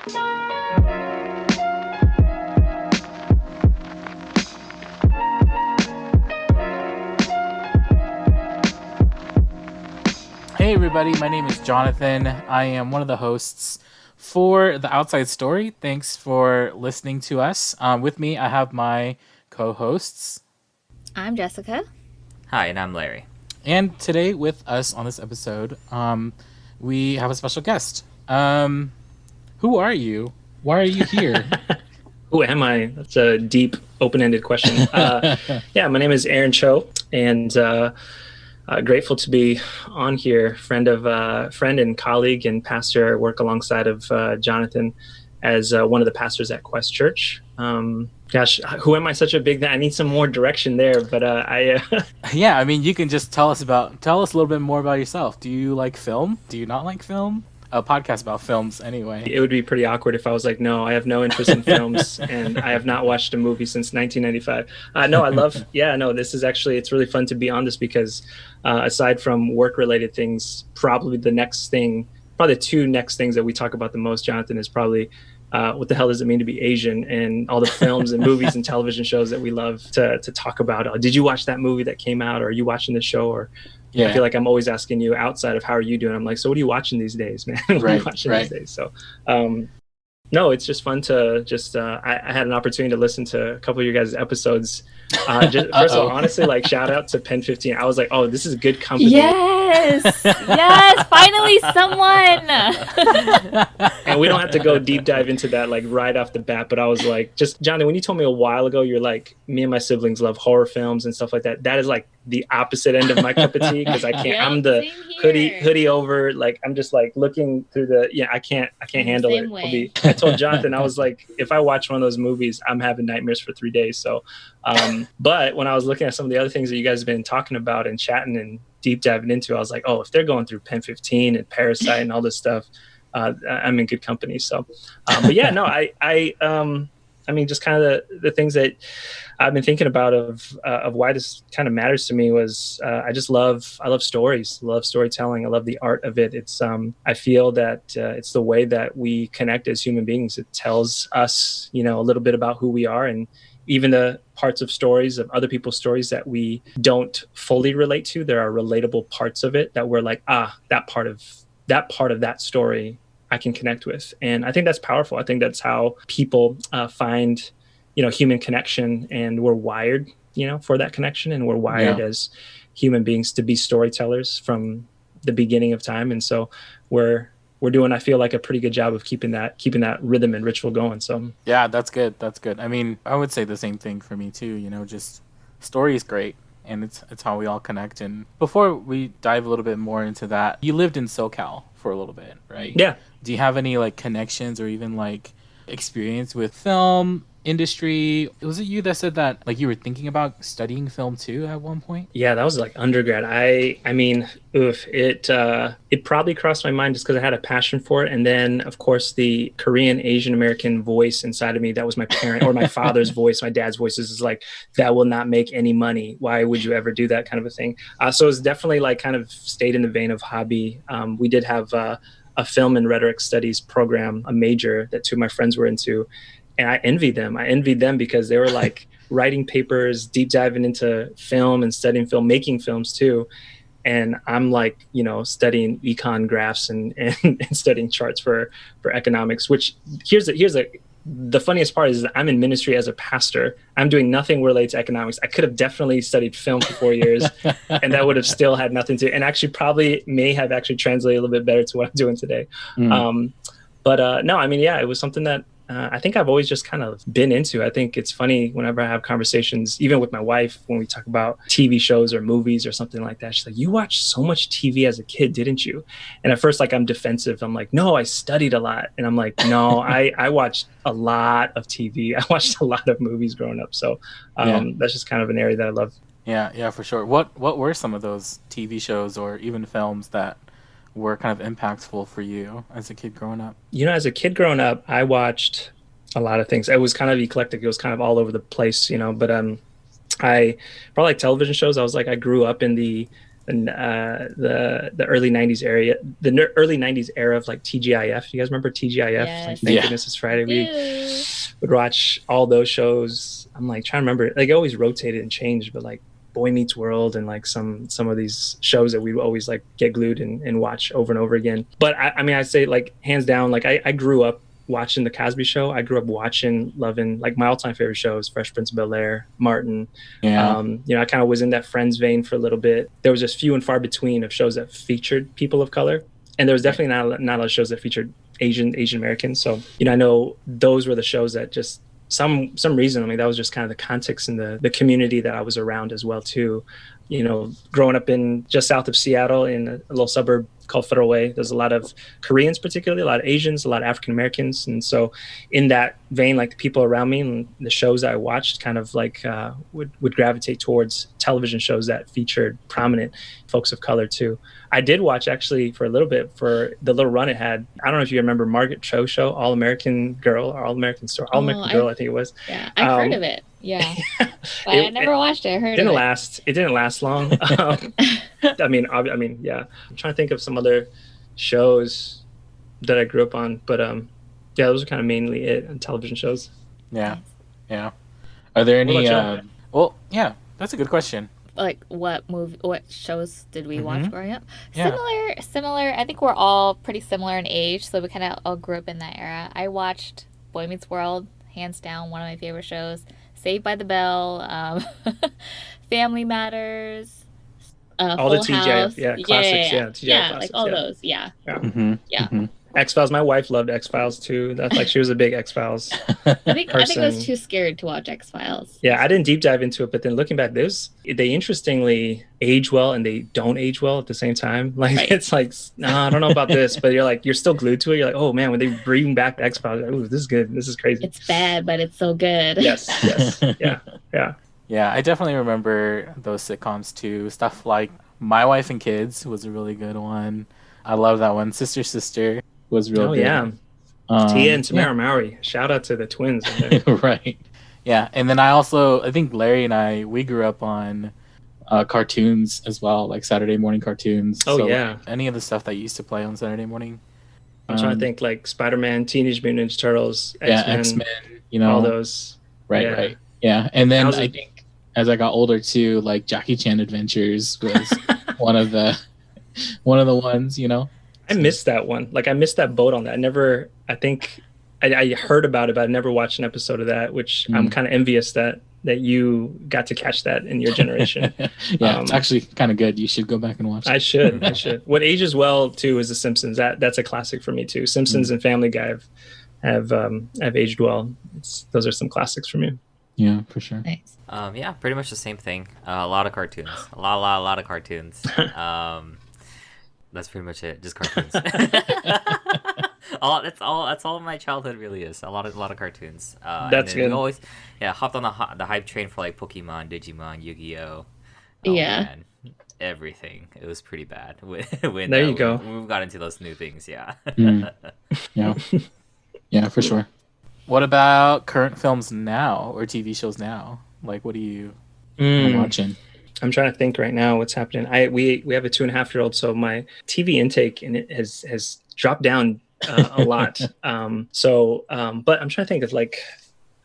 Hey everybody, my name is Jonathan. I am one of the hosts for The Outside Story. Thanks for listening to us. With me, I have my co-hosts. I'm Jessica. Hi, and I'm Larry. And today with us on this episode, we have a special guest. Who are you? Why are you here? Who am I? That's a deep, open-ended question. Yeah, my name is Aaron Cho, and grateful to be on here. Friend and colleague and pastor. I work alongside of Jonathan as one of the pastors at Quest Church. Gosh, who am I? Such a big thing. I need some more direction there, but Yeah, I mean, you can just tell us a little bit more about yourself. Do you like film? Do you not like film? A podcast about films, anyway. It would be pretty awkward if I was like, no, I have no interest in films, and I have not watched a movie since 1995. No, I love. Yeah, no, this is actually, it's really fun to be on this because aside from work-related things, probably the two next things that we talk about the most, Jonathan, is probably what the hell does it mean to be Asian, and all the films and movies and television shows that we love to talk about. Did you watch that movie that came out? Or are you watching the show? Or I feel like I'm always asking you outside of how are you doing? I'm like, so what are you watching these days, man? What are you watching these days? So no, it's just fun to just I had an opportunity to listen to a couple of your guys' episodes. First of all, honestly, like shout out to Pen 15. I was like, oh, this is good company. Yes, finally someone. And we don't have to go deep dive into that like right off the bat, but I was like, just Jonathan, when you told me a while ago, you're like, me and my siblings love horror films and stuff like that. That is like the opposite end of my cup of tea because I can't. I'm the hoodie over. Like I'm just like looking through I can't handle it. I told Jonathan, I was like, if I watch one of those movies, I'm having nightmares for 3 days. So, but when I was looking at some of the other things that you guys have been talking about and chatting and deep diving into, I was like, oh, if they're going through Pen 15 and Parasite and all this stuff, I'm in good company. So, but yeah, no, I mean, just kind of the things that I've been thinking about of why this kind of matters to me was I love stories, love storytelling. I love the art of it. It's I feel that it's the way that we connect as human beings. It tells us, a little bit about who we are, and even the parts of stories of other people's stories that we don't fully relate to. There are relatable parts of it that we're like, that part of that story I can connect with. And I think that's powerful. I think that's how people find, human connection, and we're wired, for that connection, and we're wired as human beings to be storytellers from the beginning of time. And so we're doing, I feel like, a pretty good job of keeping that rhythm and ritual going. So yeah, that's good. I mean, I would say the same thing for me too. Just story is great, and it's how we all connect. And before we dive a little bit more into that, you lived in SoCal for a little bit, right? Yeah. Do you have any like connections or even like experience with film industry? Was it you that said that like you were thinking about studying film too at one point? Yeah, that was like undergrad. I mean, it probably crossed my mind just because I had a passion for it. And then of course the Korean Asian American voice inside of me, that was my parent or my father's voice, my dad's voice is like, that will not make any money. Why would you ever do that kind of a thing? So it's definitely like kind of stayed in the vein of hobby. We did have a film and rhetoric studies program, a major that two of my friends were into. And I envied them because they were like writing papers, deep diving into film and studying film, making films too. And I'm like, studying econ graphs and studying charts for economics, which the funniest part is that I'm in ministry as a pastor. I'm doing nothing related to economics. I could have definitely studied film for 4 years and that would have still had nothing to, and actually probably may have actually translated a little bit better to what I'm doing today. But no, I mean, yeah, it was something that I think I've always just kind of been into. I think it's funny whenever I have conversations, even with my wife, when we talk about TV shows or movies or something like that. She's like, you watched so much TV as a kid, didn't you? And at first, like, I'm defensive. I'm like, no, I studied a lot. And I'm like, no, I watched a lot of TV. I watched a lot of movies growing up. So that's just kind of an area that I love. Yeah, for sure. What were some of those TV shows or even films that were kind of impactful for you as a kid growing up? As a kid growing up, I watched a lot of things. It was kind of eclectic. It was kind of all over the place, but I probably like television shows. I was like, I grew up in the and the early '90s area, early '90s era of like TGIF. You guys remember TGIF? Yes. Like, Thank Yeah. Goodness It's Friday. We Ew. would watch all those shows. I'm like trying to remember. Like, it always rotated and changed, but like Boy Meets World and like some of these shows that we would always like get glued and watch over and over again. But I mean, I'd say like hands down, like I grew up watching the Cosby Show. I grew up loving like my all-time favorite shows: Fresh Prince of Bel-Air, Martin. Yeah. I kind of was in that Friends vein for a little bit. There was just few and far between of shows that featured people of color, and there was definitely not a lot of shows that featured Asian Americans. So I know those were the shows that just some reason. I mean, that was just kind of the context and the community that I was around as well too. Growing up in just south of Seattle in a little suburb called Federal Way, there's a lot of Koreans, particularly a lot of Asians, a lot of African Americans, and so in that vein, like the people around me and the shows that I watched, kind of like would gravitate towards television shows that featured prominent folks of color too. I did watch actually for a little bit for the little run it had. I don't know if you remember Margaret Cho show, All American Girl or All American Story, All American Girl, I think it was. Yeah, I've heard of it. Yeah, but I never watched it. I heard it of it. It didn't last long. I mean, yeah. I'm trying to think of some other shows that I grew up on, but yeah, those are kind of mainly it on television shows. Yeah. Are there any? What about you? Well, yeah, that's a good question. Like what shows did we watch growing up? Yeah. Similar. I think we're all pretty similar in age, so we kind of all grew up in that era. I watched Boy Meets World, hands down, one of my favorite shows. Saved by the Bell, Family Matters, all Full the TGIF, House. classics, TGIF yeah, classics, like all those, yeah. Mm-hmm. Yeah. Mm-hmm. X-Files. My wife loved X-Files too. That's like she was a big X-Files. I think I person. was too scared to watch X-Files. Yeah, I didn't deep dive into it, but then looking back, they interestingly age well and they don't age well at the same time. Like Right. It's like, I don't know about this, but you're still glued to it. You're like, oh man, when they bring back the X-Files, like, ooh, this is good. This is crazy. It's bad, but it's so good. Yes, yeah. Yeah, I definitely remember those sitcoms too. Stuff like My Wife and Kids was a really good one. I love that one. Sister was real good. Yeah. Tia and Tamara Mowry. Shout out to the twins. In there. Right. Yeah, and then I think Larry and we grew up on cartoons as well, like Saturday morning cartoons. Oh, So, yeah. like, any of the stuff that used to play on Saturday morning. I'm trying to think like Spider-Man, Teenage Mutant Ninja Turtles, X-Men, all those. Right. Yeah, and then How's it- I think as I got older too, like Jackie Chan Adventures was one of the ones, I missed that one. Like I missed that boat on that. I think I heard about it, but I never watched an episode of that, which I'm kind of envious that you got to catch that in your generation. Yeah, it's actually kind of good. You should go back and watch it. I should. What ages well too is The Simpsons. That's a classic for me too. Simpsons and Family Guy have aged well. Those are some classics for me. Yeah, for sure. Nice. Yeah, pretty much the same thing. A lot of cartoons. A lot of cartoons. That's pretty much it. Just cartoons. That's all my childhood really is. A lot of cartoons. That's and then good. We always hopped on the hype train for like Pokemon, Digimon, Yu-Gi-Oh. Yeah. Man, everything. It was pretty bad when There you go. When we got into those new things. Yeah. Yeah. Yeah, for sure. What about current films now or TV shows now? Like, what are you watching? I'm trying to think right now what's happening. We have a 2.5-year-old, so my TV intake in it has dropped down a lot. But I'm trying to think of like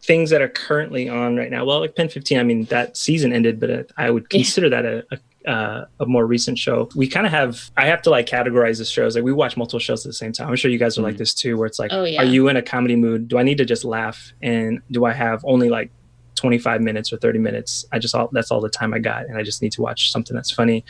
things that are currently on right now. Well, like Pen 15, I mean that season ended, but I would consider that a more recent show. We kind of I have to like categorize the shows. Like we watch multiple shows at the same time. I'm sure you guys are like this too, where it's like, Oh, yeah. Are you in a comedy mood? Do I need to just laugh? And do I have only like 25 minutes or 30 minutes? That's all the time I got, and I just need to watch something that's funny.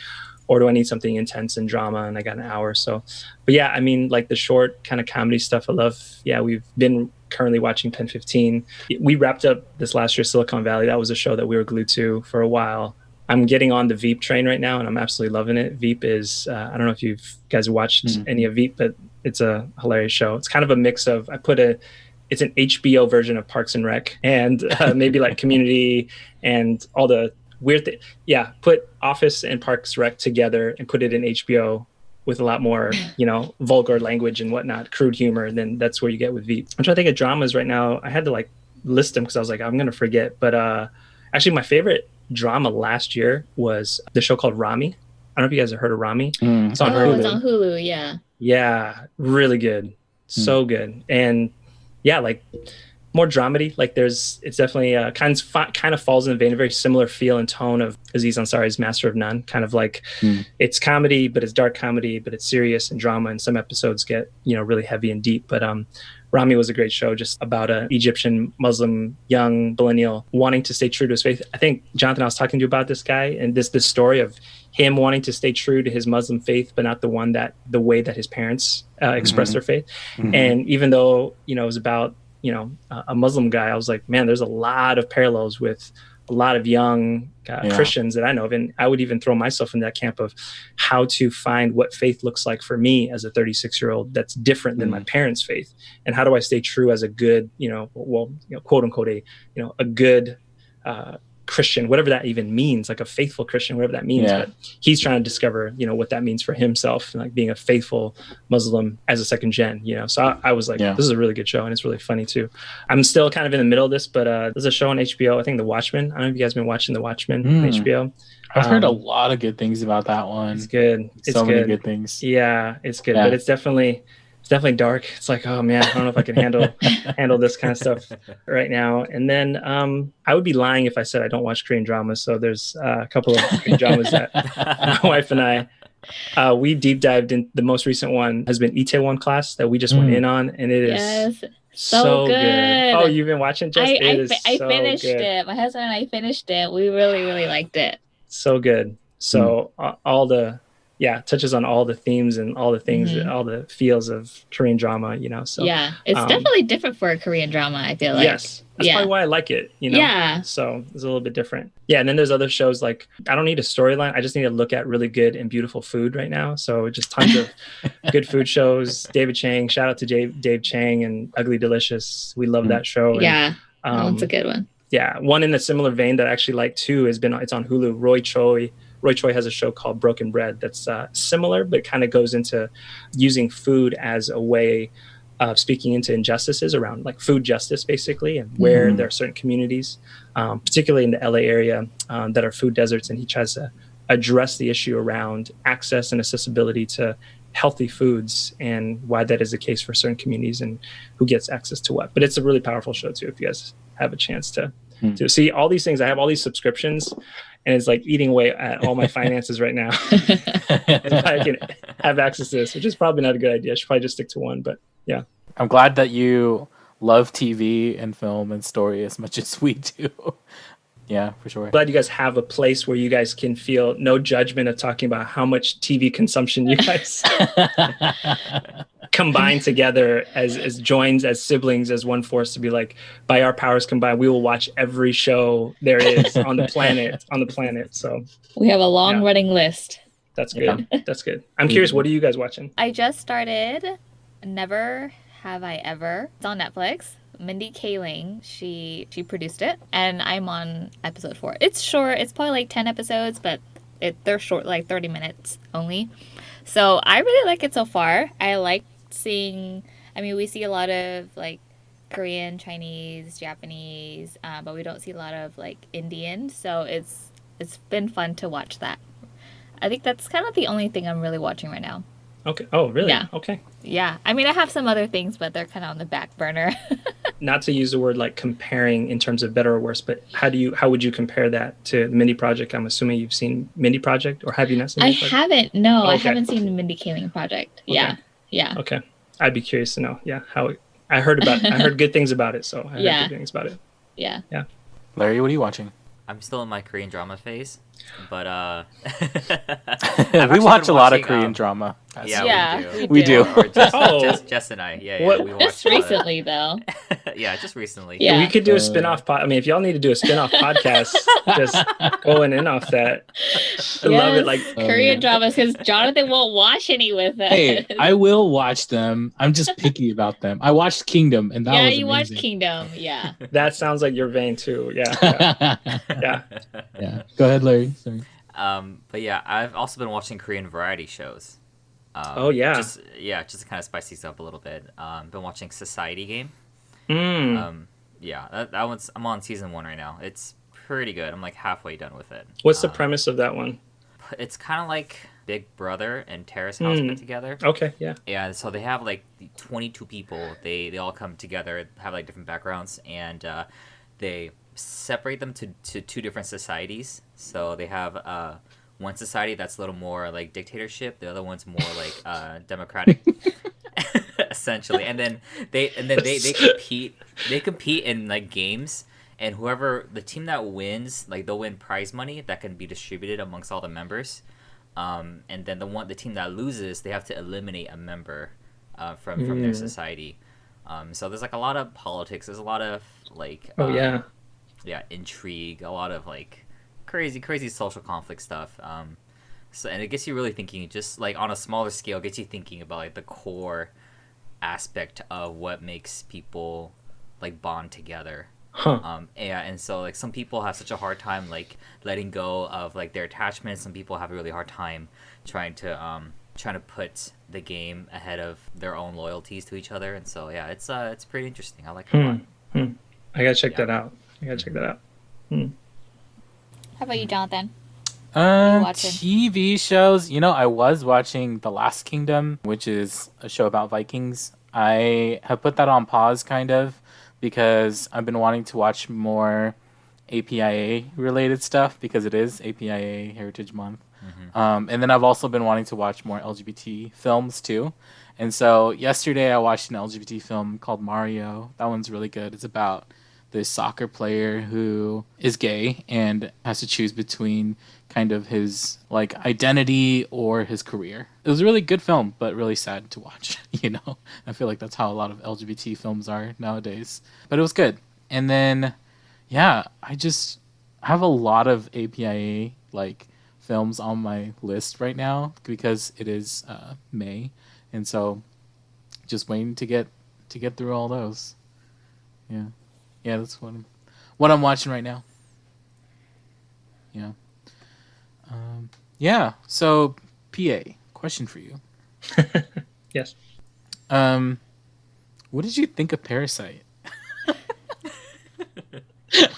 Or do I need something intense and drama and I got an hour or so? But yeah, I mean, like the short kind of comedy stuff I love. Yeah, we've been currently watching Pen 15. We wrapped up this last year Silicon Valley. That was a show that we were glued to for a while. I'm getting on the Veep train right now and I'm absolutely loving it. Veep is, I don't know if you guys watched any of Veep, but it's a hilarious show. It's kind of a mix of, it's an HBO version of Parks and Rec and maybe like Community and all the weird thing. Yeah, put Office and Parks Rec together and put it in HBO with a lot more, vulgar language and whatnot, crude humor. And then that's where you get with Veep. I'm trying to think of dramas right now. I had to like list them because I was like, I'm going to forget. But actually my favorite drama last year was the show called Rami. don't know if you guys have heard of Rami. Mm. It's on Oh, it's Hulu. on Hulu. Yeah. Yeah, really good. So good. And yeah, like more dramedy. Like it's definitely kind of falls in the vein, a very similar feel and tone of Aziz Ansari's Master of None. Kind of like it's comedy, but it's dark comedy, but it's serious and drama. And some episodes get, really heavy and deep. But Rami was a great show, just about an Egyptian Muslim young millennial wanting to stay true to his faith. I think, Jonathan, I was talking to you about this guy and this story of him wanting to stay true to his Muslim faith, but not the way that his parents expressed their faith. And even though, it was about, a Muslim guy, I was like, man, there's a lot of parallels with a lot of young Christians that I know of. And I would even throw myself in that camp of how to find what faith looks like for me as a 36-year-old that's different than my parents' faith. And how do I stay true as a good, quote unquote, a good Christian, whatever that even means, like a faithful Christian, whatever that means. But he's trying to discover, what that means for himself, and like being a faithful Muslim as a second gen, So I was like, this is a really good show, and it's really funny too. I'm still kind of in the middle of this, but there's a show on HBO, I think The Watchmen. I don't know if you guys have been watching The Watchmen on HBO. I've heard a lot of good things about that one. It's good. So many good things. Yeah, it's good, but it's definitely dark. It's like, oh man, I don't know if I can handle this kind of stuff right now. And then I would be lying if I said I don't watch Korean dramas. So there's a couple of Korean dramas that my wife and I we deep dived in. The most recent one has been Itaewon Class that we just went in on, and it is so good. Oh, you've been watching, Jess? I finished it. My husband and I finished it. We really, really liked it. So good. So all the touches on all the themes and all the things, all the feels of Korean drama, So it's definitely different for a Korean drama, I feel like. Yes, that's probably why I like it, Yeah. So it's a little bit different. Yeah, and then there's other shows like I don't need a storyline. I just need to look at really good and beautiful food right now. So just tons of good food shows. David Chang, shout out to Dave Chang and Ugly Delicious. We love that show. Yeah, and, that one's a good one. Yeah, one in a similar vein that I actually like too it's on Hulu. Roy Choi has a show called Broken Bread that's similar, but kind of goes into using food as a way of speaking into injustices around like food justice, basically, and where there are certain communities, particularly in the LA area, that are food deserts. And he tries to address the issue around access and accessibility to healthy foods and why that is the case for certain communities and who gets access to what. But it's a really powerful show too, if you guys have a chance to see all these things. I have all these subscriptions, and it's like eating away at all my finances right now. If I can have access to this, which is probably not a good idea. I should probably just stick to one, but yeah. I'm glad that you love TV and film and story as much as we do. Yeah, for sure. Glad you guys have a place where you guys can feel no judgment of talking about how much TV consumption you guys combine together as joins, as siblings, as one force, to be like, by our powers combined, we will watch every show there is on the planet. So we have a long running list. That's good. Yeah. That's good. I'm curious, what are you guys watching? I just started Never Have I Ever. It's on Netflix. Mindy Kaling, she produced it, and I'm on episode 4. It's short. It's probably like 10 episodes, but they're short, like 30 minutes only. So I really like it so far. I like seeing, we see a lot of like Korean, Chinese, Japanese, but we don't see a lot of like Indian. So it's been fun to watch that. I think that's kind of the only thing I'm really watching right now. Okay. Oh, really? Yeah. Okay. Yeah. I have some other things, but they're kind of on the back burner. Not to use the word like comparing in terms of better or worse, but how would you compare that to Mindy Project? I'm assuming you've seen Mindy Project, or have you not seen Mindy Project? Haven't. No, okay. I haven't seen the Mindy Kaling Project. Okay. Yeah. Yeah. Okay. I'd be curious to know. Yeah. I heard good things about it. So I heard good things about it. Yeah. Yeah. Larry, what are you watching? I'm still in my Korean drama phase, but we watch a lot of Korean drama. Yeah, we do. Jess and I. Yeah, we watch just recently though. Yeah, just recently. Yeah, we could do a spin-off if y'all need to do a spin-off podcast, just going in off that. I love it, like Korean dramas, because Jonathan won't watch any with us. Hey, I will watch them. I'm just picky about them. I watched Kingdom, and that was amazing. You watched Kingdom, yeah. That sounds like your vein too. Yeah. Yeah. Go ahead, Larry. Sorry. But yeah, I've also been watching Korean variety shows. Just to kind of spice these up a little bit. Been watching Society Game. That one's, I'm on season 1 right now. It's pretty good. I'm like halfway done with it. What's the premise of that one? it's kind of like Big Brother and Terrace House put together. Okay, yeah. Yeah, so they have like 22 people. They all come together, have like different backgrounds, and they separate them to two different societies. So they have one society that's a little more like dictatorship. The other one's more like democratic, essentially. And then they compete. They compete in like games, and the team that wins, like they'll win prize money that can be distributed amongst all the members. And then the team that loses, they have to eliminate a member from their society. So there's like a lot of politics. There's a lot of like intrigue. A lot of like crazy social conflict stuff. So and it gets you really thinking, just like on a smaller scale, gets you thinking about like the core aspect of what makes people like bond together. And so like some people have such a hard time like letting go of like their attachments. Some people have a really hard time trying to put the game ahead of their own loyalties to each other. And so it's pretty interesting. I like it a lot. I gotta check that out. How about you, Jonathan? TV shows. I was watching The Last Kingdom, which is a show about Vikings. I have put that on pause kind of, because I've been wanting to watch more APIA related stuff, because it is APIA Heritage Month. And then I've also been wanting to watch more LGBT films too. And so yesterday I watched an LGBT film called Mario. That one's really good. It's about this soccer player who is gay and has to choose between kind of his like identity or his career. It was a really good film, but really sad to watch. I feel like that's how a lot of LGBT films are nowadays, but it was good. And then I just have a lot of APIA like films on my list right now, because it is May, and so just waiting to get through all those. That's what I'm watching right now. So PA, question for you. Yes. What did you think of Parasite?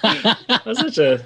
That's such a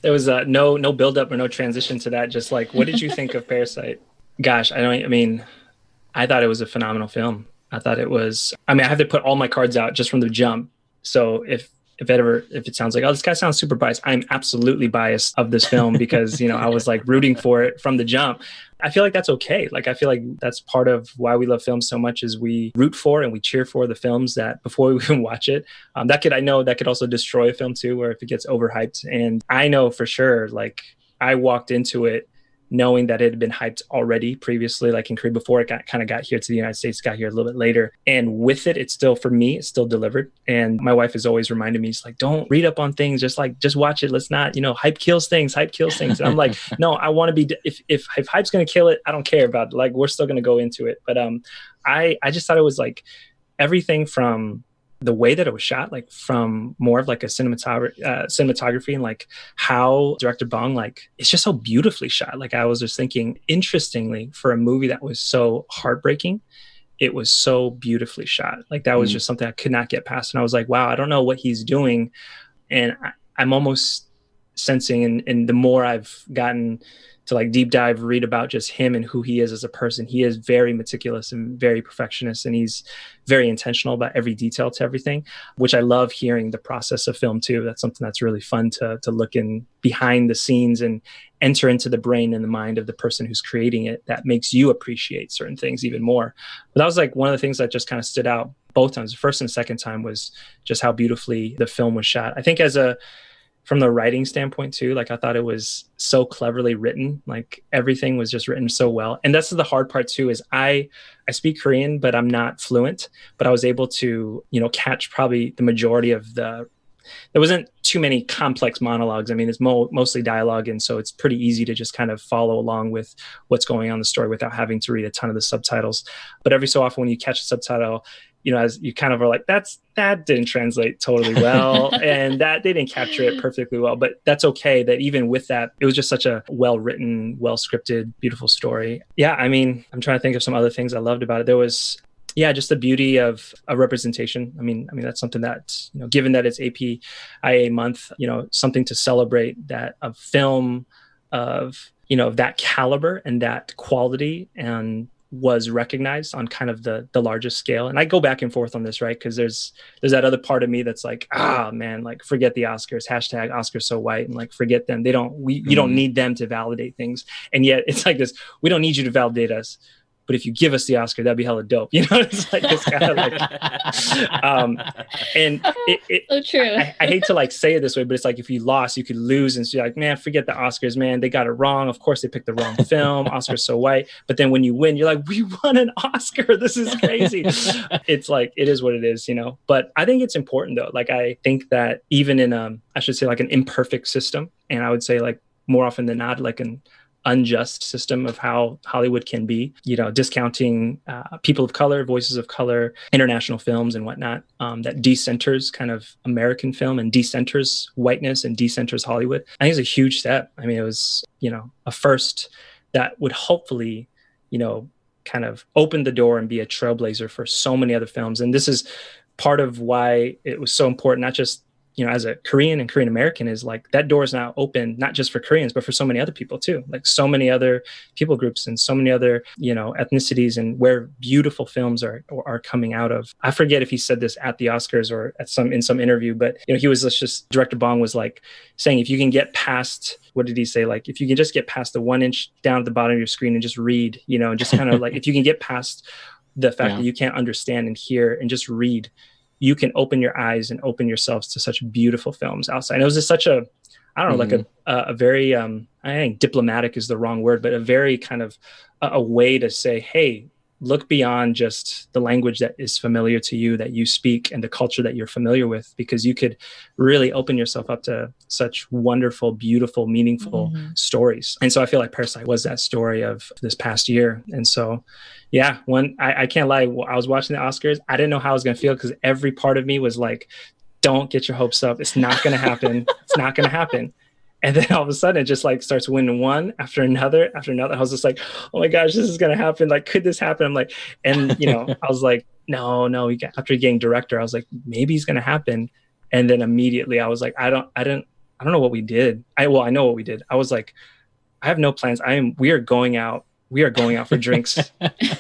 there was no build up or no transition to that. Just like, what did you think of Parasite? Gosh, I thought it was a phenomenal film. I thought it was, I have to put all my cards out just from the jump. So if it sounds like, oh, this guy sounds super biased, I'm absolutely biased of this film, because, I was like rooting for it from the jump. I feel like that's okay. Like, I feel like that's part of why we love films so much, is we root for and we cheer for the films that before we even watch it. That could also destroy a film too, where if it gets overhyped. And I know for sure, like, I walked into it knowing that it had been hyped already previously, like in Korea, before it got here to the United States, got here a little bit later. And with it, it's still delivered. And my wife has always reminded me, it's like, don't read up on things, just watch it. Let's not, hype kills things. And I'm like, no, I want to be, if hype's going to kill it, I don't care about it. Like, we're still going to go into it. But I just thought it was like everything from the way that it was shot, like from more of like a cinematography, and like how director Bong, like, it's just so beautifully shot. Like, I was just thinking, interestingly, for a movie that was so heartbreaking, it was so beautifully shot. Like, that was just something I could not get past. And I was like, wow, I don't know what he's doing. And I'm almost sensing, and the more I've gotten to like deep dive, read about just him and who he is as a person, he is very meticulous and very perfectionist, and he's very intentional about every detail to everything, which I love hearing the process of film too. That's something that's really fun to look in behind the scenes and enter into the brain and the mind of the person who's creating it. That makes you appreciate certain things even more. But that was like one of the things that just kind of stood out both times. The first and the second time was just how beautifully the film was shot. I think from the writing standpoint too, like, I thought it was so cleverly written. Like, everything was just written so well. And that's the hard part too, is I speak Korean, but I'm not fluent, but I was able to, catch probably the majority of there wasn't too many complex monologues. It's mostly dialogue. And so it's pretty easy to just kind of follow along with what's going on in the story without having to read a ton of the subtitles. But every so often when you catch a subtitle, as you kind of are like, that didn't translate totally well, and that they didn't capture it perfectly well. But that's okay. That even with that, it was just such a well-written, well-scripted, beautiful story. Yeah, I'm trying to think of some other things I loved about it. There was, just the beauty of a representation. That's something that, given that it's APIA month, something to celebrate, that a film of, of that caliber and that quality, and was recognized on kind of the largest scale. And I go back and forth on this, right? Because there's that other part of me that's like, man, like forget the Oscars, hashtag Oscars so white, and like forget them. You don't need them to validate things. And yet it's like this, we don't need you to validate us, but if you give us the Oscar, that'd be hella dope. It's like this kind of like, and so true. I hate to like say it this way, but it's like, if you lost, you could lose. And so you're like, man, forget the Oscars, man. They got it wrong. Of course they picked the wrong film. Oscars so white. But then when you win, you're like, we won an Oscar. This is crazy. It's like, it is what it is, but I think it's important though. Like, I think that even in, I should say like an imperfect system, and I would say like more often than not, like an unjust system of how Hollywood can be, discounting people of color, voices of color, international films and whatnot, that decenters kind of American film and decenters whiteness and decenters Hollywood. I think it's a huge step. I mean, it was, a first that would hopefully, kind of open the door and be a trailblazer for so many other films. And this is part of why it was so important, not just as a Korean and Korean American, is like that door is now open, not just for Koreans, but for so many other people too, like so many other people groups and so many other, ethnicities, and where beautiful films are coming out of. I forget if he said this at the Oscars or in some interview, but he was just Director Bong was like saying, if you can get past, what did he say? Like, if you can just get past the 1 inch down at the bottom of your screen and just read, and just kind of like, if you can get past the fact that you can't understand and hear and just read, you can open your eyes and open yourselves to such beautiful films outside. And it was just such a, I don't know, like a very, I think diplomatic is the wrong word, but a very kind of a way to say, hey, look beyond just the language that is familiar to you, that you speak, and the culture that you're familiar with, because you could really open yourself up to such wonderful, beautiful, meaningful stories. And so I feel like Parasite was that story of this past year. And so, yeah, I can't lie, I was watching the Oscars, I didn't know how I was going to feel, because every part of me was like, don't get your hopes up. It's not going to happen. It's not going to happen. And then all of a sudden it just like starts winning one after another after another. I was just like, oh my gosh, this is going to happen. Like, could this happen? I'm like, and I was like, no, after getting director, I was like, maybe it's going to happen. And then immediately I was like, I don't know what we did. I know what we did. I was like, I have no plans. We are going out for drinks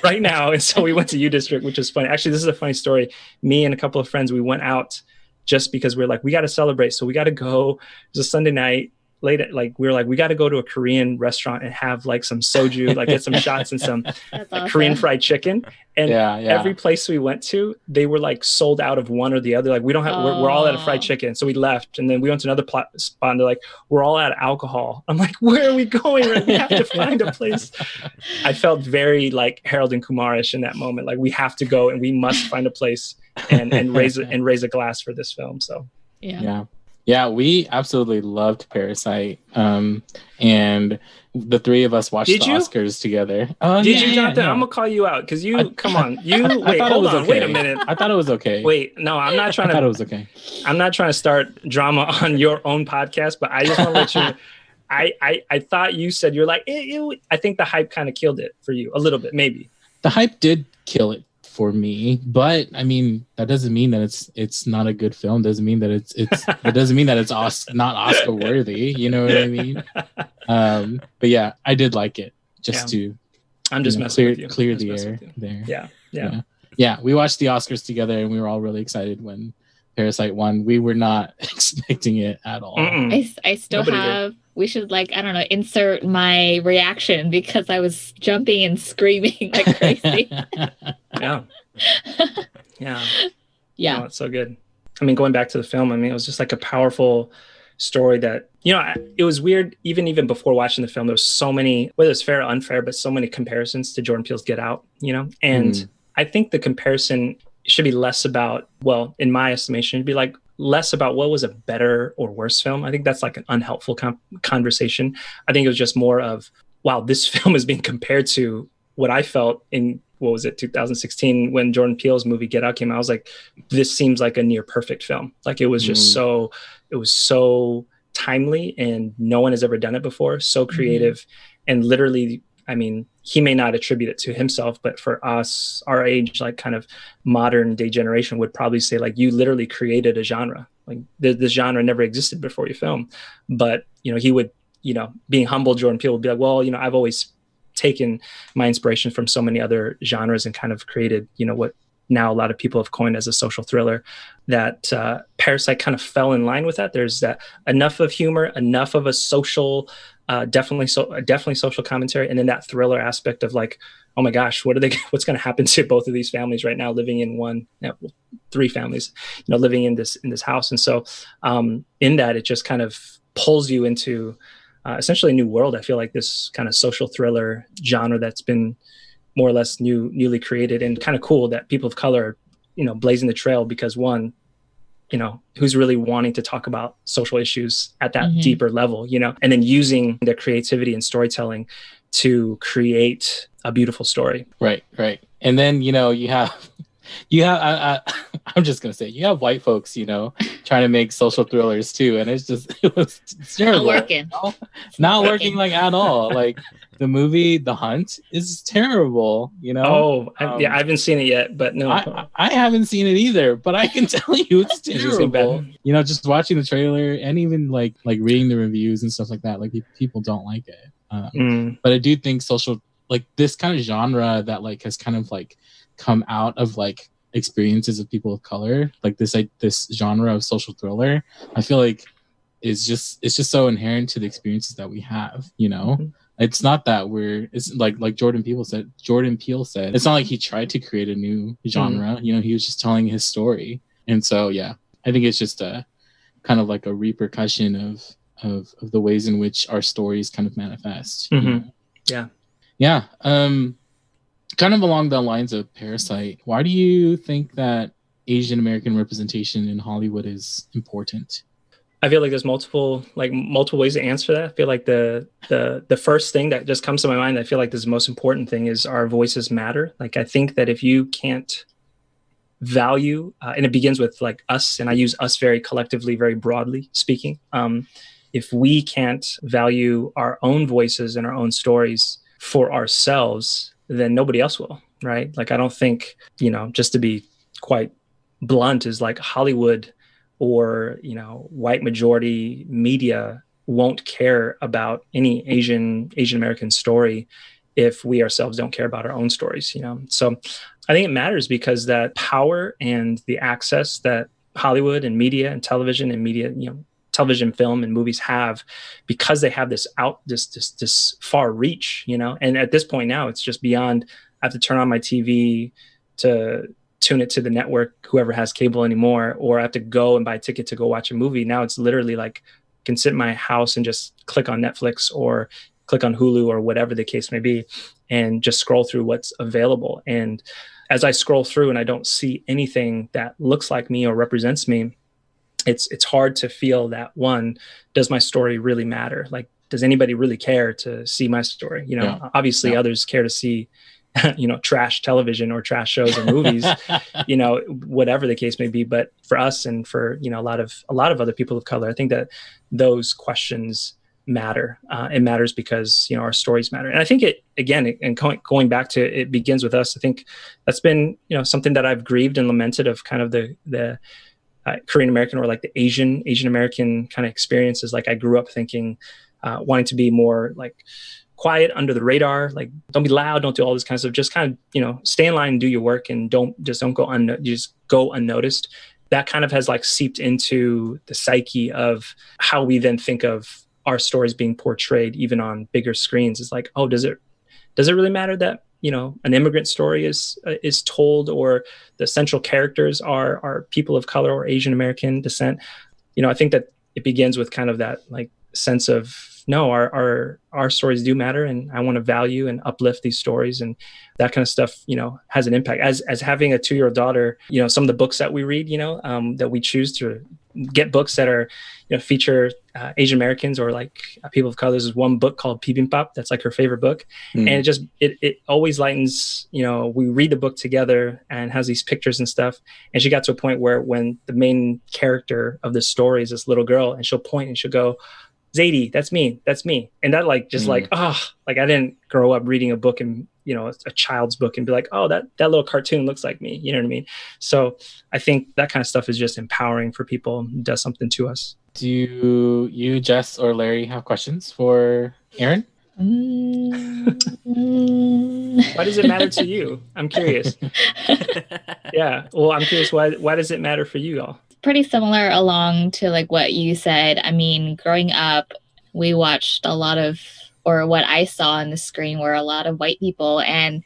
right now. And so we went to U District, which is funny. Actually, this is a funny story. Me and a couple of friends, we went out just because we're like, we got to celebrate. So we got to go. It was a Sunday night. Late at, like, we were like, we got to go to a Korean restaurant and have like some soju, like get some shots and some awesome. Korean fried chicken. And every place we went to, they were like sold out of one or the other. Like, we don't have, we're all out of fried chicken. So we left, and then we went to another spot, and they're like, we're all out of alcohol. I'm like, where are we going? Like, we have to find a place. I felt very like Harold and Kumarish in that moment. Like, we have to go and we must find a place and raise a glass for this film. So Yeah, we absolutely loved Parasite. And the three of us watched the Oscars together. Did you, Jonathan? I'm gonna call you out because come on. Wait, hold on. Okay. Wait a minute. I thought it was okay. Wait, no, I'm not trying to. I thought it was okay. I'm not trying to start drama on your own podcast, but I just want to let you. I thought you said you're like. I think the hype kind of killed it for you a little bit, maybe. The hype did kill it for me, but I mean that doesn't mean that it's not a good film. Doesn't mean that it doesn't mean that it's not Oscar worthy. You know what I mean? But yeah, I did like it. I'm just messing with you. Clear the air there. Yeah. We watched the Oscars together, and we were all really excited when Parasite won. We were not expecting it at all. I still have. We should insert my reaction because I was jumping and screaming like crazy. Yeah. Oh, it's so good. I mean, going back to the film, I mean, it was just like a powerful story that, it was weird. Even before watching the film, there was so many, whether it's fair or unfair, but so many comparisons to Jordan Peele's Get Out, and I think the comparison should be less about, well, in my estimation, it'd be like less about what was a better or worse film. I think that's like an unhelpful conversation. I think it was just more of, wow, this film is being compared to what I felt in, 2016 when Jordan Peele's movie Get Out came out. I was like, this seems like a near perfect film. Like, it was just it was so timely, and no one has ever done it before. So creative, and literally, I mean, he may not attribute it to himself, but for us, our age, like kind of modern day generation would probably say, like, you literally created a genre. Like, this genre never existed before your film. But, he would being humble, Jordan Peele would be like, well, I've always taken my inspiration from so many other genres and kind of created, what now a lot of people have coined as a social thriller. That Parasite kind of fell in line with that. There's that enough of humor, enough of a social, definitely social commentary, and then that thriller aspect of like, oh my gosh, what's going to happen to both of these families right now living in three families, living in this house. And so in that, it just kind of pulls you into essentially a new world. I feel like this kind of social thriller genre that's been more or less newly created, and kind of cool that people of color, blazing the trail, because one, who's really wanting to talk about social issues at that deeper level, and then using their creativity and storytelling to create a beautiful story. Right. And then, I'm just going to say, you have white folks, trying to make social thrillers too. And it's terrible. Not working like at all. Like the movie, The Hunt, is terrible, I haven't seen it yet, but no. I haven't seen it either, but I can tell you it's terrible. Just watching the trailer and even like reading the reviews and stuff like that, like people don't like it. But I do think this kind of genre that like has kind of like come out of like experiences of people of color, like this genre of social thriller, I feel like it's just so inherent to the experiences that we have. It's not that it's like Jordan Peele said, it's not like he tried to create a new genre. He was just telling his story. And so I think it's just a kind of like a repercussion of the ways in which our stories kind of manifest. Yeah. Kind of along the lines of Parasite, why do you think that Asian American representation in Hollywood is important? I feel like there's multiple ways to answer that. I feel like the first thing that just comes to my mind, I feel like this most important thing, is our voices matter. Like, I think that if you can't value, and it begins with like us, and I use us very collectively, very broadly speaking. If we can't value our own voices and our own stories for ourselves, then nobody else will, right? Like, I don't think, just to be quite blunt, is like Hollywood or, white majority media won't care about any Asian American story if we ourselves don't care about our own stories, So I think it matters because that power and the access that Hollywood and media and television and media, television, film, and movies have, because they have this far reach, and at this point now it's just beyond, I have to turn on my TV to tune it to the network, whoever has cable anymore, or I have to go and buy a ticket to go watch a movie. Now it's literally like, I can sit in my house and just click on Netflix or click on Hulu or whatever the case may be, and just scroll through what's available. And as I scroll through and I don't see anything that looks like me or represents me, it's hard to feel that, one, does my story really matter? Like, does anybody really care to see my story? Obviously others care to see, trash television or trash shows or movies, whatever the case may be. But for us and for, a lot of other people of color, I think that those questions matter. It matters because, our stories matter. And I think it, again, and going back to, it begins with us. I think that's been, something that I've grieved and lamented of kind of the Korean American or like the Asian American kind of experiences. Like, I grew up thinking, wanting to be more like quiet, under the radar, like don't be loud, don't do all this kind of stuff, just kind of, stay in line and do your work, and don't go unnoticed. That kind of has like seeped into the psyche of how we then think of our stories being portrayed even on bigger screens. It's like, oh, does it really matter that, an immigrant story is told, or the central characters are people of color or Asian American descent? I think that it begins with kind of that like sense of, no, our stories do matter, and I want to value and uplift these stories, and that kind of stuff, has an impact. As having a 2-year-old daughter, some of the books that we read, that we choose to get books that are, feature Asian Americans or like people of color. There's one book called Bibimbap that's like her favorite book, and it always lightens. We read the book together and has these pictures and stuff. And she got to a point where when the main character of the story is this little girl, and she'll point and she'll go, Zadie, that's me. And that like, just like, like I didn't grow up reading a book and, a child's book and be like, oh, that little cartoon looks like me. You know what I mean? So I think that kind of stuff is just empowering for people, and does something to us. Do you, Jess, or Larry have questions for Aaron? Why does it matter to you? I'm curious. Yeah. Well, I'm curious why does it matter for you all? Pretty similar along to like what you said. I mean, growing up, we watched a lot of, or what I saw on the screen were a lot of white people. And,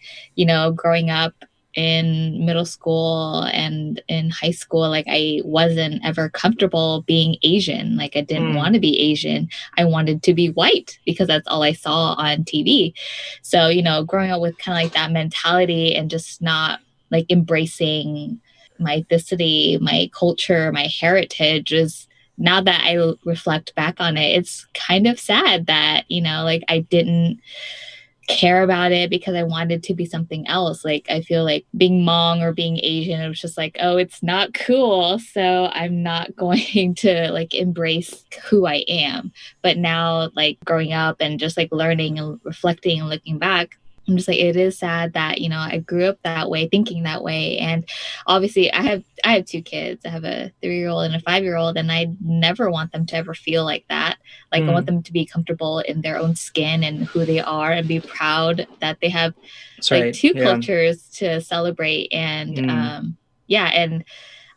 growing up in middle school and in high school, like I wasn't ever comfortable being Asian. Like I didn't want to be Asian. I wanted to be white because that's all I saw on TV. So, growing up with kind of like that mentality and just not like embracing my ethnicity, my culture, my heritage is, now that I reflect back on it, it's kind of sad that, like I didn't care about it because I wanted to be something else. Like I feel like being Hmong or being Asian, it was just like, oh, it's not cool. So I'm not going to like embrace who I am. But now like growing up and just like learning and reflecting and looking back, I'm just like, it is sad that, I grew up that way, thinking that way. And obviously I have two kids. I have a 3-year-old and a 5-year-old, and I never want them to ever feel like that. Like I want them to be comfortable in their own skin and who they are and be proud that they have two cultures to celebrate. And and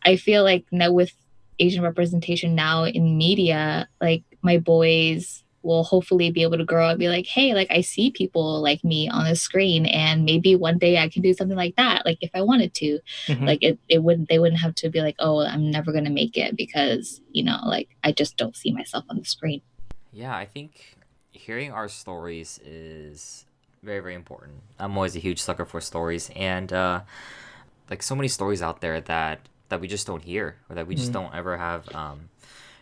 I feel like now with Asian representation now in media, like my boys will hopefully be able to grow up and be like, hey, like I see people like me on the screen, and maybe one day I can do something like that, like if I wanted to. Like they wouldn't have to be like, oh, I'm never gonna make it because like I just don't see myself on the screen. Yeah, I think hearing our stories is very, very important. I'm always a huge sucker for stories, and like so many stories out there that we just don't hear, or that we just don't ever have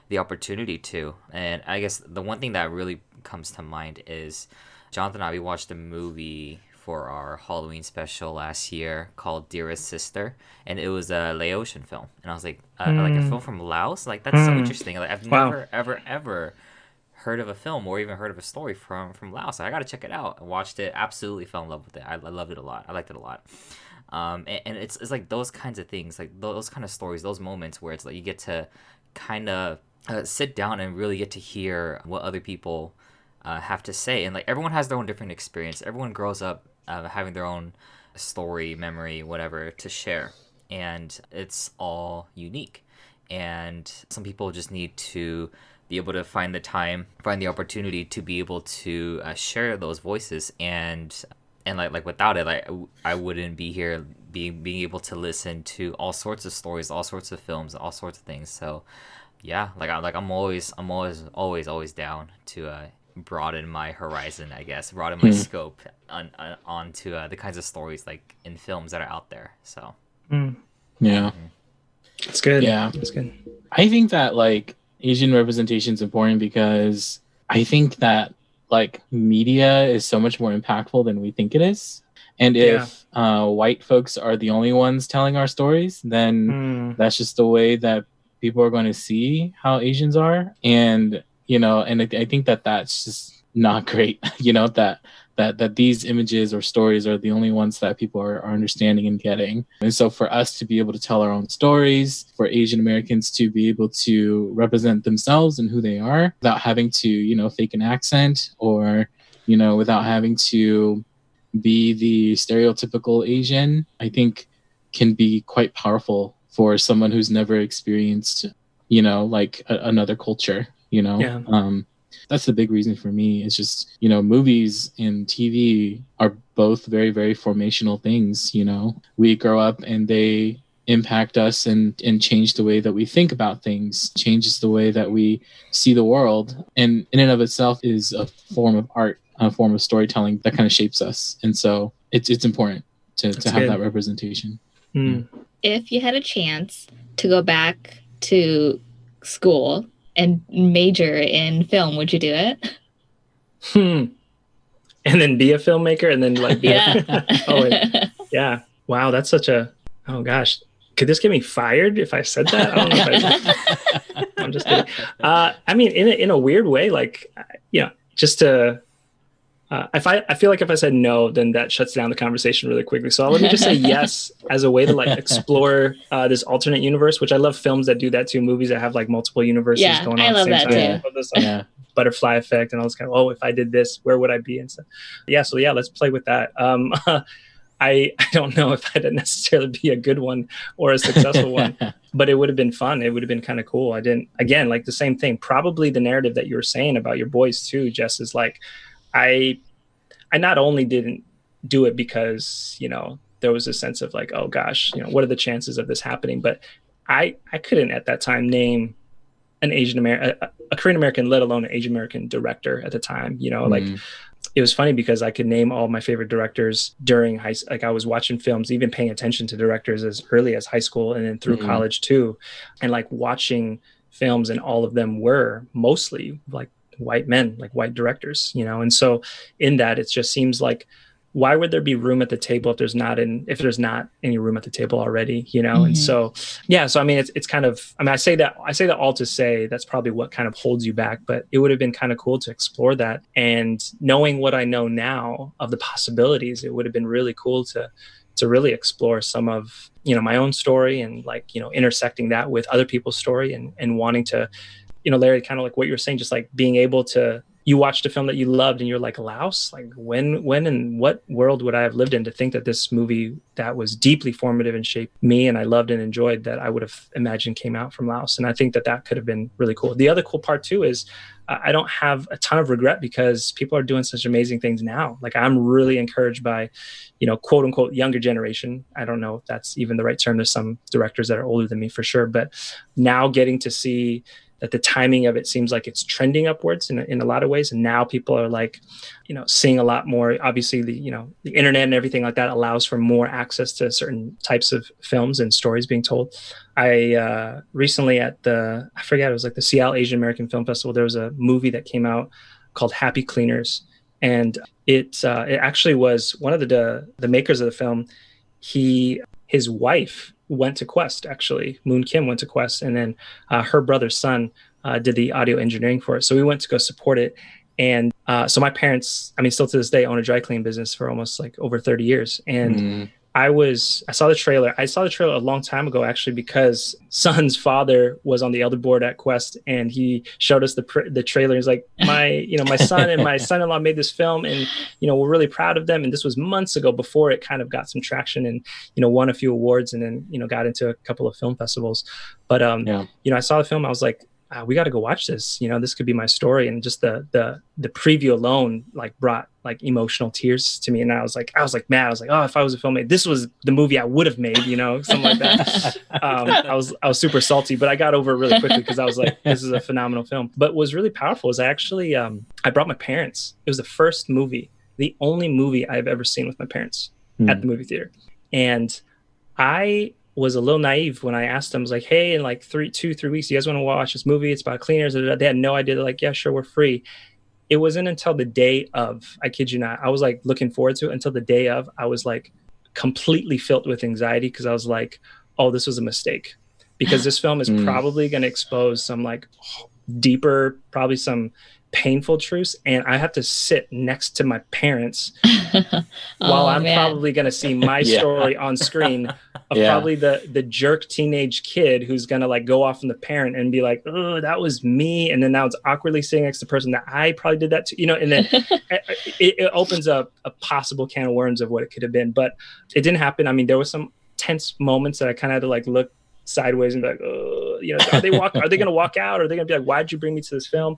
the opportunity to. And I guess the one thing that really comes to mind is Jonathan and I, we watched a movie for our Halloween special last year called Dearest Sister, and it was a Laotian film. And I was like, like a film from Laos? Like, that's so interesting. Like, I've never, ever heard of a film or even heard of a story from Laos. I got to check it out. I watched it, absolutely fell in love with it. I loved it a lot. I liked it a lot. And it's like those kinds of things, like those kind of stories, those moments where it's like you get to kind of sit down and really get to hear what other people have to say. And like everyone has their own different experience. Everyone grows up having their own story, memory, whatever to share, and it's all unique. And some people just need to be able to find the opportunity to be able to share those voices. And like without it, like I wouldn't be here being able to listen to all sorts of stories, all sorts of films, all sorts of things. So yeah, I'm always down to broaden my horizon, I guess, broaden my scope onto the kinds of stories like in films that are out there. So yeah, it's good. Yeah, it's good. I think that like Asian representation is important because I think that like media is so much more impactful than we think it is. And if white folks are the only ones telling our stories, then that's just the way that people are going to see how Asians are. And, and I think that that's just not great, that these images or stories are the only ones that people are understanding and getting. And so for us to be able to tell our own stories, for Asian Americans to be able to represent themselves and who they are without having to, fake an accent or, without having to be the stereotypical Asian, I think can be quite powerful for someone who's never experienced, like another culture, That's the big reason for me. It's just, movies and TV are both very, very formational things. We grow up and they impact us and change the way that we think about things, changes the way that we see the world. And in and of itself is a form of art, a form of storytelling that kind of shapes us. And so it's important to have that representation. If you had a chance to go back to school and major in film, would you do it? And then be a filmmaker and then like yeah. Wow, that's such a, oh gosh. Could this get me fired if I said that? I don't know if I'm just kidding. I mean, in a weird way, like, just to I feel like if I said no, then that shuts down the conversation really quickly. So let me just say yes as a way to like explore this alternate universe, which I love films that do that too. Movies that have like multiple universes going on I at the love same that time. too. Yeah. I love this like, butterfly effect and all this kind of, oh, if I did this, where would I be? And stuff. Yeah. So yeah, let's play with that. I don't know if that'd necessarily be a good one or a successful one, but it would have been fun. It would have been kind of cool. I didn't, again, like the same thing, probably the narrative that you were saying about your boys too, Jess, is like, I not only didn't do it because, you know, there was a sense of like, oh gosh, you know, what are the chances of this happening? But I couldn't at that time name an Asian American, a Korean American, let alone an Asian American director at the time, you know, like it was funny because I could name all my favorite directors during like I was watching films, even paying attention to directors as early as high school and then through college too. And like watching films, and all of them were mostly like white men, like white directors, you know? And so in that, it just seems like, why would there be room at the table if there's not any room at the table already, you know? And so, yeah, so I mean, it's kind of, I mean, I say that all to say that's probably what kind of holds you back, but it would have been kind of cool to explore that. And knowing what I know now of the possibilities, it would have been really cool to really explore some of, you know, my own story and like, you know, intersecting that with other people's story and wanting to, you know, Larry, kind of like what you were saying, just like being able to, you watched a film that you loved and you're like, Laos, like when and what world would I have lived in to think that this movie that was deeply formative and shaped me and I loved and enjoyed, that I would have imagined came out from Laos. And I think that could have been really cool. The other cool part too is I don't have a ton of regret because people are doing such amazing things now. Like I'm really encouraged by, you know, quote unquote, younger generation. I don't know if that's even the right term. There's some directors that are older than me for sure, but now getting to see that the timing of it seems like it's trending upwards in a lot of ways. And now people are like, you know, seeing a lot more. Obviously, the internet and everything like that allows for more access to certain types of films and stories being told. I recently I forget, it was like the Seattle Asian American Film Festival, there was a movie that came out called Happy Cleaners. And it actually was one of the makers of the film. His wife went to Quest, actually. Moon Kim went to Quest, and then her brother's son did the audio engineering for it. So we went to go support it. And so my parents, I mean, still to this day, own a dry cleaning business for almost like over 30 years. And I saw the trailer. I saw the trailer a long time ago, actually, because Son's father was on the elder board at Quest, and he showed us the trailer. He's like, my son and my son-in-law made this film, and you know, we're really proud of them. And this was months ago, before it kind of got some traction and, you know, won a few awards, and then, you know, got into a couple of film festivals. But you know, I saw the film. I was like, we got to go watch this. You know, this could be my story. And just the preview alone like brought like emotional tears to me. And I was like mad. I was like, oh, if I was a filmmaker, this was the movie I would have made, you know, something like that. I was super salty, but I got over it really quickly because I was like, this is a phenomenal film. But what was really powerful is I actually, I brought my parents. It was the only movie I've ever seen with my parents at the movie theater. And I was a little naive when I asked them. I was like, hey, in like 3 weeks, you guys want to watch this movie? It's about cleaners. They had no idea. They're like, yeah, sure, we're free. It wasn't until the day of, I kid you not, I was like looking forward to it until the day of. I was like completely filled with anxiety because I was like, oh, this was a mistake. Because this film is probably going to expose some like deeper, probably some painful truths, and I have to sit next to my parents while I'm probably going to see my story on screen of probably the jerk teenage kid who's going to like go off on the parent and be like, oh, that was me. And then now it's awkwardly sitting next to the person that I probably did that to, you know, and then it opens up a possible can of worms of what it could have been. But it didn't happen. I mean, there was some tense moments that I kind of had to like look sideways and be like, oh, you know, are they going to walk out? Or are they going to be like, why'd you bring me to this film?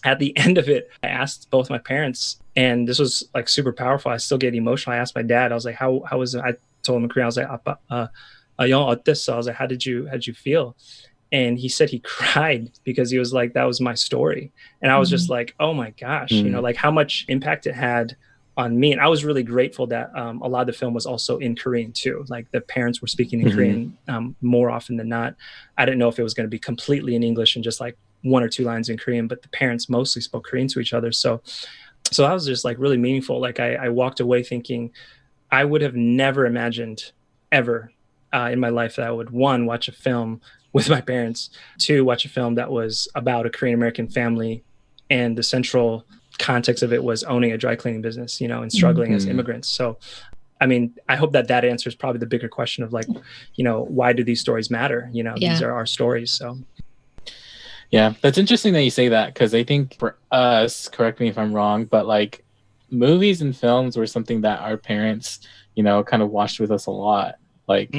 At the end of it, I asked both my parents, and this was like super powerful. I still get emotional. I asked my dad, I was like, how was it? I told him in Korean, I was like, "Appa, 어땠어?" I was like, how did you feel? And he said he cried because he was like, that was my story. And I was just like, oh my gosh, you know, like how much impact it had on me. And I was really grateful that a lot of the film was also in Korean too. Like the parents were speaking in Korean more often than not. I didn't know if it was going to be completely in English and just like 1 or 2 lines in Korean, but the parents mostly spoke Korean to each other. So that was just like really meaningful. Like I walked away thinking I would have never imagined ever in my life that I would, 1, watch a film with my parents, 2, watch a film that was about a Korean American family and the central context of it was owning a dry cleaning business, and struggling as immigrants. So, I mean, I hope that answers probably the bigger question of like, why do these stories matter? These are our stories. So. Yeah, that's interesting that you say that, because I think for us, correct me if I'm wrong, but like movies and films were something that our parents, kind of watched with us a lot. Like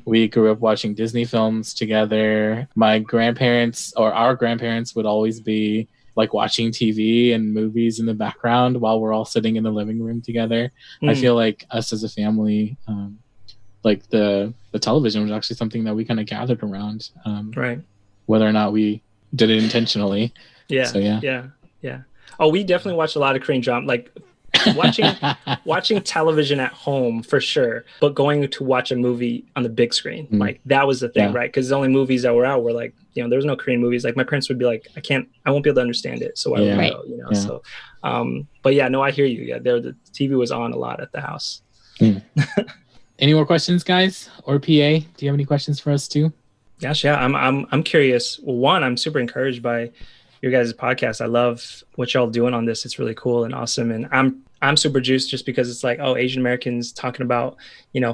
we grew up watching Disney films together. My grandparents or our grandparents would always be like watching TV and movies in the background while we're all sitting in the living room together. I feel like us as a family, like the television was actually something that we kind of gathered around, right? Whether or not we did it intentionally. Yeah. So, yeah. Oh, we definitely watched a lot of Korean drama, like watching television at home for sure, but going to watch a movie on the big screen, like that was the thing, right? Because the only movies that were out were like, there was no Korean movies. Like my parents would be like, I won't be able to understand it, so why would I go? So, but yeah, no, I hear you. Yeah, the TV was on a lot at the house. Any more questions, guys, or PA? Do you have any questions for us too? Gosh, yeah, I'm curious. Well, one, I'm super encouraged by your guys' podcast. I love what y'all doing on this. It's really cool and awesome. And I'm super juiced just because it's like, Asian Americans talking about,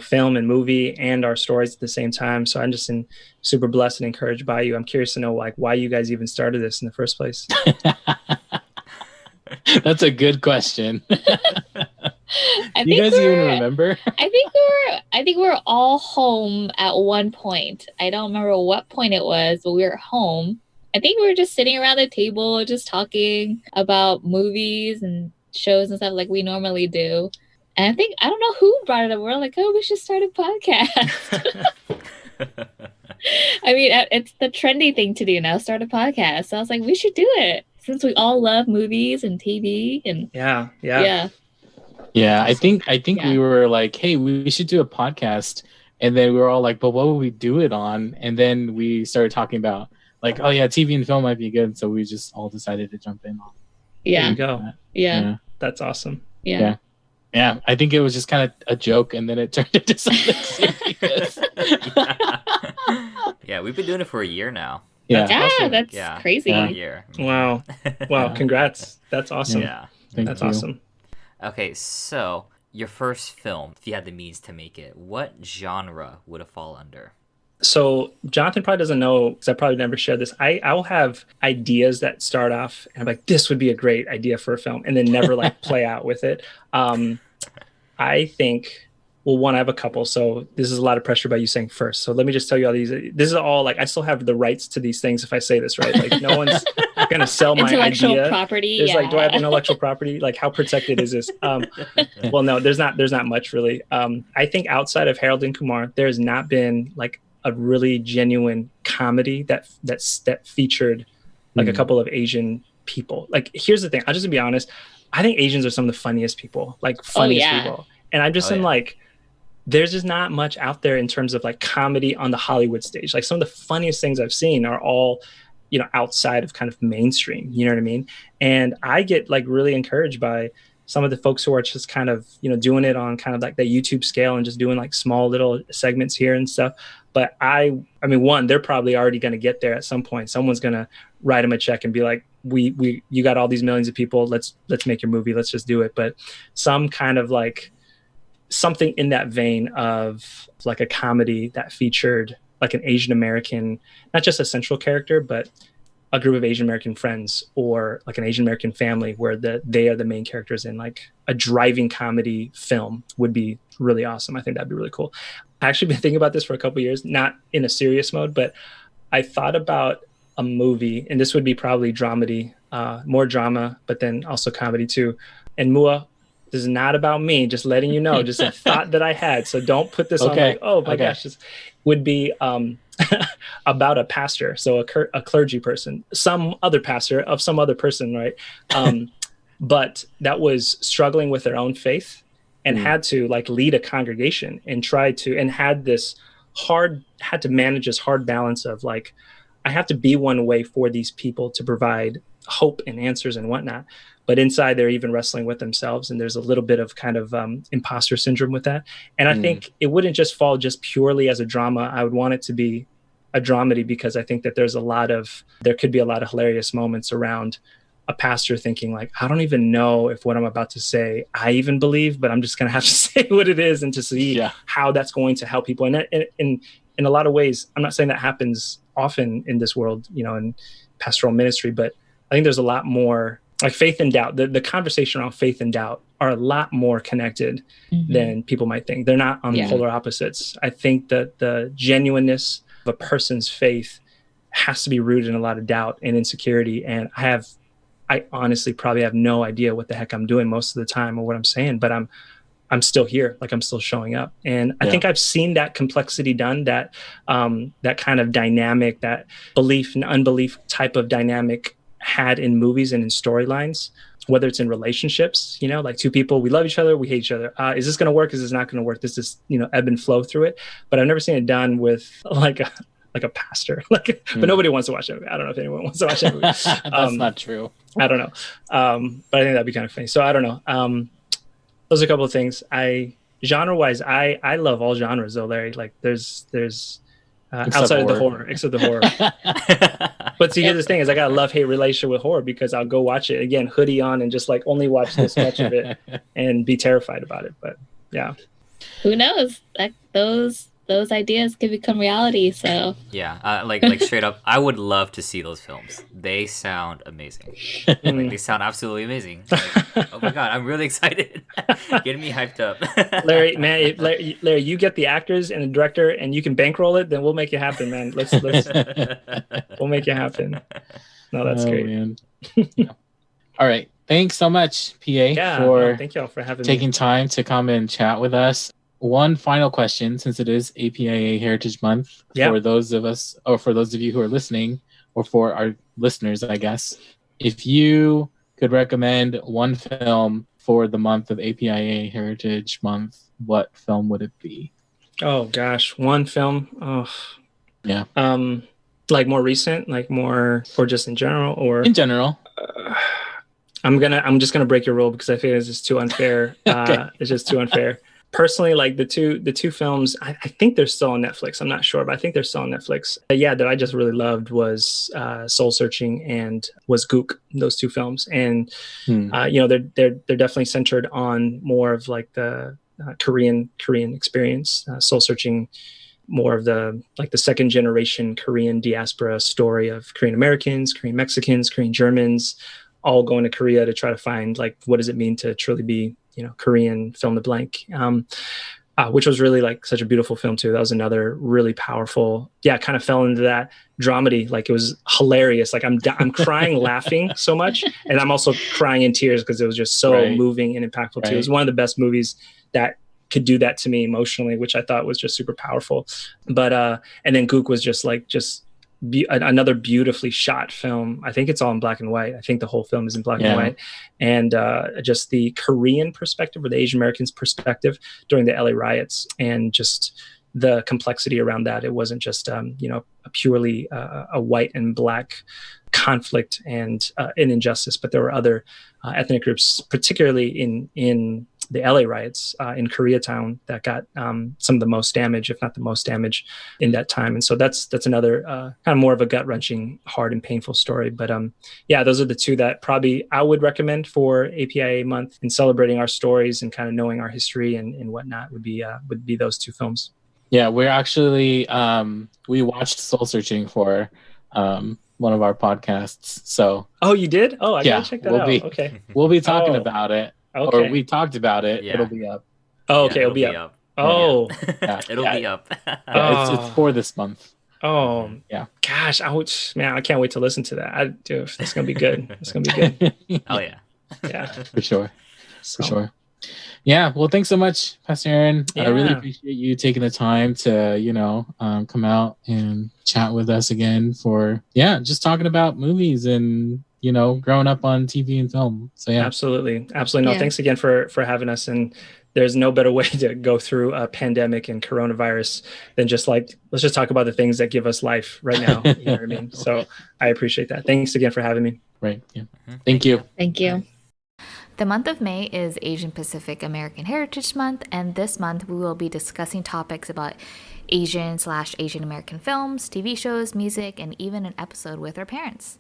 film and movie and our stories at the same time. So I'm just super blessed and encouraged by you. I'm curious to know like why you guys even started this in the first place. That's a good question. Do you guys even remember? I think we were all home at one point. I don't remember what point it was, but we were home. I think we were just sitting around the table, just talking about movies and shows and stuff like we normally do. And I don't know who brought it up. We're like, we should start a podcast. I mean, it's the trendy thing to do now, start a podcast. So I was like, we should do it since we all love movies and TV and yeah. I think we were like, hey, we should do a podcast, and then we were all like, but what would we do it on? And then we started talking about like, oh yeah, TV and film might be good, so we just all decided to jump in on. Yeah. There you go. Yeah. That's awesome. Yeah. I think it was just kind of a joke, and then it turned into something serious. Yeah, we've been doing it for a year now. Yeah, awesome. That's crazy. A year. Wow. Congrats. That's awesome. Yeah. That's awesome. Okay, so your first film, if you had the means to make it, what genre would it fall under? So Jonathan probably doesn't know, because I probably never shared this. I will have ideas that start off and I'm like, this would be a great idea for a film, and then never like play out with it. I think, well, one, I have a couple. So this is a lot of pressure by you saying first. So let me just tell you all these. This is all like, I still have the rights to these things if I say this, right? Like no one's going to sell my intellectual idea. Property. There's like, do I have intellectual property? Like how protected is this? Well, no, there's not much really. I think outside of Harold and Kumar, there's not been like a really genuine comedy that featured like a couple of Asian people. Like here's the thing, I'll just be honest, I think Asians are some of the funniest people, like funniest people, and I'm just like, there's just not much out there in terms of like comedy on the Hollywood stage. Like some of the funniest things I've seen are all outside of kind of mainstream, you know what I mean? And I get like really encouraged by some of the folks who are just kind of doing it on kind of like the YouTube scale and just doing like small little segments here and stuff. But I mean, one, they're probably already going to get there at some point. Someone's going to write them a check and be like, you got all these millions of people. Let's make your movie. Let's just do it. But some kind of like something in that vein of like a comedy that featured like an Asian American, not just a central character, but a group of Asian American friends or like an Asian American family where they are the main characters in like a driving comedy film would be really awesome. I think that'd be really cool. I actually been thinking about this for a couple of years, not in a serious mode, but I thought about a movie, and this would be probably dramedy, more drama, but then also comedy too. And Mua, this is not about me, just letting you know, just a thought that I had. So don't put this on like, oh my gosh, this would be about a pastor. So a clergy person, some other pastor of some other person, right? But that was struggling with their own faith and had to like lead a congregation and had to manage this hard balance of like, I have to be one way for these people to provide hope and answers and whatnot. But inside they're even wrestling with themselves. And there's a little bit of kind of imposter syndrome with that. And I think it wouldn't just fall just purely as a drama. I would want it to be a dramedy because I think that there could be a lot of hilarious moments around a pastor thinking like, I don't even know if what I'm about to say I even believe, but I'm just going to have to say what it is and to see how that's going to help people. And in a lot of ways, I'm not saying that happens often in this world, in pastoral ministry, but I think there's a lot more like faith and doubt. The conversation around faith and doubt are a lot more connected than people might think. They're not on polar opposites. I think that the genuineness of a person's faith has to be rooted in a lot of doubt and insecurity. And I honestly probably have no idea what the heck I'm doing most of the time or what I'm saying, but I'm still here. Like I'm still showing up. And I think I've seen that complexity done, that kind of dynamic, that belief and unbelief type of dynamic had in movies and in storylines, whether it's in relationships, like two people, we love each other, we hate each other. Is this going to work? Is this not going to work? This is, ebb and flow through it. But I've never seen it done with like a pastor, but nobody wants to watch that movie. I don't know if anyone wants to watch that movie. That's not true. I don't know. But I think that'd be kind of funny. So I don't know. Those are a couple of things. Genre wise, I love all genres though, Larry. Like there's outside of the horror, except the horror. But see, here's the thing is I got a love-hate relationship with horror because I'll go watch it again, hoodie on, and just like only watch this much of it and be terrified about it. But yeah. Who knows? Like those ideas could become reality. So yeah, like straight up, I would love to see those films. They sound amazing. Like, they sound absolutely amazing. Like, oh my god, I'm really excited. Getting me hyped up. Larry, man, Larry, you get the actors and the director, and you can bankroll it. Then we'll make it happen, man. Let's we'll make it happen. No, that's great. Man. All right, thanks so much, PA, for thank y'all for having taking me. time to come and chat with us. One final question, since it is APIA Heritage Month, for those of us, or for those of you who are listening, or for our listeners, I guess, if you could recommend one film for the month of APIA Heritage Month, what film would it be? Oh gosh, one film. Oh, yeah. Like more recent, like more, or just in general, or in general. I'm just gonna break your rule because I feel it's just too unfair. Okay. It's just too unfair. Personally, like the two films, I think they're still on Netflix. I'm not sure, but I think they're still on Netflix. That I just really loved was Soul Searching and was Gook. Those two films, and they're definitely centered on more of like the Korean experience. Soul Searching, more of the second generation Korean diaspora story of Korean Americans, Korean Mexicans, Korean Germans, all going to Korea to try to find like what does it mean to truly be Korean, fill in the blank, which was really like such a beautiful film too. That was another really powerful, kind of fell into that dramedy. Like it was hilarious. Like I'm crying, laughing so much. And I'm also crying in tears because it was just so moving and impactful too. It was one of the best movies that could do that to me emotionally, which I thought was just super powerful. But, and then Gook was just another beautifully shot film. I think it's all in black and white. I think the whole film is in black and white. And just the Korean perspective or the Asian Americans perspective during the LA riots and just the complexity around that. It wasn't just, a purely a white and black conflict and an injustice, but there were other ethnic groups, particularly in the LA riots in Koreatown that got some of the most damage, if not the most damage in that time. And so that's another kind of more of a gut-wrenching, hard and painful story. But those are the two that probably I would recommend for APIA month in celebrating our stories and kind of knowing our history and whatnot would be those two films. Yeah, we're actually, we watched Soul Searching for one of our podcasts. So. Oh, you did? Oh, I gotta check that out. Okay. We'll be talking about it. Okay. Or we talked about it. It'll be up. Oh, okay. It'll be up. Oh, it'll be up. It's for this month. Oh, yeah. Gosh, I can't wait to listen to that. It's gonna be good. It's gonna be good. Oh yeah. Yeah, for sure. For sure. Yeah. Well, thanks so much, Pastor Aaron. I really appreciate you taking the time to, come out and chat with us again for, just talking about movies and, growing up on TV and film. So absolutely. No, thanks again for having us. And there's no better way to go through a pandemic and coronavirus than just let's just talk about the things that give us life right now. You know what I mean? So I appreciate that. Thanks again for having me. Right. Yeah. Thank you. Thank you. The month of May is Asian Pacific American Heritage Month, and this month we will be discussing topics about Asian/Asian American films, TV shows, music, and even an episode with our parents.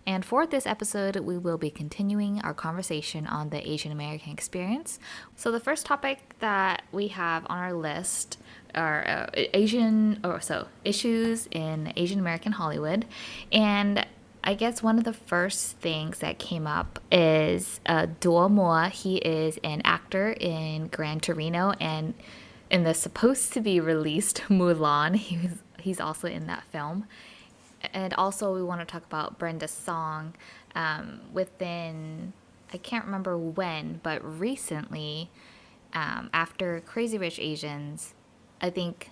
And for this episode, we will be continuing our conversation on the Asian American experience. So the first topic that we have on our list are issues in Asian American Hollywood. And I guess one of the first things that came up is Do Moa. He is an actor in Gran Torino, and in the supposed to be released Mulan, he's also in that film. And also we want to talk about Brenda Song. Within, I can't remember when, but recently, after Crazy Rich Asians, I think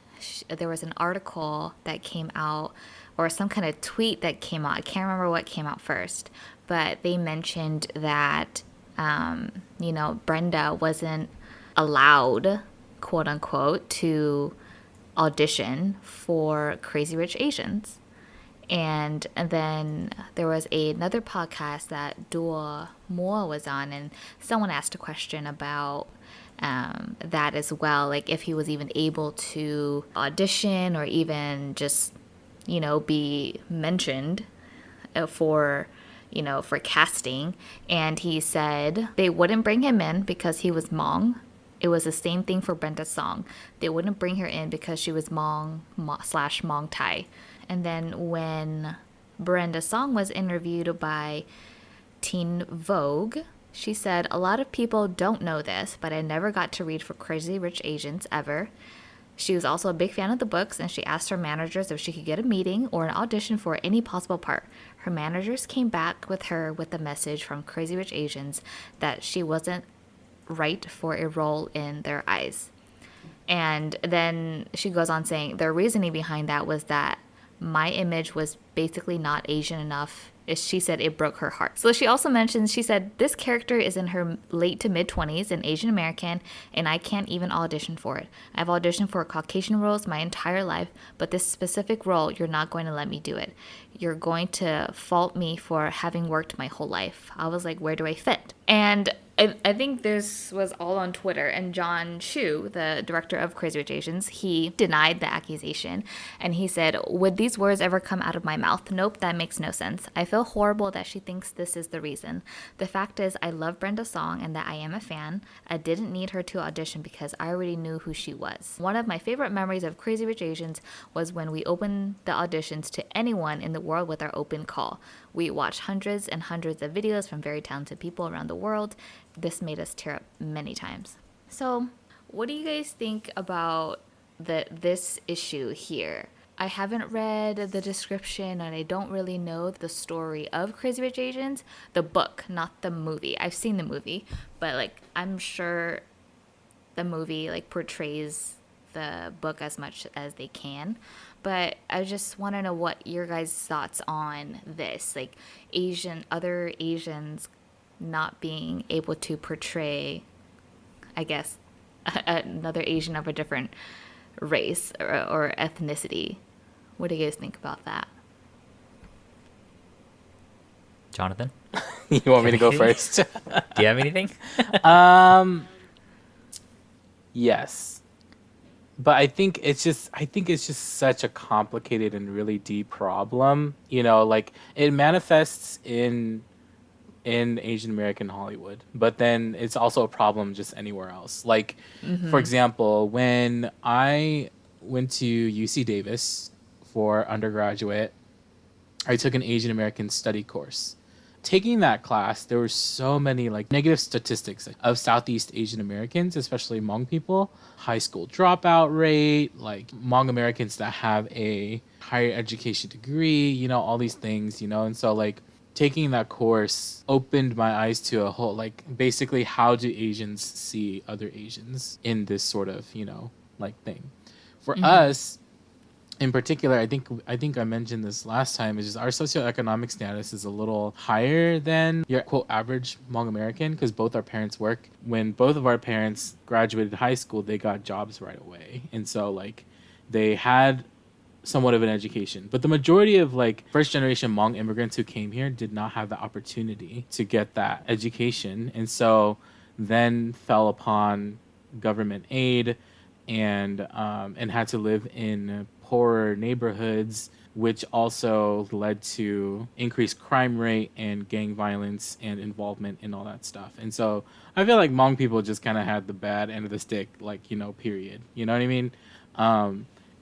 there was an article that came out, or some kind of tweet that came out. I can't remember what came out first, but they mentioned that, Brenda wasn't allowed, quote unquote, to audition for Crazy Rich Asians. And then there was another podcast that Dua Moa was on, and someone asked a question about that as well, like if he was even able to audition or even just, be mentioned for casting. And he said they wouldn't bring him in because he was Hmong. It was the same thing for Brenda Song. They wouldn't bring her in because she was Hmong/Hmong Thai. And then when Brenda Song was interviewed by Teen Vogue, she said, "A lot of people don't know this, but I never got to read for Crazy Rich Asians ever." She was also a big fan of the books, and she asked her managers if she could get a meeting or an audition for any possible part. Her managers came back with her with the message from Crazy Rich Asians that she wasn't right for a role in their eyes. And then she goes on saying their reasoning behind that was that my image was basically not Asian enough. She said it broke her heart. So she also mentions, she said, this character is in her late to mid 20s and Asian American, and I can't even audition for it. I've auditioned for Caucasian roles my entire life, but this specific role, you're not going to let me do it. You're going to fault me for having worked my whole life. I was like, where do I fit? And I think this was all on Twitter, and John Chu, the director of Crazy Rich Asians, he denied the accusation, and he said, would these words ever come out of my mouth? Nope, that makes no sense. I feel horrible that she thinks this is the reason. The fact is, I love Brenda Song and that I am a fan. I didn't need her to audition because I already knew who she was. One of my favorite memories of Crazy Rich Asians was when we opened the auditions to anyone in the world with our open call. We watched hundreds and hundreds of videos from very talented people around the world. This made us tear up many times. So, what do you guys think about this issue here? I haven't read the description and I don't really know the story of Crazy Rich Asians, the book, not the movie. I've seen the movie, but I'm sure the movie portrays the book as much as they can. But I just want to know what your guys' thoughts on this, other Asians not being able to portray, I guess, another Asian of a different race or ethnicity. What do you guys think about that? Jonathan? You want me to go first? Do you have anything? Yes. But I think it's just such a complicated and really deep problem. It manifests in Asian American Hollywood, but then it's also a problem just anywhere else. For example, when I went to UC Davis for undergraduate, I took an Asian American study course. Taking that class, there were so many negative statistics of Southeast Asian Americans, especially Hmong people, high school dropout rate, Hmong Americans that have a higher education degree, all these things, and so taking that course opened my eyes to a whole, basically how do Asians see other Asians in this sort of, thing. For us, in particular, I think I mentioned this last time, is just our socioeconomic status is a little higher than your quote average Hmong American, because both our parents work. When both of our parents graduated high school, they got jobs right away. And so they had somewhat of an education. But the majority of first generation Hmong immigrants who came here did not have the opportunity to get that education. And so then fell upon government aid and had to live in poorer neighborhoods, which also led to increased crime rate and gang violence and involvement in all that stuff. And so I feel like Hmong people just kind of had the bad end of the stick, like, period. You know what I mean?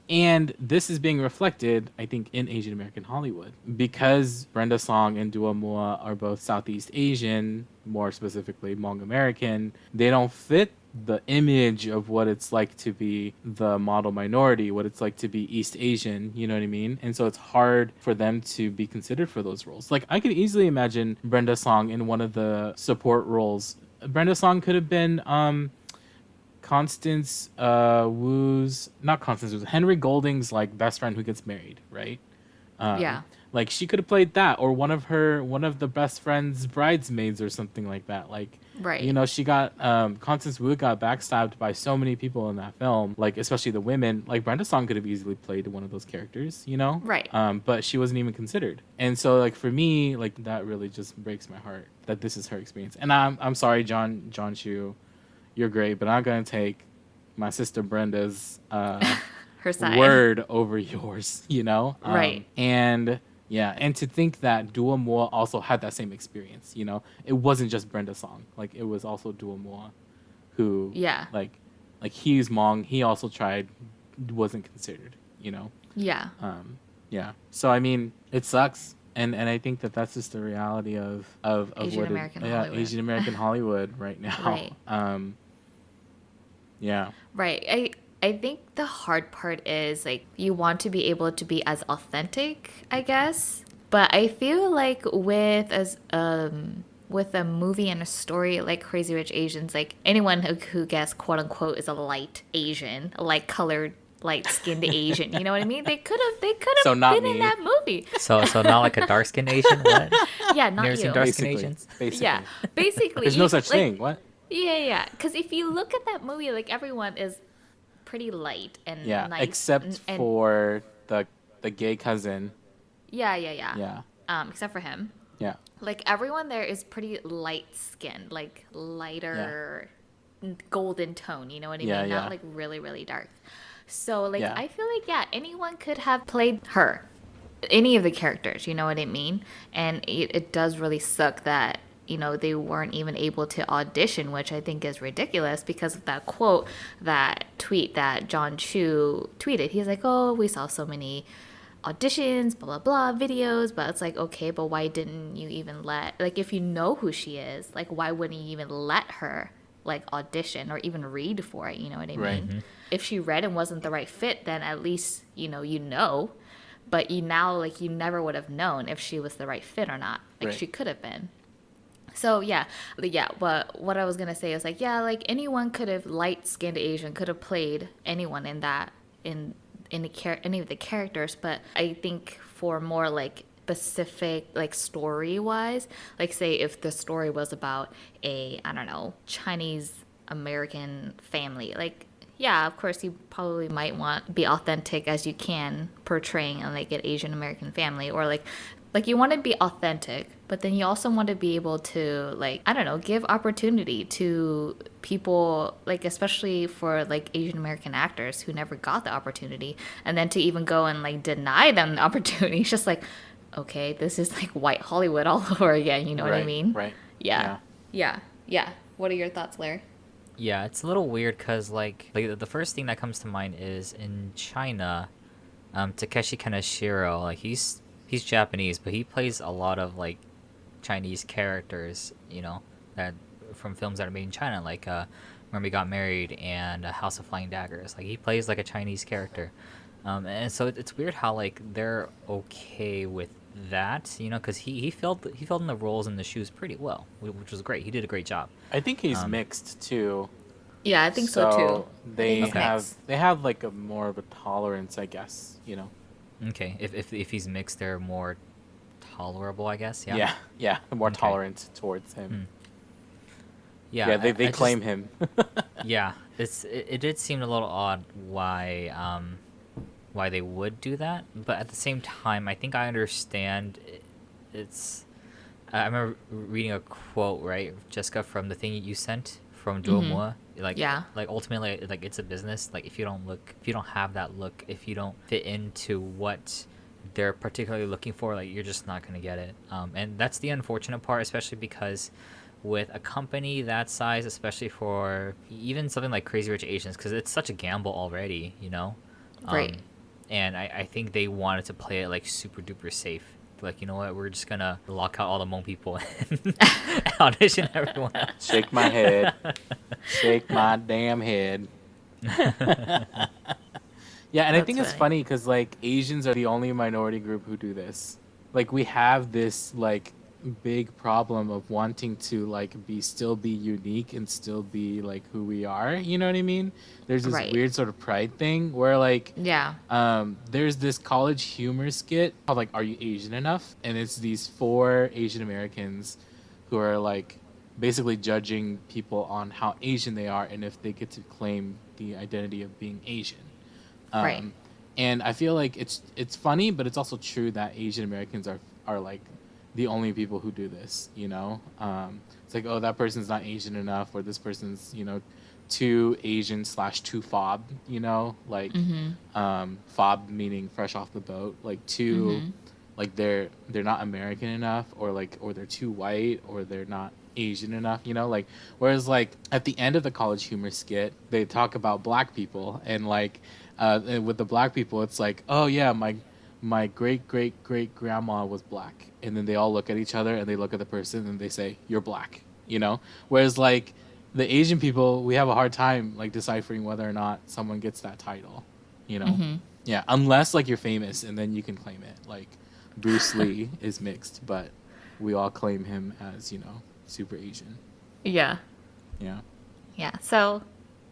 And this is being reflected, I think, in Asian American Hollywood. Because Brenda Song and Dua Mua are both Southeast Asian, more specifically Hmong American, they don't fit the image of what it's like to be the model minority, what it's like to be East Asian, you know what I mean? And so it's hard for them to be considered for those roles. Like, I could easily imagine Brenda Song in one of the support roles. Brenda Song could have been Constance not Constance Wu's, Henry Golding's like best friend who gets married, right? Yeah. Like, she could have played that, or one of the best friend's bridesmaids or something like that. Like, Right. she got Constance Wu got backstabbed by so many people in that film, like especially the women. Like, Brenda Song could have easily played one of those characters, Right. but she wasn't even considered. And so, like, for me, like, that really just breaks my heart that this is her experience. And I'm sorry, John Chu, you're great, but I'm gonna take my sister Brenda's Her side. word over yours, Right. And yeah, and to think that Dua Mua also had that same experience, it wasn't just Brenda Song, like it was also Dua Mua, who Yeah. like he's Hmong, he also tried, wasn't considered, Yeah. yeah. So I mean, it sucks, and I think that that's just the reality of Asian what American Hollywood. Asian American Hollywood right now. Right. Yeah. Right. I think the hard part is like you want to be able to be as authentic, I guess. But I feel like with a movie and a story like Crazy Rich Asians, like anyone who gets quote unquote is a light Asian, a light colored, light skinned Asian, you know what I mean? They could have So not been me. in that movie. So not like a dark skinned Asian? What? Yeah, not Never you. seen dark-skinned Basically, Asians? basically. Yeah, basically. There's no such like, thing. What? Yeah. Because if you look at that movie, like everyone is pretty light and Yeah, nice, except and for the gay cousin. yeah. Yeah. Except for him. Yeah. Like everyone there is pretty light skinned, like lighter golden tone, you know what I Yeah, mean? yeah. Not like really, really dark. So like Yeah. I feel like anyone could have played her. Any of the characters, you know what I mean? And it does really suck that, they weren't even able to audition, which I think is ridiculous because of that quote, that tweet that John Chu tweeted. He's like, oh, we saw so many auditions, blah, blah, blah, videos. But it's like, okay, but why didn't you even like, if you know who she is, like, why wouldn't you even let her, like, audition or even read for it? You know what I mean? Right. Mm-hmm. If she read and wasn't the right fit, then at least, you know. But you never would have known if she was the right fit or not. Like, Right. she could have been. So, but what I was going to say is, like, like, anyone could have, light-skinned Asian, could have played anyone in that, in any of the characters. But I think for more, like, specific, like, story-wise, like, say if the story was about a, I don't know, Chinese-American family, like, yeah, of course, you probably might want be authentic as you can portraying like an Asian American family, or like you want to be authentic, but then you also want to be able to, like, I don't know, give opportunity to people, like especially for like Asian American actors who never got the opportunity, and then to even go and like deny them the opportunity. It's just like, okay, this is like white Hollywood all over again. You know what I Right, mean? right. Yeah. What are your thoughts, Larry? Yeah, it's a little weird because like the first thing that comes to mind is in China, Takeshi Kaneshiro. Like he's Japanese, but he plays a lot of like Chinese characters, that from films that are made in China, like When We Got Married and House of Flying Daggers. Like he plays like a Chinese character, and so it's weird how like they're okay with that, because he filled in the roles and the shoes pretty well, which was great. He did a great job. I think he's mixed too. Yeah, I think so too. They Okay. have like a more of a tolerance, I guess. Okay, if he's mixed, they're more tolerable, I guess. Yeah, more Okay. tolerant towards him. Yeah, They I claim just- him. Yeah, it did seem a little odd why they would do that, but at the same time, I think I understand. I remember reading a quote, right, Jessica, from the thing you sent from Duomo. Like Yeah. like ultimately like it's a business. Like if you don't have that look, if you don't fit into what they're particularly looking for, like you're just not gonna get it. And that's the unfortunate part, especially because with a company that size, especially for even something like Crazy Rich Asians, because it's such a gamble already, you know. Right. And I think they wanted to play it like super duper safe. Like, you know what, we're just gonna lock out all the Hmong people and audition everyone else. Shake my head. Shake my damn head. Yeah, and I That's think it's funny. funny because like Asians are the only minority group who do this. Like we have this like big problem of wanting to like still be unique and still be like who we are. You know what I mean? There's this Right. weird sort of pride thing where like Yeah. there's this college humor skit called like "Are You Asian Enough?" and it's these 4 Asian Americans who are like basically judging people on how Asian they are and if they get to claim the identity of being Asian. Right. And I feel like it's funny, but it's also true that Asian Americans are like the only people who do this. You know, it's like, oh, that person's not Asian enough, or this person's too Asian / too fob. You know, like fob meaning fresh off the boat, like too like they're not American enough, or they're too white, or they're not Asian enough, like whereas like at the end of the college humor skit they talk about black people and like and with the black people it's like, oh yeah, my great great great grandma was black, and then they all look at each other and they look at the person and they say you're black, whereas like the Asian people, we have a hard time like deciphering whether or not someone gets that title, yeah, unless like you're famous and then you can claim it, like Bruce Lee is mixed, but we all claim him as super Asian. Yeah. Yeah. Yeah. So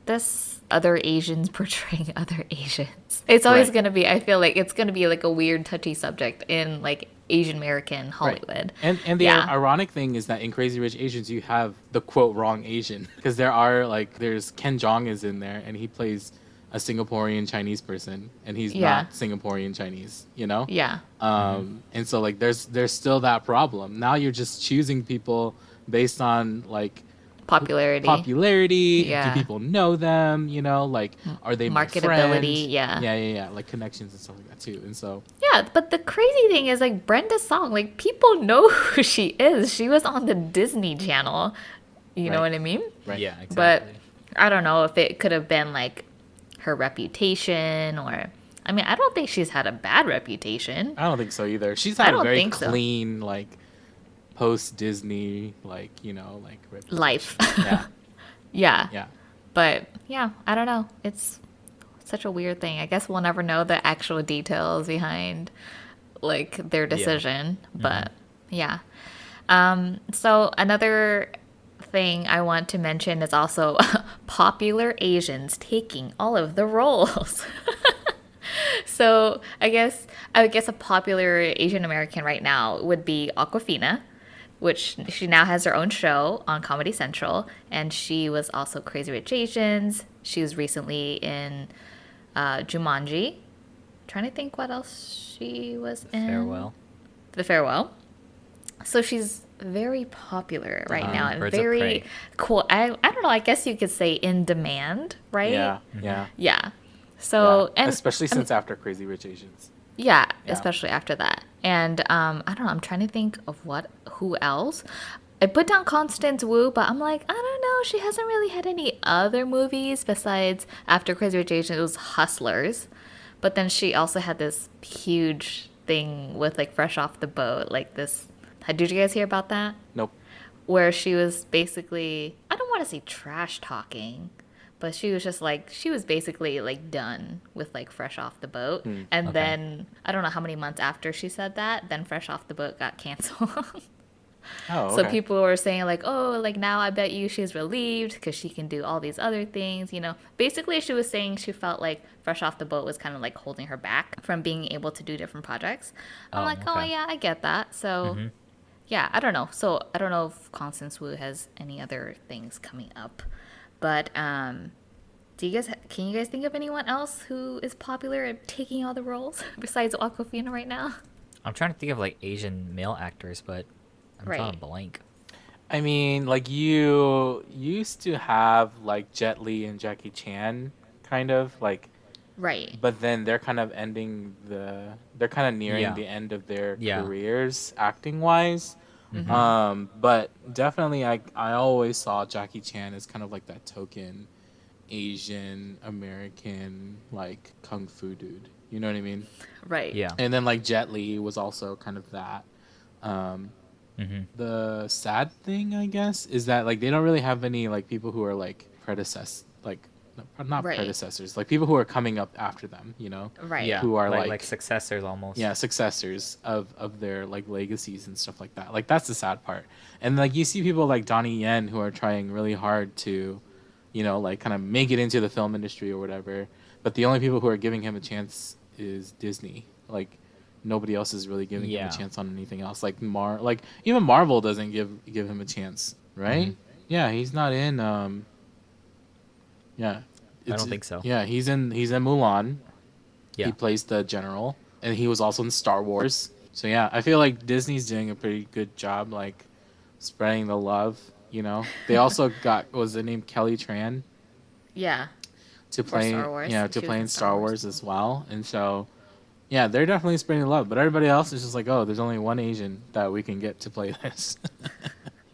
this other Asians portraying other Asians. It's always Right. going to be, I feel like it's going to be like a weird touchy subject in like Asian American Hollywood. Right. And the Yeah. ironic thing is that in Crazy Rich Asians you have the quote wrong Asian, because there's Ken Jeong is in there and he plays a Singaporean Chinese person and he's Yeah. not Singaporean Chinese, Yeah. and so like there's still that problem. Now you're just choosing people based on like popularity. Yeah. Do people know them? Like are they my friend? Marketability, yeah. Yeah, like connections and stuff like that too. And so Yeah, but the crazy thing is like Brenda Song, like people know who she is. She was on the Disney Channel. You know Right. what I mean? right. Yeah, But exactly. I don't know if it could have been like her reputation, or I mean, I don't think she's had a bad reputation. I don't think so either. She's I had a don't very think so. clean, like, post Disney, like, like reputation. Life. Yeah, Yeah. yeah, But yeah, I don't know. It's such a weird thing. I guess we'll never know the actual details behind like their decision. But yeah. So another thing I want to mention is also popular Asians taking all of the roles. So I guess a popular Asian American right now would be Aquafina, which she now has her own show on Comedy Central, and she was also Crazy Rich Asians. She was recently in Jumanji. Trying to think what else she was in. Farewell. The Farewell. So she's very popular right now and Birds of very Prey. cool. I don't know. I guess you could say in demand, right? yeah, yeah. Yeah. So Yeah. and Especially I mean, since after Crazy Rich Asians. yeah, Yeah. especially after that. And I don't know, I'm trying to think of who else. I put down Constance Wu, but I'm like, I don't know, she hasn't really had any other movies besides after Crazy Rich Asians. It was Hustlers. But then she also had this huge thing with like Fresh Off the Boat, like this. Did you guys hear about that? Nope. Where she was basically, I don't want to say trash talking, but she was just like, she was basically like done with like Fresh Off the Boat. And okay. then I don't know how many months after she said that, then Fresh Off the Boat got canceled. Oh, So okay. people were saying like, oh, like now I bet you she's relieved because she can do all these other things, Basically, she was saying she felt like Fresh Off the Boat was kind of like holding her back from being able to do different projects. I'm Oh, like, oh okay. yeah, I get that. So yeah, I don't know. So I don't know if Constance Wu has any other things coming up, but can you guys think of anyone else who is popular at taking all the roles besides Awkwafina right now? I'm trying to think of like Asian male actors, but I'm drawing a Right. blank. I mean, like you used to have like Jet Li and Jackie Chan, kind of like, Right. but then they're kind of nearing Yeah. the end of their Yeah. careers acting wise. Mm-hmm. But definitely I always saw Jackie Chan as kind of like that token Asian American like kung fu dude. You know what I mean? Right. Yeah. And then like Jet Li was also kind of that. Um, Mm-hmm. the sad thing, I guess, is that like they don't really have any like people who are like not Right. predecessors, like people who are coming up after them. You know, Right. Yeah. who are like like successors almost. yeah, successors of their like legacies and stuff like that. Like that's the sad part. And like you see people like Donnie Yen who are trying really hard to, you know, like kind of make it into the film industry or whatever. But the only people who are giving him a chance is Disney. Like nobody else is really giving him Yeah. a chance on anything else. Like even Marvel doesn't give him a chance, right? Yeah, he's not in yeah. I don't think so. Yeah, he's in Mulan. Yeah. He plays the general, and he was also in Star Wars. So yeah, I feel like Disney's doing a pretty good job, like spreading the love. You know, they also got was the name Kelly Tran Yeah. to play, Star Wars. yeah, She to was play in in Star Star Wars. Wars as well. And so, yeah, they're definitely spreading love. But everybody else is just like, oh, there's only one Asian that we can get to play this.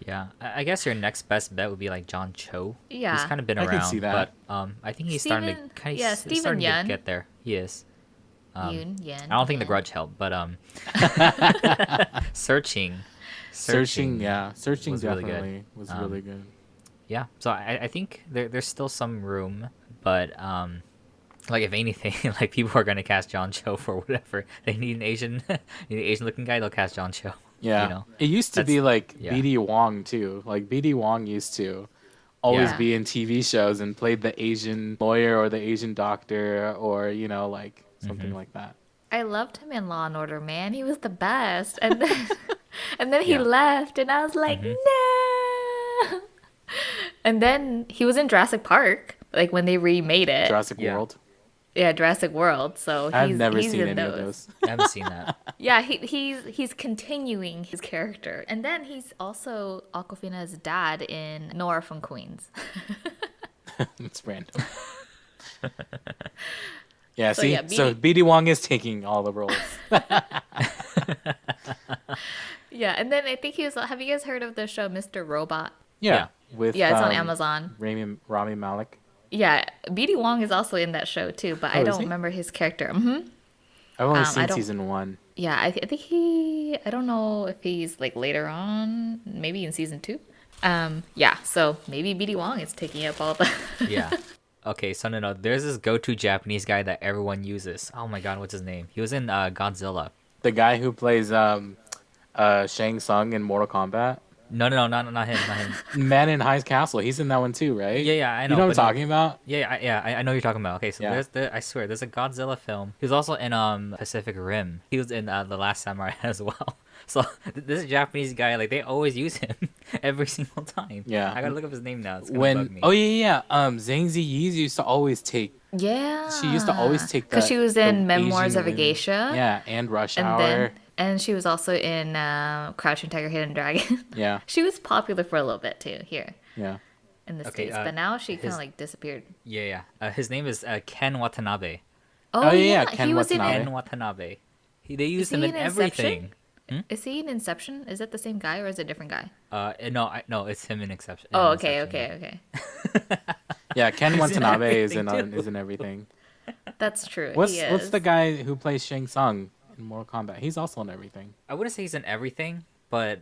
Yeah, I guess your next best bet would be like John Cho. Yeah. He's kind of been I around, can see that. but I think he's starting Steven- to kind of yeah, Steven starting Yeun. to get there. He is. Yoon, Yen, I don't think The Yen. Grudge helped, but searching Searching was really good. definitely was really good. Yeah, so I think there's still some room, but like if anything, like people are gonna cast John Cho for whatever they need need an Asian looking guy, they'll cast John Cho. Yeah, you know? it used to That's- be like yeah. BD Wong too. Like BD Wong used to always Yeah. be in TV shows and played the Asian lawyer or the Asian doctor or you know like something like that. I loved him in Law and Order, man. He was the best. And then, and then he Yeah. left, and I was like, no. And then he was in Jurassic Park, like when they remade it. Jurassic Yeah. World. Yeah, Jurassic World. So I've he's never he's seen in any of those. I haven't seen that. Yeah, he's continuing his character, and then he's also Aquafina's dad in Nora from Queens. It's random. Yeah, So, see, yeah, so BD Wong is taking all the roles. Yeah, and then I think he was. Have you guys heard of the show Mr. Robot? Yeah, with Yeah, it's on Amazon. Rami Malek. Yeah, BD Wong is also in that show too, but Oh, I is don't he? remember his character. Mm-hmm. I've only I seen don't- season 1. Yeah, I think he. I don't know if he's like later on, maybe in season 2. Yeah, so maybe BD Wong is taking up all the. Yeah. Okay, so no, there's this go-to Japanese guy that everyone uses. Oh my god, what's his name? He was in Godzilla. The guy who plays Shang Tsung in Mortal Kombat. No, not him, not him. Man in High Castle. He's in that one too, right? Yeah, I know. You know what I'm but no- talking about? Yeah, I know what you're talking about. Okay, so Yeah. I swear, there's a Godzilla film. He was also in Pacific Rim. He was in The Last Samurai as well. So this Japanese guy, like they always use him every single time. Yeah. I gotta look up his name now. It's gonna bug me. Oh yeah. Zhang Ziyi used to always take. Yeah. She used to always take because the- she was the in Memoirs Asian of a women. Geisha. Yeah, and Rush And Hour. then and she was also in Crouching Tiger, Hidden Dragon. Yeah, She was popular for a little bit too here yeah. in the Okay, States, but now she kind his- of like disappeared. Yeah. His name is Ken Watanabe. Oh, yeah, yeah, Ken he was Watanabe. in. Ken Watanabe. They use he him in in Inception? everything. Is he in Inception? Is that the same guy or is it a different guy? No, it's him in Inception. Oh, in okay, Inception, okay. Yeah, Ken He's in Watanabe is in everything, too. is in everything. That's true. What's he is. what's the guy who plays Shang Tsung in Mortal Kombat? He's also in everything. I wouldn't say he's in everything, but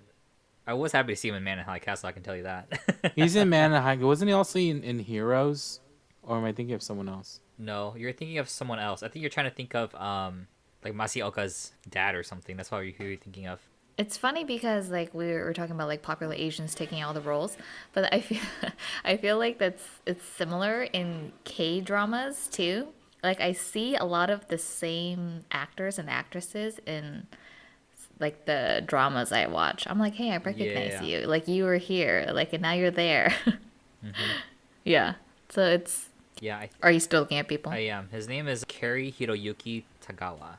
I was happy to see him in Man in High Castle. I can tell you that. He's in Man in High. Wasn't he also in Heroes? Or am I thinking of someone else? No, you're thinking of someone else. I think you're trying to think of like Masioka's dad or something. That's what you're thinking of. It's funny because like we were talking about like popular Asians taking all the roles, but I feel I feel like it's similar in K dramas too. Like I see a lot of the same actors and actresses in like the dramas I watch. I'm like, hey, I recognize Yeah. you. Like you were here. Like and now you're there. Yeah. So it's. Yeah, Are you still looking at people? I am. His name is Kari Hiroyuki Tagawa.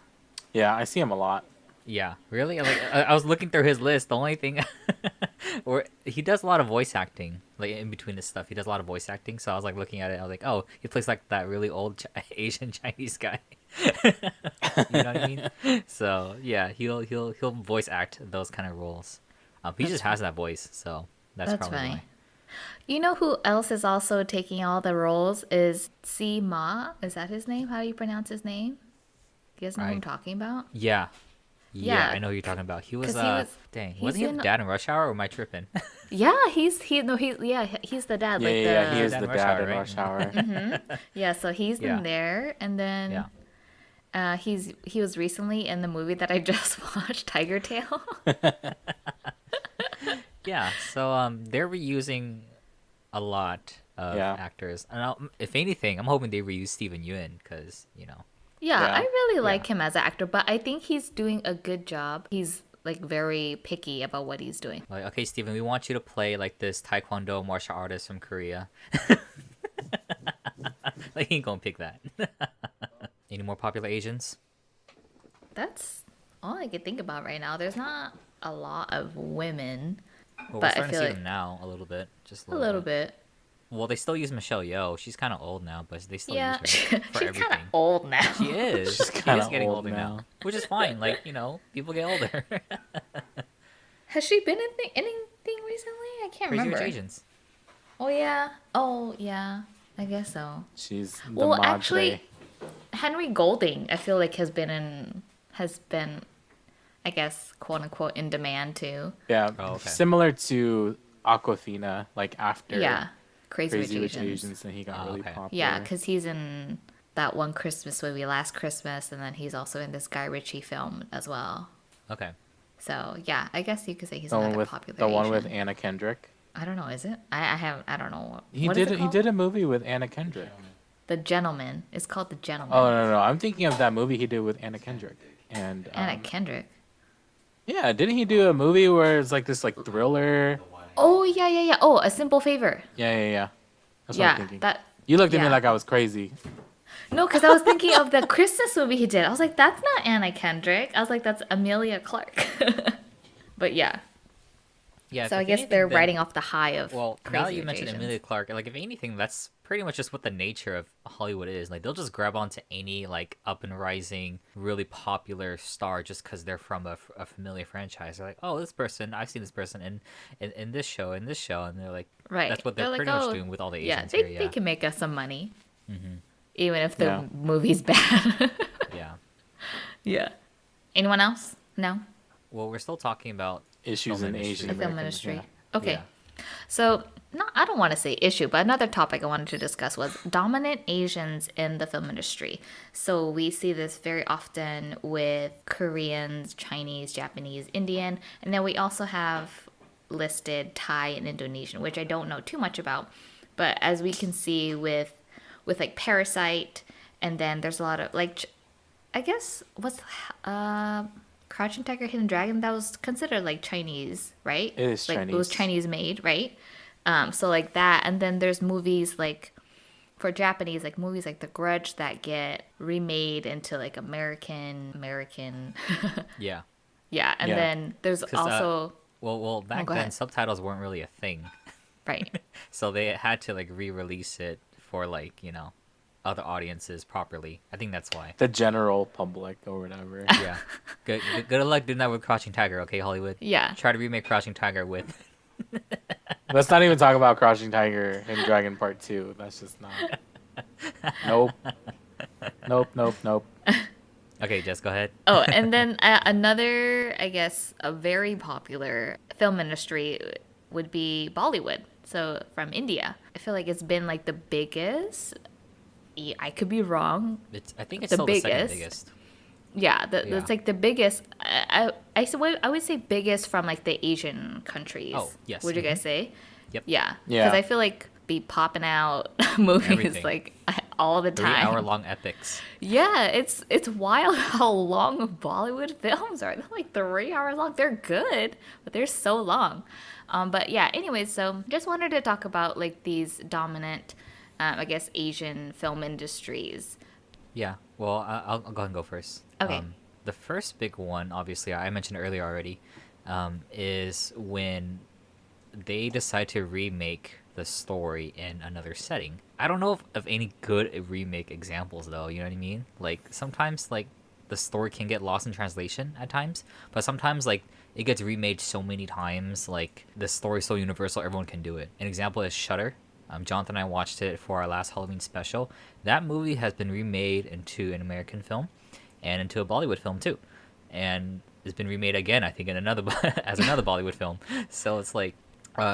Yeah, I see him a lot. Yeah, really? Like I was looking through his list. The only thing Or he does a lot of voice acting, like in between this stuff. He does a lot of voice acting. So I was like looking at it. I was like, oh, he plays like that really old Asian Chinese guy. You know what I mean? So yeah, he'll voice act those kind of roles. He just has that voice, so that's That's probably funny. why. You know who else is also taking all the roles is Si Ma. Is that his name? How do you pronounce his name? You guys know who I'm Right. talking about? Yeah. Yeah, Yeah, I know who you're talking about. He was 'cause he was dang, he's wasn't he in the dad in Rush Hour or am I tripping? yeah he's he's the dad Yeah, like yeah, yeah. He the is Dad the in Rush dad Hour, in right? Rush Hour. yeah so he's Yeah. in there and then Yeah. he was recently in the movie that I just watched Tiger Tail. Yeah, so they're reusing a lot of Yeah. actors. And if anything, I'm hoping they reuse Steven Yeun because, you know. Yeah, Yeah. I really like Yeah. him as an actor, but I think he's doing a good job. He's like very picky about what he's doing. Like, okay, Steven, we want you to play like this taekwondo martial artist from Korea. Like, he ain't gonna pick that. Any more popular Asians? That's all I can think about right now. There's not a lot of women, Well, but we're I starting feel to see like them now a little bit. Just a little bit. Well, they still use Michelle Yeoh. She's kind of old now, but they still Yeah, use she's her for kind everything. of old now. She is. She's She kinda is getting old older now. now, which is fine. Like, you know, people get older. Has she been in anything recently? I can't Crazy remember. Rich Asians. Oh yeah. Oh yeah. I guess so. She's the Well, madre. actually, Henry Golding, I feel like has been, I guess, quote unquote, in demand too. Yeah, Oh, okay. similar to Aquafina, like after Yeah, Crazy, Crazy Rich Rich Asians. Asians, and he got Oh, really okay. popular. Yeah, because he's in that one Christmas movie, Last Christmas, and then he's also in this Guy Ritchie film as well. Okay. So yeah, I guess you could say he's the one another with popular the one Asian. with Anna Kendrick. I don't know, is it? I don't know. He What is did it he called? did a movie with Anna Kendrick. The Gentleman. It's called The Gentleman. Oh no, I'm thinking of that movie he did with Anna Kendrick. And Anna Kendrick. yeah, didn't he do a movie where it's like this like thriller? Oh yeah. Oh, A Simple Favor. Yeah. That's what I'm Yeah, thinking. that. You looked at me yeah. like I was crazy. No, because I was thinking of the Christmas movie he did. I was like, that's not Anna Kendrick. I was like, that's Amelia Clark. But yeah. Yeah. So if I guess anything, they're then- riding off the high of Well, Crazy now that you Rich mentioned Asians. Emilia Clarke, like if anything, that's pretty much just what the nature of Hollywood is. Like they'll just grab onto any like up and rising, really popular star just because they're from a familiar franchise. They're like, oh, this person, I've seen this person in this show, and they're like, Right. That's what they're like, pretty much doing with all the yeah, Asians they, here. Yeah, they can make us some money. Mm-hmm. Even if the Yeah. movie's bad. yeah. Yeah. Anyone else? No? Well, we're still talking about Issues Film in industry. Asian The film American- industry. yeah. Okay. Yeah. So, no, I don't want to say issue, but another topic I wanted to discuss was dominant Asians in the film industry. So, we see this very often with Koreans, Chinese, Japanese, Indian, and then we also have listed Thai and Indonesian, which I don't know too much about. But as we can see with like Parasite, and then there's a lot of like, I guess what's Crouching Tiger, Hidden Dragon, that was considered like Chinese, right? It is like, It was Chinese. Chinese made, right? So like that, and then there's movies like for Japanese, like movies like The Grudge that get remade into like American. yeah. Yeah, and Yeah. then there's 'Cause, also Well, back go then ahead. subtitles weren't really a thing, right. so they had to like re-release it for like other audiences properly. I think that's why. The general public or whatever. Yeah. Good luck doing that with Crouching Tiger, okay, Hollywood? Yeah. Try to remake Crouching Tiger with. Let's not even talk about Crouching Tiger and Dragon Part 2. That's just not. Nope. Okay, Jess, go ahead. Oh, and then another, I guess, a very popular film industry would be Bollywood. So from India, I feel like it's been like the biggest. I could be wrong. I think it's The still the second biggest. biggest. Yeah, Yeah. it's like the biggest. I would say biggest from like the Asian countries. Oh, yes. Would you guys say? Yep. Yeah. Yeah. Because I feel like be popping out movies Everything. like all the time. 3-hour-long epics. Yeah, it's wild how long Bollywood films are. They're like 3 hours long. They're good, but they're so long. But yeah, anyways, so just wanted to talk about like these dominant, I guess, Asian film industries. Yeah. Well, I'll go ahead and go first. Okay. The first big one, obviously, I mentioned earlier already, is when they decide to remake the story in another setting. I don't know of any good remake examples though, you know what I mean? Like sometimes like the story can get lost in translation at times, but sometimes like it gets remade so many times, like the story's so universal everyone can do it. An example is Shutter. Jonathan and I watched it for our last Halloween special. That movie has been remade into an American film and into a Bollywood film too. And it's been remade again, I think, in another as another Bollywood film. So it's like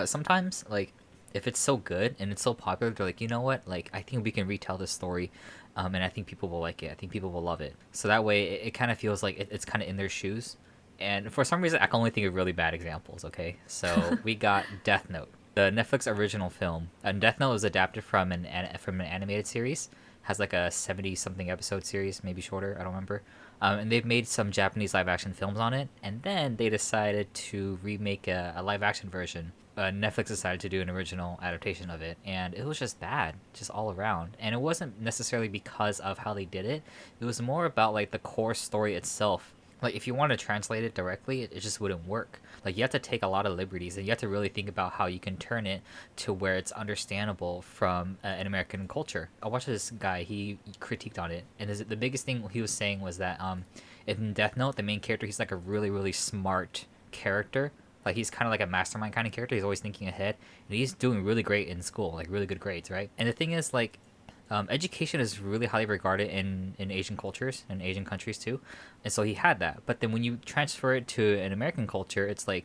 sometimes like if it's so good and it's so popular, they're like, you know what, like I think we can retell this story, and I think people will like it. I think people will love it. So that way, it kind of feels like it's kind of in their shoes. And for some reason, I can only think of really bad examples. Okay, so we got Death Note, the Netflix original film, and Death Note was adapted from an animated series. Has like a 70 something episode series, maybe shorter. I don't remember. And they've made some Japanese live action films on it, and then they decided to remake a live action version. Netflix decided to do an original adaptation of it, and it was just bad, just all around. And it wasn't necessarily because of how they did it. It was more about like the core story itself. Like if you want to translate it directly, it just wouldn't work. Like you have to take a lot of liberties, and you have to really think about how you can turn it to where it's understandable from an American culture. I watched this guy; he critiqued on it, and the biggest thing he was saying was that in Death Note, the main character, he's like a really really smart character. Like he's kind of like a mastermind kind of character. He's always thinking ahead, and he's doing really great in school, like really good grades, right? And the thing is, like, education is really highly regarded in Asian cultures and Asian countries too, and so he had that. But then when you transfer it to an American culture, it's like,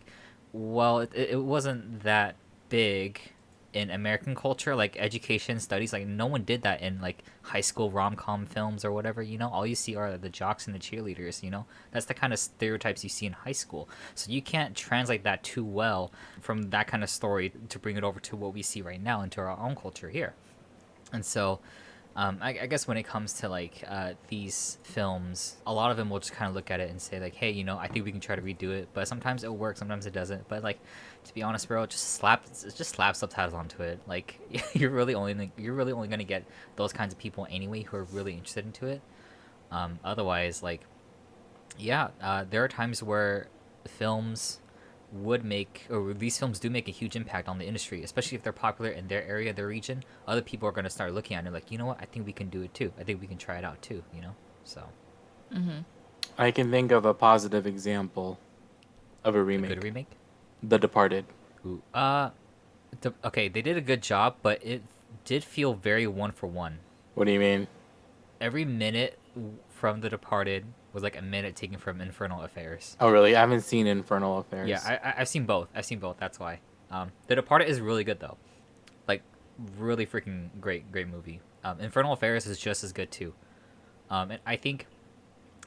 well, it wasn't that big in American culture, like education studies. Like no one did that in like high school rom-com films or whatever. You know, all you see are the jocks and the cheerleaders. You know, that's the kind of stereotypes you see in high school. So you can't translate that too well from that kind of story to bring it over to what we see right now into our own culture here. And so I guess when it comes to like these films, a lot of them will just kind of look at it and say like, hey, you know, I think we can try to redo it, but sometimes it'll work, sometimes it doesn't. But like, to be honest, bro, just slap subtitles onto it. Like you're really only gonna get those kinds of people anyway who are really interested into it. Otherwise, like, yeah, there are times where films would make, or these films do make a huge impact on the industry, especially if they're popular in their area, their region. Other people are going to start looking at it like, you know what, I think we can do it too. I think we can try it out too, you know? So. Mm-hmm. I can think of a positive example of a remake. A good remake? The Departed. Ooh. Okay, they did a good job, but it did feel very one for one. What do you mean? Every minute from The Departed was like a minute taken from Infernal Affairs. Oh, really? I haven't seen Infernal Affairs. Yeah, I've seen both. That's why. The Departed is really good though, like really freaking great movie. Infernal Affairs is just as good too. And I think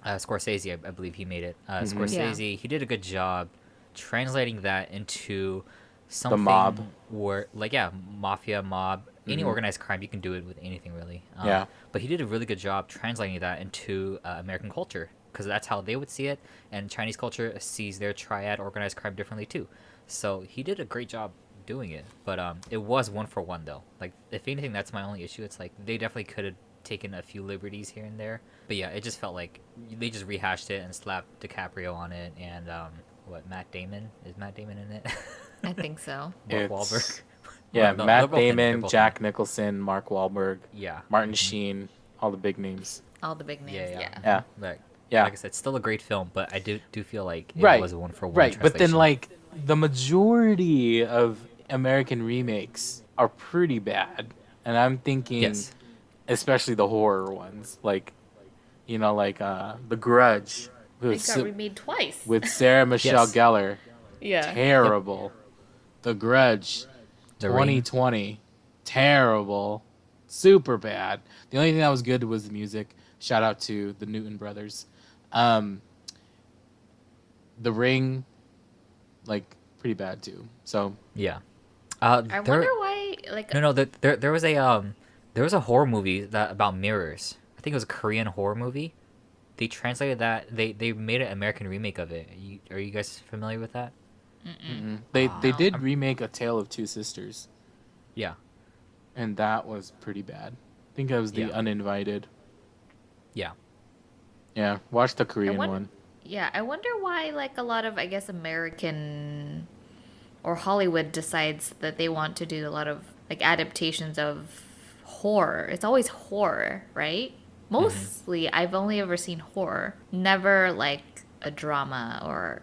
Scorsese, I believe he made it. Scorsese, he did a good job translating that into something mob. Where like mafia, mob, any organized crime. You can do it with anything really. Yeah. But he did a really good job translating that into American culture, because that's how they would see it, and Chinese culture sees their triad organized crime differently too. So he did a great job doing it, but it was one for one though. Like if anything, that's my only issue. It's like they definitely could have taken a few liberties here and there, but yeah, it just felt like they just rehashed it and slapped DiCaprio on it, and Matt Damon, is Matt Damon in it? I think so. Mark Wahlberg. Yeah, Well, Matt they're both in it, Damon, Jack Nicholson, Mark Wahlberg, Yeah. Martin Sheen, all the big names. All the big names. Yeah. Yeah. Like, Yeah. like I said, still a great film, but I do feel like it Right. was a one for one. Right, but then translation. like the majority of American remakes are pretty bad, and I'm thinking, Yes. especially the horror ones, like, you know, like The Grudge It with, got remade twice. with Sarah Michelle Yes. Gellar, yeah. terrible. The Grudge, The Ring. 2020, terrible, super bad. The only thing that was good was the music. Shout out to the Newton brothers. The Ring, like, pretty bad too. So Yeah. I wonder why, like, No, there was a horror movie about mirrors. I think it was a Korean horror movie. They translated that. They made an American remake of it. Are you guys familiar with that? they did remake A Tale of Two Sisters, Yeah. and that was pretty bad. I think it was The Yeah. Uninvited. Yeah. Yeah, watch the Korean won- one. yeah, I wonder why, like, a lot of, I guess, American or Hollywood decides that they want to do a lot of like adaptations of horror, it's always horror, right? Mostly, I've only ever seen horror, never like a drama or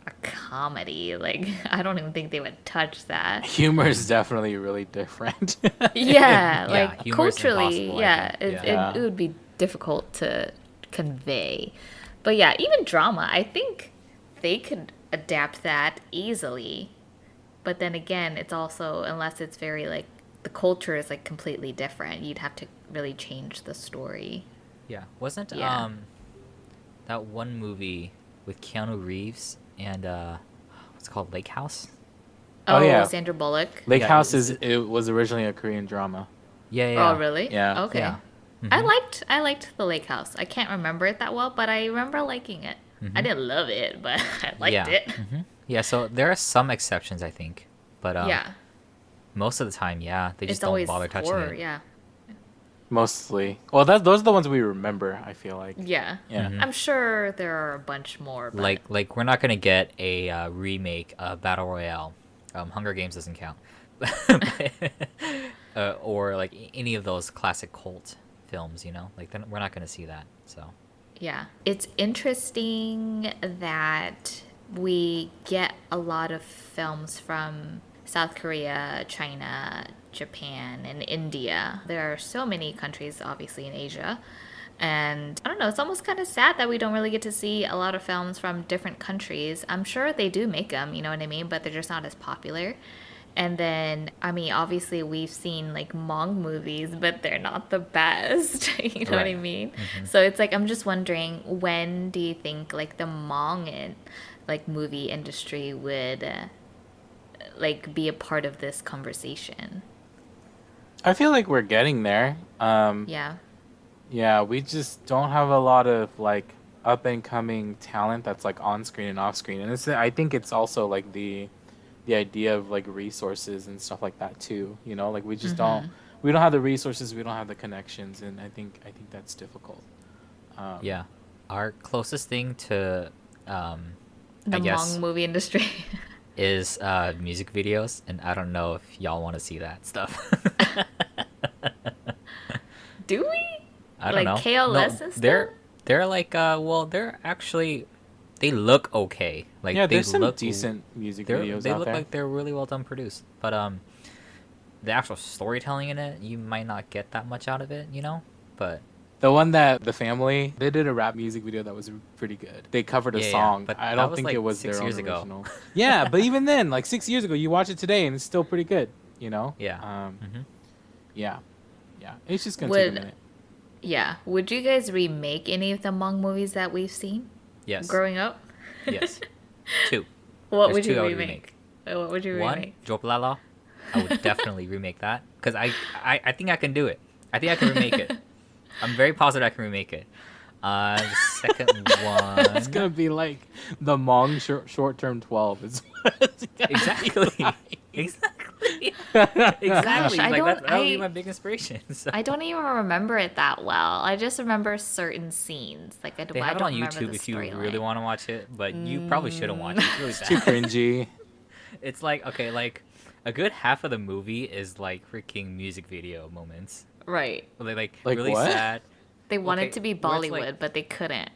a comedy. Like, I don't even think they would touch that. Humor is definitely really different. Yeah, like humor is culturally, impossible, I yeah, think. Yeah. it would be difficult to convey. But yeah, even drama, I think they could adapt that easily. But then again, it's also, unless it's very like, the culture is like completely different, you'd have to really change the story. Yeah, wasn't Yeah. that one movie with Keanu Reeves and what's it called, Lake House? Oh, yeah. Sandra Bullock. Lake Yeah, House is it was originally a Korean drama. Yeah. Oh, really? Yeah. Okay. Yeah. I liked the Lake House. I can't remember it that well, but I remember liking it. I didn't love it, but I liked yeah. it. Yeah, so there are some exceptions, I think, but Yeah. most of the time, yeah, they just It's don't always bother touching horror, it. yeah. Mostly. Well, those are the ones we remember, I feel like. Yeah. Yeah. I'm sure there are a bunch more, but Like we're not gonna get a remake of Battle Royale. Hunger Games doesn't count, or like any of those classic cult films. You know, like we're not gonna see that. So yeah. It's interesting that we get a lot of films from South Korea, China, Japan, and India. There are so many countries, obviously, in Asia. And I don't know, it's almost kind of sad that we don't really get to see a lot of films from different countries. I'm sure they do make them, you know what I mean? But they're just not as popular. And then, I mean, obviously we've seen like Hmong movies, but they're not the best. You know what I Right. mean? So it's like, I'm just wondering, when do you think like the Hmong like movie industry would like be a part of this conversation? I feel like we're getting there. Yeah. Yeah, we just don't have a lot of like up and coming talent that's like on screen and off screen. And I think it's also like the idea of like resources and stuff like that too, you know? Like we just don't have the resources, we don't have the connections, and I think that's difficult. yeah, our closest thing to The I guess Hmong movie industry. is music videos, and I don't know if y'all want to see that stuff. Do we? I don't Like know. KLS and stuff? They're like well, they're actually, they look okay. Like Yeah, they there's some look, decent music they videos out look there. like they're really well done produced, but the actual storytelling in it, you might not get that much out of it, you know. But The one that the family, they did a rap music video that was pretty good. They covered a Yeah, yeah, song, but I that don't was, think like, it was 6 their years own ago. original. Yeah, but even then, like 6 years ago, you watch it today and it's still pretty good. You know? yeah, Yeah. It's just gonna take a Would minute. Yeah. Would you guys remake any of the Hmong movies that we've seen yes, growing up? yes, two. What There's would two you I would remake? What would you One, remake? Joplala. I would definitely remake that because I think I can do it. I think I can remake it. I'm very positive I can remake it. The second one, It's gonna be like the Hmong short term 12. It's exactly, exactly, Gosh, exactly. I Like don't- that would be I- my big inspiration. So. I don't even remember it that well. I just remember certain scenes. Like I They I have it don't on remember YouTube the if you storyline. really want to watch it, but you probably shouldn't watch it. It's really too bad. cringy. It's like, okay, like a good half of the movie is like freaking music video moments. Right. Like Like really what? sad. They wanted Okay, to be where it's Bollywood, like- but they couldn't.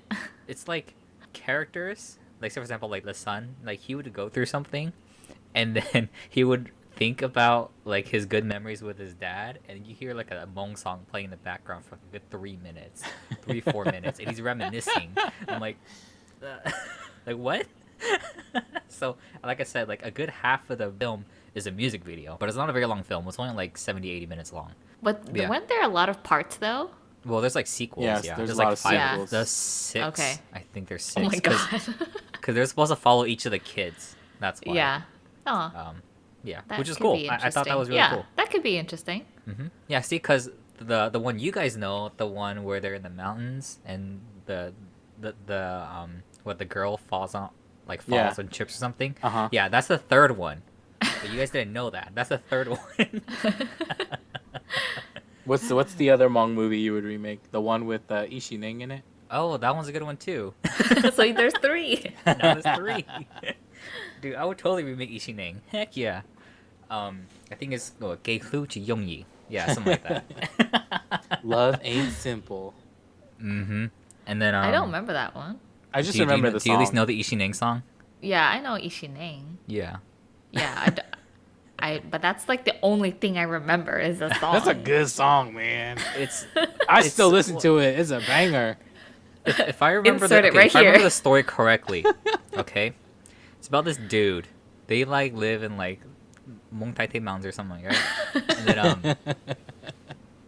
It's like characters, like say for example, like the son, like he would go through something, and then he would think about like his good memories with his dad, and you hear like a Hmong song playing in the background for like a good 3 minutes, 4 minutes, and he's reminiscing. I'm like, like what? So like I said, like a good half of the film is a music video, but it's not a very long film. It's only like 70-80 minutes long. But Yeah. weren't there a lot of parts though? Well, there's like sequels. Yes, Yeah, there's a like lot of 5. sequels. There's 6. Okay. I think there's 6. Oh my god. Because they're supposed to follow each of the kids. That's why. Yeah. Oh, Yeah, that which is could cool. be I thought that was interesting. really yeah, cool. that could be interesting. Yeah, see, because the one you guys know, the one where they're in the mountains and the what the girl falls on, like falls Yeah. and chips or something. Uh-huh. Yeah, that's the third one. But you guys didn't know that. That's the third one. What's the other Hmong movie you would remake? The one with Ishi Ning in it? Oh, that one's a good one too. So there's 3. Now there's 3. Dude, I would totally remake Ishineng. Heck yeah. I think it's Gei Hu to Yongyi. Yeah, something like that. Love ain't simple. Mm-hmm. And then I don't remember that one. I just remember the Do you at least song. know the Ishineng song? Yeah, I know Ishineng. Yeah. Yeah, but that's like the only thing I remember is the song. That's a good song, man. It's I still listen to it. It's a banger. if I remember Insert it right if I remember here. the story correctly, okay, it's about this dude. They like live in like Hmong Tai Mountains or something, right? And then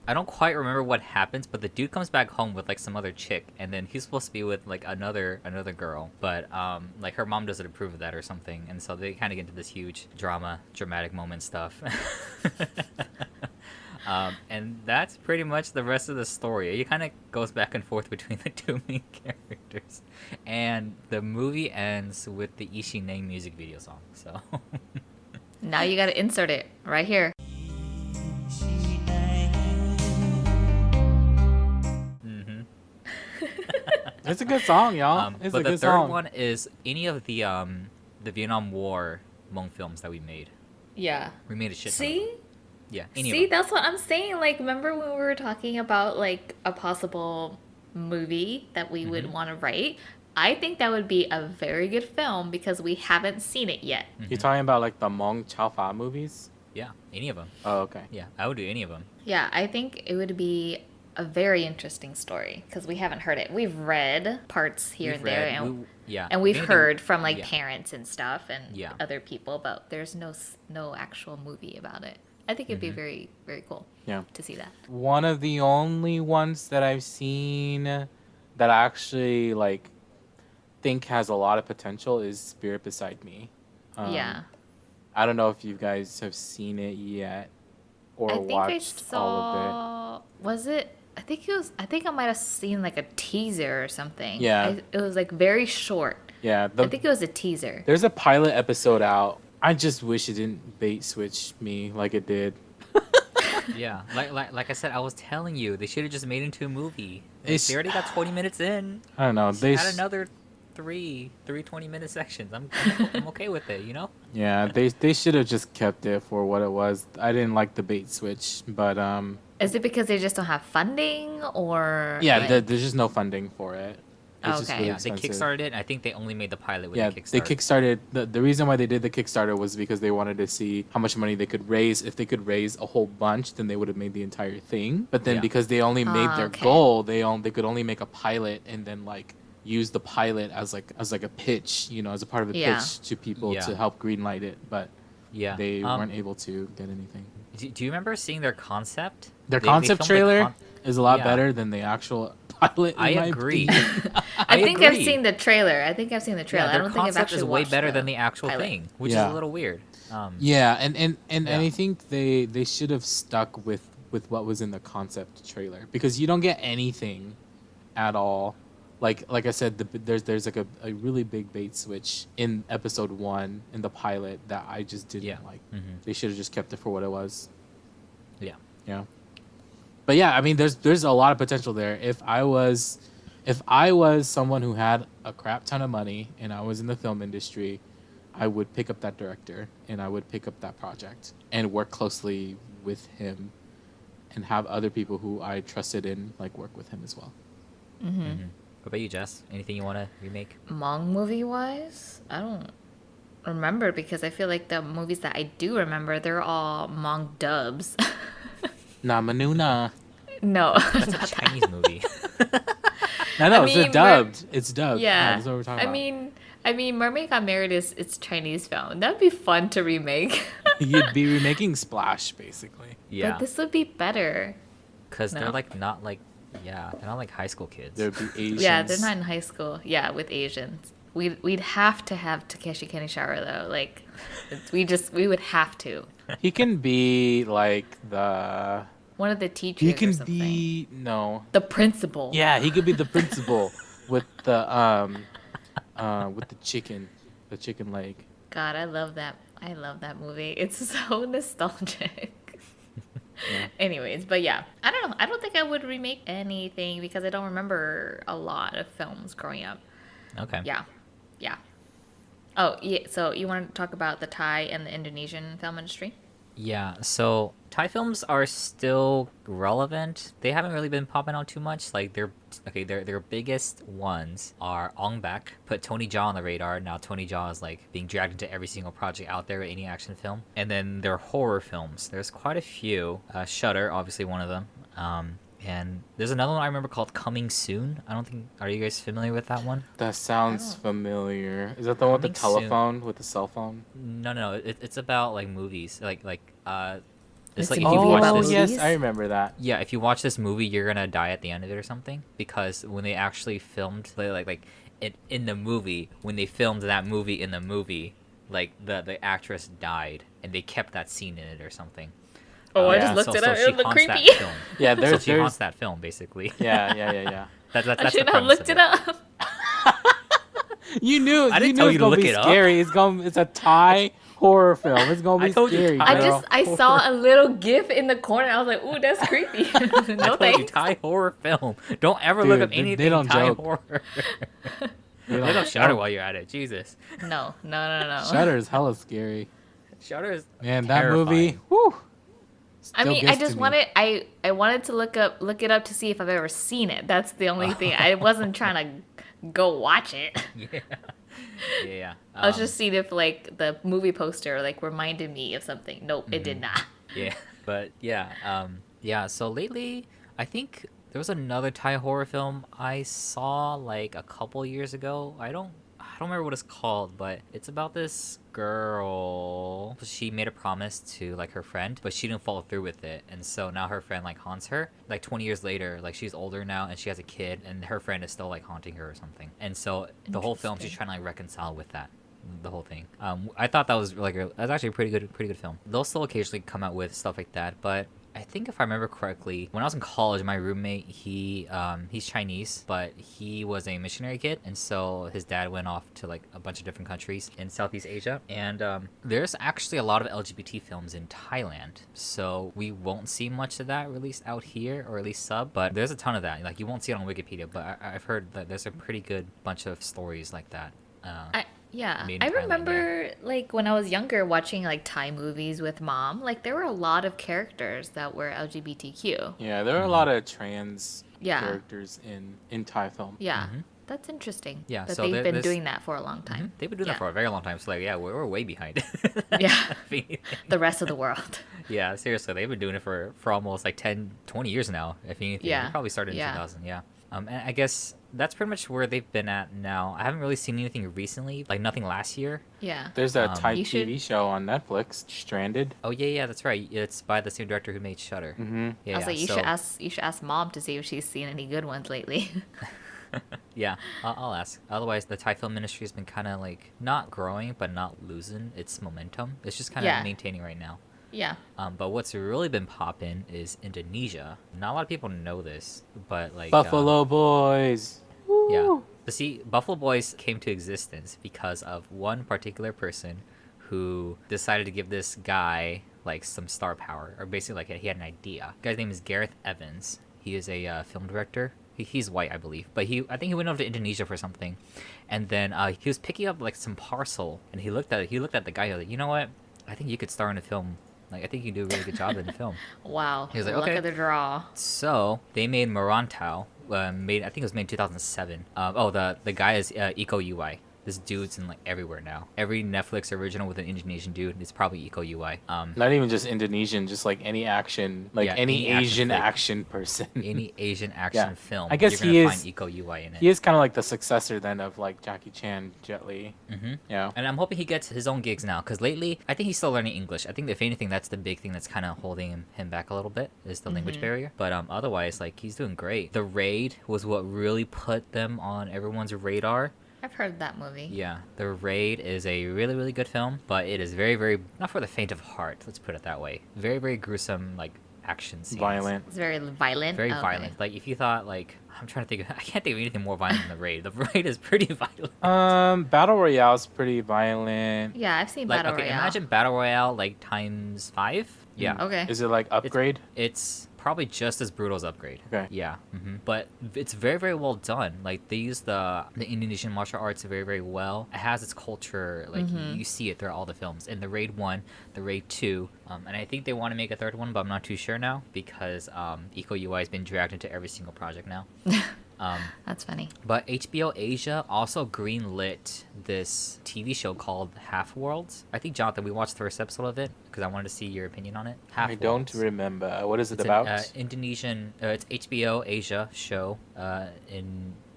I don't quite remember what happens, but the dude comes back home with like some other chick, and then he's supposed to be with like another girl, but like her mom doesn't approve of that or something, and so they kind of get into this huge dramatic moment stuff. And that's pretty much the rest of the story. It kind of goes back and forth between the two main characters, and the movie ends with the Ishineng music video song. So Now you gotta insert it right here. It's a good song, y'all. It's but a the good third song. one is any of the Vietnam War Hmong films that we made. Yeah. We made a shit ton of See? them. Yeah, any See, of them. that's what I'm saying. Like, remember when we were talking about like a possible movie that we would want to write? I think that would be a very good film because we haven't seen it yet. You're talking about like the Hmong Chow Fa movies? Yeah, any of them. Oh, okay. Yeah, I would do any of them. Yeah, I think it would be a very interesting story because we haven't heard it. We've read parts here We've and there, read- and yeah, and we've if anything- heard from like yeah. parents and stuff and Yeah. other people, but there's no actual movie about it. I think it'd be very, very cool Yeah. to see that. One of the only ones that I've seen that I actually like think has a lot of potential is Spirit Beside Me. Yeah. I don't know if you guys have seen it yet or I think watched I all of saw. Was it? I think I might have seen like a teaser or something. Yeah. It was like very short. it. Yeah, I think it was a teaser. there's a pilot episode out. I just wish it didn't bait switch me like it did. Yeah, like I said, I was telling you, they should have just made it into a movie. It's- They already got 20 minutes in. I don't know. They had another three 20-minute sections. I'm okay with it, you know? Yeah, they should have just kept it for what it was. I didn't like the bait switch, but Is it because they just don't have funding or? yeah, like- there's just no funding for it. It's just Okay. really Yeah, they expensive. kickstarted it. I think they only made the pilot with Yeah, the Kickstarter. they kickstarted. The reason why they did the Kickstarter was because they wanted to see how much money they could raise. If they could raise a whole bunch, then they would have made the entire thing. But then Yeah. because they only made their okay. goal, they could only make a pilot and then like use the pilot as like a pitch, as a part of the Yeah. pitch to people Yeah. to help greenlight it. But Yeah. they weren't able to get anything. Do you remember seeing their concept? Their They concept filmed the trailer is a lot yeah. better than the actual pilot. in I my agree. opinion. I think I've agree. seen the trailer. I think I've seen the trailer. Yeah, I their don't think I've concept actually is way watched better than the actual pilot. thing, which Yeah. is a little weird. Yeah, and Yeah. I think they should have stuck with what was in the concept trailer because you don't get anything at all. Like I said, there's like a really big bait switch in episode 1 in the pilot that I just didn't Yeah. like. Mhm. They should have just kept it for what it was. Yeah. Yeah. But yeah, I mean, there's a lot of potential there. If I was someone who had a crap ton of money and I was in the film industry, I would pick up that director and I would pick up that project and work closely with him and have other people who I trusted in like work with him as well. What about you, Jess? Anything you want to remake? Hmong movie wise, I don't remember because I feel like the movies that I do remember, they're all Hmong dubs. Nah, Manuna. No, That's a Chinese movie. No, I it's mean, dubbed. It's dubbed. yeah. That's what we're talking about. I mean, Mermaid Got Married it's Chinese film. That'd be fun to remake. You'd be remaking Splash, basically. Yeah, But this would be better. because No. they're like not like they're not like high school kids. There'd be Asians. Yeah, they're not in high school. Yeah, with Asians. We'd have to have Takeshi Kaneshiro though. Like, we would have to. He can be like the. One of the teachers. He or can something. be no. the principal. Yeah, he could be the principal with the chicken, the chicken leg. God, I love that. I love that movie. It's so nostalgic. Yeah. Anyways, but yeah, I don't know. I don't think I would remake anything because I don't remember a lot of films growing up. Okay. Yeah. Oh, yeah. So you want to talk about the Thai and the Indonesian film industry? Yeah, so Thai films are still relevant. They haven't really been popping out too much. Like their biggest ones are Ong Bak, put Tony Jaa on the radar. Now Tony Jaa is like being dragged into every single project out there, any action film. And then their horror films. There's quite a few. Shutter, obviously one of them. And there's another one I remember called Coming Soon. I don't think. Are you guys familiar with that one? That sounds familiar. Is that the one with the Coming soon. telephone, with the cell phone? No. It's about like movies. It's It's like a if you movie watch about this. movies? Yes, I remember that. Yeah, if you watch this movie, you're gonna die at the end of it or something. Because when they actually filmed, in the movie, when they filmed that movie in the movie, like the actress died, and they kept that scene in it or something. Oh, I yeah. just looked it up. she It looked haunts creepy. that film. Yeah, So there's she haunts that film basically. yeah. That's I the should have premise looked of it up. You knew. I didn't you tell knew you it's to gonna look be it up. scary. It's a Thai horror film. It's gonna I be told you scary. Thai. Girl. I saw a little GIF in the corner. I was like, ooh, that's creepy. I No told you thanks. Thai horror film. Don't ever look Dude, up anything they don't Thai joke. horror. They Look don't- up Shutter while you're at it. Jesus. No. Shutter is hella scary. Shutter is Man, that movie. terrifying. Whew. I Still mean, I gets just to me. wanted I wanted to look it up to see if I've ever seen it. That's the only thing. I wasn't trying to go watch it. Yeah. I was just seeing if like the movie poster like reminded me of something. Nope, it did not. Yeah, but yeah. So lately, I think there was another Thai horror film I saw like a couple years ago. I don't remember what it's called, but it's about this girl. She made a promise to like her friend, but she didn't follow through with it, and so now her friend like haunts her. Like 20 years later, like she's older now and she has a kid, and her friend is still like haunting her or something. And so the whole film she's trying to like reconcile with that. The whole thing. I thought that was that's actually a pretty good film. They'll still occasionally come out with stuff like that, but I think if I remember correctly, when I was in college, my roommate he's Chinese, but he was a missionary kid, and so his dad went off to like a bunch of different countries in Southeast Asia, and there's actually a lot of LGBT films in Thailand, so we won't see much of that released out here, or at least sub, but there's a ton of that. Like you won't see it on Wikipedia, but I've heard that there's a pretty good bunch of stories like that. Yeah, Made in I Thailand, remember like when I was younger watching like Thai movies with mom. Like there were a lot of characters that were LGBTQ. Yeah, there are a lot of trans Yeah. characters in Thai film. Yeah, that's interesting. Yeah, that so they've been there's- doing that for a long time. They've been doing that Yeah. for a very long time, so like we're way behind. Yeah, If anything. the rest of the world. Yeah, seriously, they've been doing it for almost like 10, 20 years now, if anything. Yeah, They probably started in yeah. 2000, yeah. And I guess that's pretty much where they've been at now. I haven't really seen anything recently, like nothing last year. Yeah. There's that Thai You should- TV show on Netflix, Stranded. Oh, yeah, that's right. It's by the same director who made Shutter. Mm-hmm. Yeah, I was like, so- you should ask mom to see if she's seen any good ones lately. Yeah, I'll ask. Otherwise, the Thai film industry has been kind of like not growing, but not losing its momentum. It's just kind of Yeah. maintaining right now. yeah. But what's really been popping is Indonesia. Not a lot of people know this, but like Buffalo Boys. Yeah. Woo. But see, Buffalo Boys came to existence because of one particular person who decided to give this guy like some star power, or basically like he had an idea. The guy's name is Gareth Evans. He is a film director. He's white, I believe, but I think he went over to Indonesia for something, and then he was picking up like some parcel, and he looked at the guy. He was like, you know what? I think you could star in a film. Like I think you can do a really good job in the film. Wow. He was like, Look okay. at the draw. So they made Morantau. I think it was made in 2007. The guy is Eco UI. This dude's in like everywhere now. Every Netflix original with an Indonesian dude is probably Eco UI. Not even just Indonesian, just like any action, like Yeah, any any action Asian flick. action person. Any Asian action Yeah. film, I guess you're he gonna is- find Eco UI in it. He is kind of like the successor then of like Jackie Chan, Jet Li. Mm-hmm. Yeah. And I'm hoping he gets his own gigs now, because lately I think he's still learning English. I think if anything, that's the big thing that's kind of holding him back a little bit is the language barrier. But otherwise, like he's doing great. The Raid was what really put them on everyone's radar. I've heard that movie. Yeah, The Raid is a really, really good film, but it is very, very not for the faint of heart. Let's put it that way. Very, very gruesome, like action scenes. Violent. It's very violent. Very Okay. violent. Like if you thought like I'm trying to think, I can't think of anything more violent than The Raid. The Raid is pretty violent. Battle Royale's pretty violent. Yeah, I've seen Like Battle okay, Royale. imagine Battle Royale like times 5. Yeah. Okay. Is it like upgrade? It's probably just as brutal as Upgrade. Okay. Yeah. But it's very, very well done. Like, they use the Indonesian martial arts very, very well. It has its culture. Like, you see it throughout all the films. In the Raid 1, the Raid 2, and I think they want to make a third one, but I'm not too sure now because Eco UI has been dragged into every single project now. That's funny. But HBO Asia also greenlit this TV show called Half Worlds. I think, Jonathan, we watched the first episode of it because I wanted to see your opinion on it. Half I don't remember. What is it about? It's an Indonesian. It's HBO Asia show.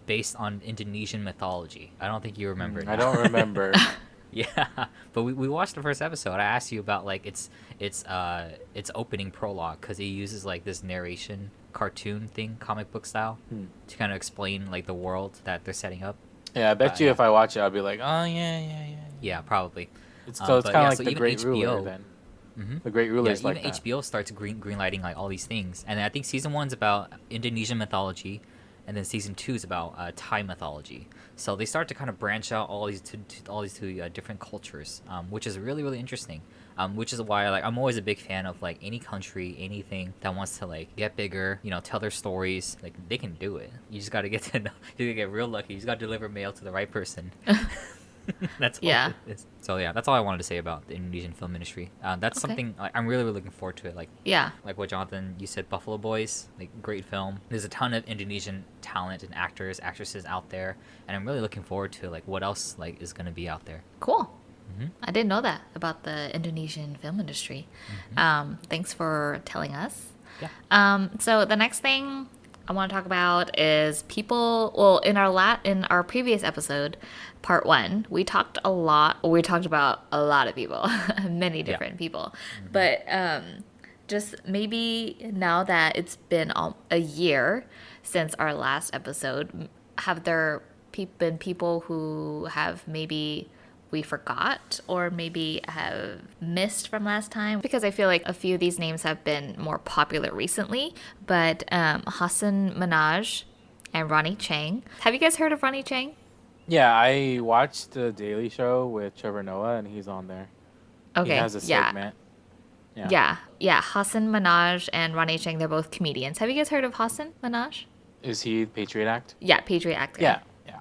Based on Indonesian mythology. I don't think you remember. I don't remember. Yeah, but we watched the first episode. I asked you about like its opening prologue because it uses like this narration cartoon thing, comic book style, to kind of explain like the world that they're setting up. Yeah, I bet you if I watch it, I'll be like, oh yeah. Yeah, probably. So it's kind of like so the even Great HBO, Ruler then. The Great Ruler is even like that. HBO starts greenlighting like all these things, and then I think season 1's about Indonesian mythology, and then season 2 is about Thai mythology. So they start to kind of branch out all these two different cultures, which is really, really interesting. Which is why like I'm always a big fan of like any country, anything that wants to like get bigger, tell their stories. Like they can do it. You just got to get to know. You gotta get real lucky. You just got to deliver mail to the right person. That's all it is. So yeah, that's all I wanted to say about the Indonesian film industry. That's something like, I'm really, really looking forward to it. Like like what Jonathan you said, Buffalo Boys, like great film. There's a ton of Indonesian talent and actors, actresses out there, and I'm really looking forward to like what else like is gonna be out there. Cool. I didn't know that about the Indonesian film industry. Thanks for telling us. Yeah. So the next thing I want to talk about is people. Well, in our previous episode, part 1, we talked about a lot of people, many different people. But just maybe now that it's been a year since our last episode, have there been people who have maybe we forgot or maybe have missed from last time? Because I feel like a few of these names have been more popular recently, but Hassan Minhaj and Ronnie Chang. Have you guys heard of Ronnie Chang? Yeah, I watched the Daily Show with Trevor Noah, and he's on there. Okay, he has a segment. Yeah. Hassan Minhaj and Ronnie Chang, they're both comedians. Have you guys heard of Hassan Minhaj? Is he Patriot Act? Yeah, Patriot Act.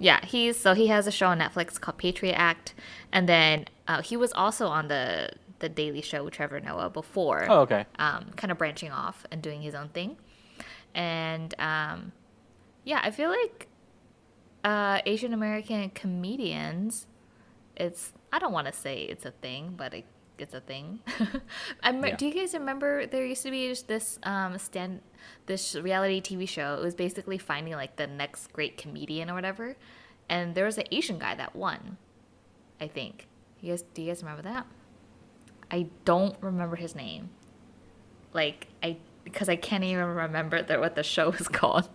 Yeah, he has a show on Netflix called Patriot Act, and then he was also on the Daily Show with Trevor Noah before. Oh, okay. Kind of branching off and doing his own thing, and I feel like Asian American comedians, I don't want to say it's a thing, but it's a thing. Do you guys remember there used to be this reality TV show? It was basically finding like the next great comedian or whatever, and there was an Asian guy that won, I think. Do you guys remember that? I don't remember his name. Because I can't even remember what the show was called.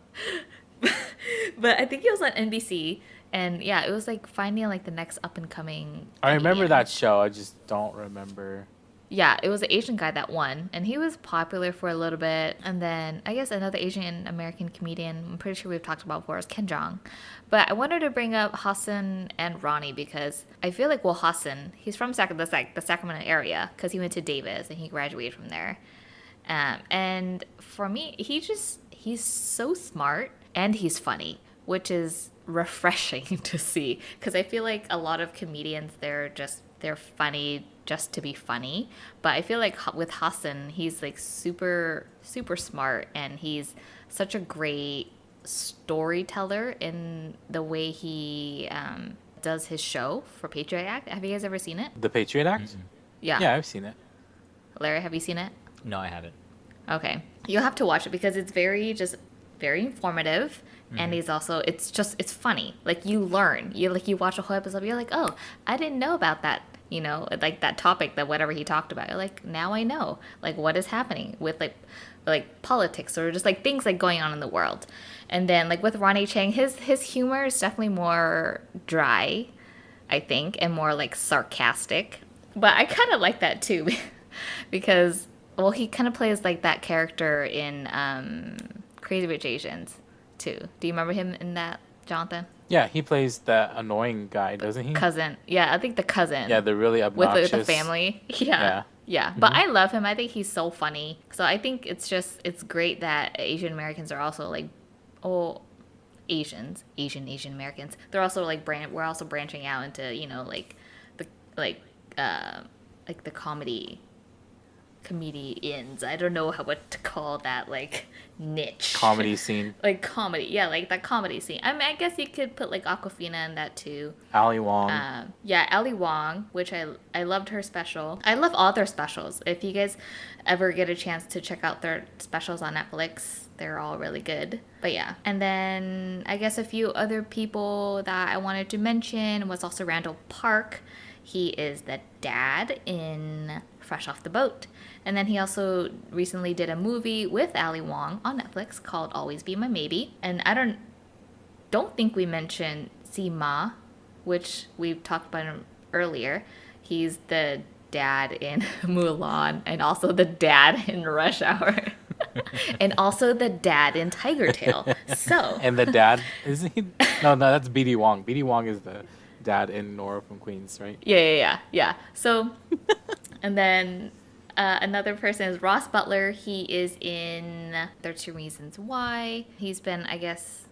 But I think it was on NBC, and it was like finding like the next up and coming. I remember that show. I just don't remember. Yeah, it was an Asian guy that won, and he was popular for a little bit. And then I guess another Asian American comedian, I'm pretty sure we've talked about before, is Ken Jeong. But I wanted to bring up Hassan and Ronnie because I feel like, Hassan, he's from the Sacramento area because he went to Davis and he graduated from there. And for me, he's so smart and he's funny, which is refreshing to see because I feel like a lot of comedians, they're funny just to be funny, but I feel like with Hassan, he's like super super smart and he's such a great storyteller in the way he does his show for Patriot Act. Have you guys ever seen it? The Patriot Act? Mm-hmm. Yeah, I've seen it. Larry, have you seen it? No, I haven't. Okay, you'll have to watch it because it's very informative. And it's funny. Like you learn, you watch a whole episode, you're like, oh, I didn't know about that, like that topic, that whatever he talked about. You're like, now I know, like what is happening with like politics or just like things like going on in the world. And then like with Ronnie Chang, his humor is definitely more dry, I think, and more like sarcastic. But I kind of like that too, because he kind of plays like that character in Crazy Rich Asians too. Do you remember him in that, Jonathan? Yeah, he plays the annoying guy, doesn't he? Cousin. Yeah, I think the cousin. Yeah, the really with obnoxious. the family. Yeah. Yeah. Yeah. But I love him. I think he's so funny. So I think it's great that Asian Americans are also like, oh, Asian Americans. They're also like we're also branching out into, like the like like the comedians. I don't know what to call that, like, niche Comedy scene. like comedy. Yeah, like that comedy scene. I mean, I guess you could put like Aquafina in that too. Ali Wong. Yeah, Ali Wong, which I loved her special. I love all their specials. If you guys ever get a chance to check out their specials on Netflix, they're all really good. But yeah, and then I guess a few other people that I wanted to mention was also Randall Park. He is the dad in Fresh Off the Boat. And then he also recently did a movie with Ali Wong on Netflix called Always Be My Maybe. And I don't think we mentioned Sima, which we've talked about him earlier. He's the dad in Mulan and also the dad in Rush Hour. And also the dad in Tiger Tail. So And the dad, is he? No, that's BD Wong. BD Wong is the dad in Nora from Queens, right? yeah. So, and then another person is Ross Butler. He is in 13 Reasons Why. He's been, I guess,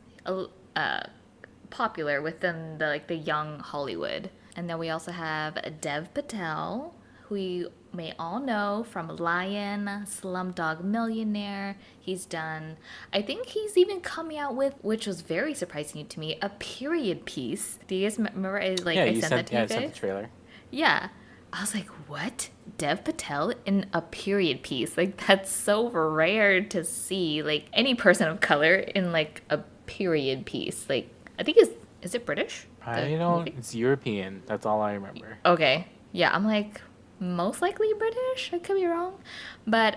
popular within the young Hollywood. And then we also have Dev Patel, who you may all know from Lion, Slumdog Millionaire. He's done, I think he's even coming out with, which was very surprising to me, a period piece. Do you guys remember? I sent that to you guys? I sent the trailer. Yeah. I was like, what? Dev Patel in a period piece? Like, that's so rare to see. Like, any person of color in, like, a period piece. Like, I think is it British? It's European. That's all I remember. Okay. Yeah, I'm like, most likely British. I could be wrong. But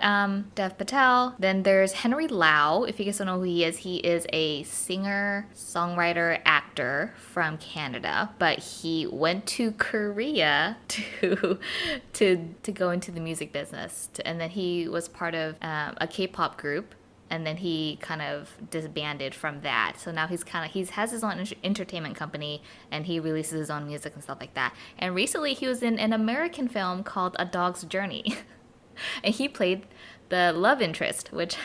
Dev Patel. Then there's Henry Lau. If you guys don't know who he is a singer, songwriter, actor from Canada. But he went to Korea to go into the music business. And then he was part of a K-pop group. And then he kind of disbanded from that. So now he has his own entertainment company, and he releases his own music and stuff like that. And recently he was in an American film called A Dog's Journey. And he played the love interest, which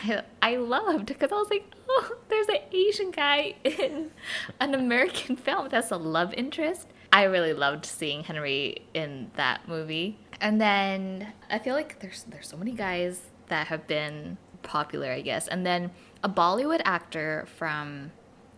I loved, because I was like, oh, there's an Asian guy in an American film that's a love interest. I really loved seeing Henry in that movie. And then I feel like there's so many guys that have been popular, I guess. And then a Bollywood actor from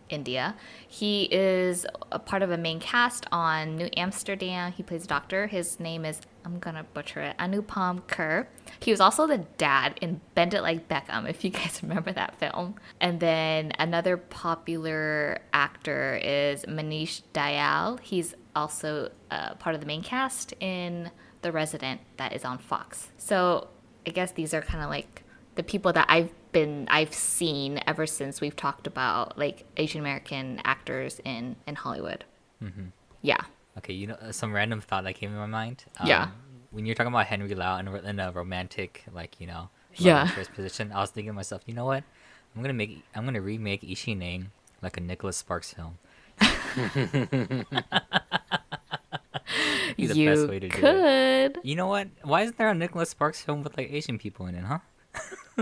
India. He is a part of a main cast on New Amsterdam. He plays a doctor. His name is, I'm gonna butcher it, Anupam Kher. He was also the dad in Bend It Like Beckham, if you guys remember that film. And then another popular actor is Manish Dayal. He's also part of the main cast in The Resident that is on Fox. So I guess these are kind of like the people that I've seen ever since we've talked about like Asian American actors in Hollywood. Mm-hmm. Yeah. Okay, some random thought that came in my mind. Yeah. When you're talking about Henry Lau in a romantic, like, love interest position, I was thinking to myself, you know what? I'm gonna remake Ishineng like a Nicholas Sparks film. Be the best way to do it. You know what? Why isn't there a Nicholas Sparks film with like Asian people in it, huh?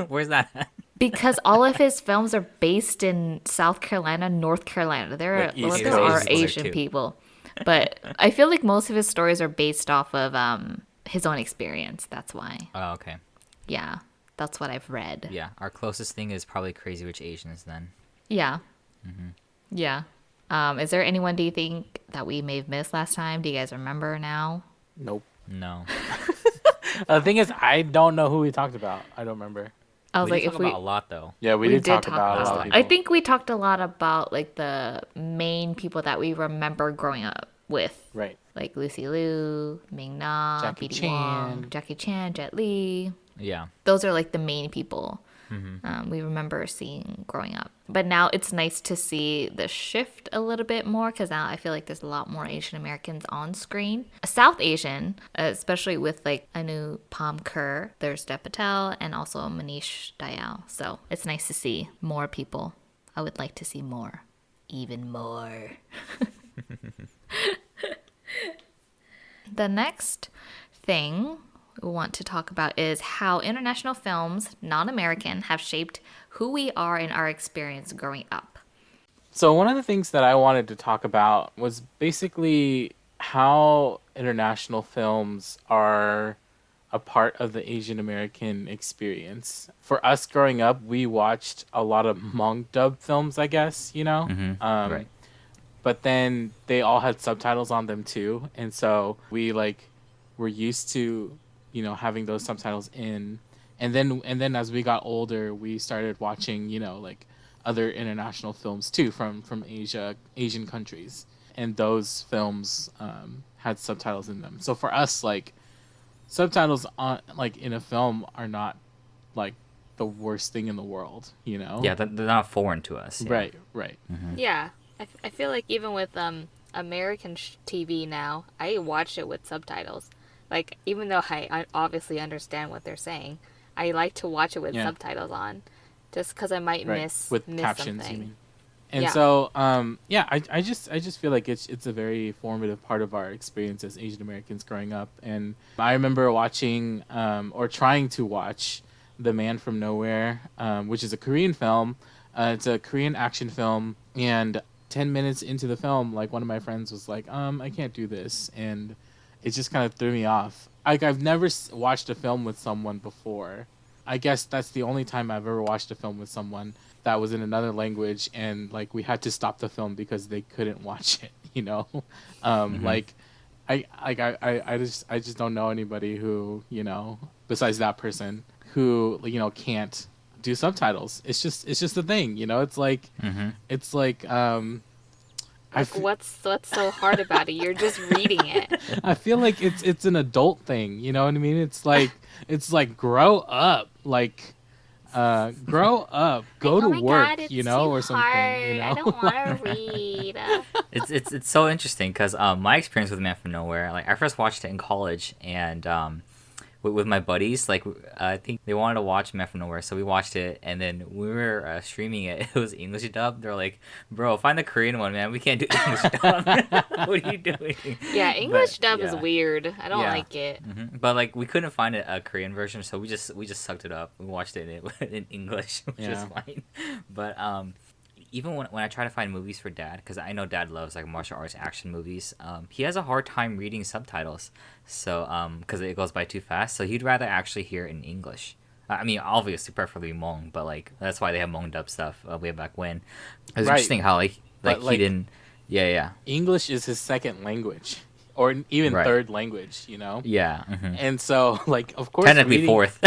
Where's that at? Because all of his films are based in South Carolina, North Carolina. There are Asian people. But I feel like most of his stories are based off of his own experience. That's why. Oh, okay. Yeah, that's what I've read. Yeah, our closest thing is probably Crazy Rich Asians then. Yeah. Mm-hmm. Yeah. Is there anyone, do you think, that we may have missed last time? Do you guys remember now? Nope. No. The thing is, I don't know who we talked about. I don't remember. I was like, if we talk about a lot though. Yeah, we did talk about a lot of people. I think we talked a lot about like the main people that we remember growing up with. Right. Like Lucy Liu, Ming Na, Jackie BD Chan. Wong, Jackie Chan, Jet Li. Yeah. Those are like the main people we remember seeing growing up. But now it's nice to see the shift a little bit more, because now I feel like there's a lot more Asian Americans on screen. South Asian, especially with like Anupam Kher, there's Dev Patel, and also Manish Dayal. So it's nice to see more people. I would like to see more even more. The next thing we want to talk about is how international films, non-American, have shaped who we are in our experience growing up. So one of the things that I wanted to talk about was basically how international films are a part of the Asian American experience. For us growing up, we watched a lot of Hmong dub films, I guess, you know? Right. But then they all had subtitles on them too. And so we like were used to, you know, having those subtitles in. And then as we got older, we started watching, you know, like other international films too from Asian countries. And those films had subtitles in them. So for us, like subtitles on like in a film are not like the worst thing in the world, you know? Yeah, they're not foreign to us. Yeah. Right. Yeah, I feel like even with American TV now, I watch it with subtitles. Like, even though I obviously understand what they're saying, I like to watch it with subtitles on, just because I might miss with miss captions, something. you mean? And Yeah. so, I just feel like it's a very formative part of our experience as Asian Americans growing up. And I remember watching or trying to watch The Man from Nowhere, which is a Korean film. It's a Korean action film, and 10 minutes into the film, like one of my friends was like, I can't do this, and it just kind of threw me off. Like I've never watched a film with someone before. I guess that's the only time I've ever watched a film with someone that was in another language, and like we had to stop the film because they couldn't watch it, you know. Like I just don't know anybody who, you know, besides that person who, you know, can't do subtitles. It's just a thing, you know. It's like it's like What's so hard about it? You're just reading it. I feel like it's an adult thing, you know what I mean? It's like grow up, like grow up, go Like, to oh my work, God, it's you know, too or something, you hard. know. I don't want to read. It's so interesting because my experience with Man from Nowhere, like I first watched it in college, and with my buddies, like I think they wanted to watch Man from Nowhere, so we watched it, and then we were streaming it. It was English dub. They're like, "Bro, find the Korean one, man. We can't do English dub. What are you doing?" Yeah, English dub is yeah. weird. I don't Yeah. like it. But like we couldn't find a Korean version, so we just sucked it up. We watched it in English, which is fine. But even when I try to find movies for Dad, because I know Dad loves like martial arts action movies, he has a hard time reading subtitles. So because it goes by too fast, so he'd rather actually hear it in English. I mean, obviously, preferably Hmong, but like that's why they have Hmong dub stuff way back when. It was interesting how like he didn't. Yeah. English is his second language, or even Right. third language, you know. Yeah. And so, like, of course, Technically reading, fourth.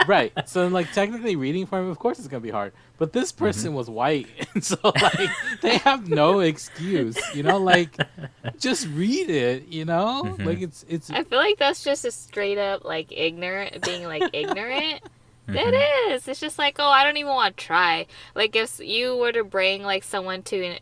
right? So, like, technically, reading for him, of course, it's gonna be hard. But this person was white, and so like they have no excuse, you know. Like, just read it, you know. Like it's. I feel like that's just a straight up like ignorant, being like ignorant. It is. It's just like, oh, I don't even want to try. Like if you were to bring like someone to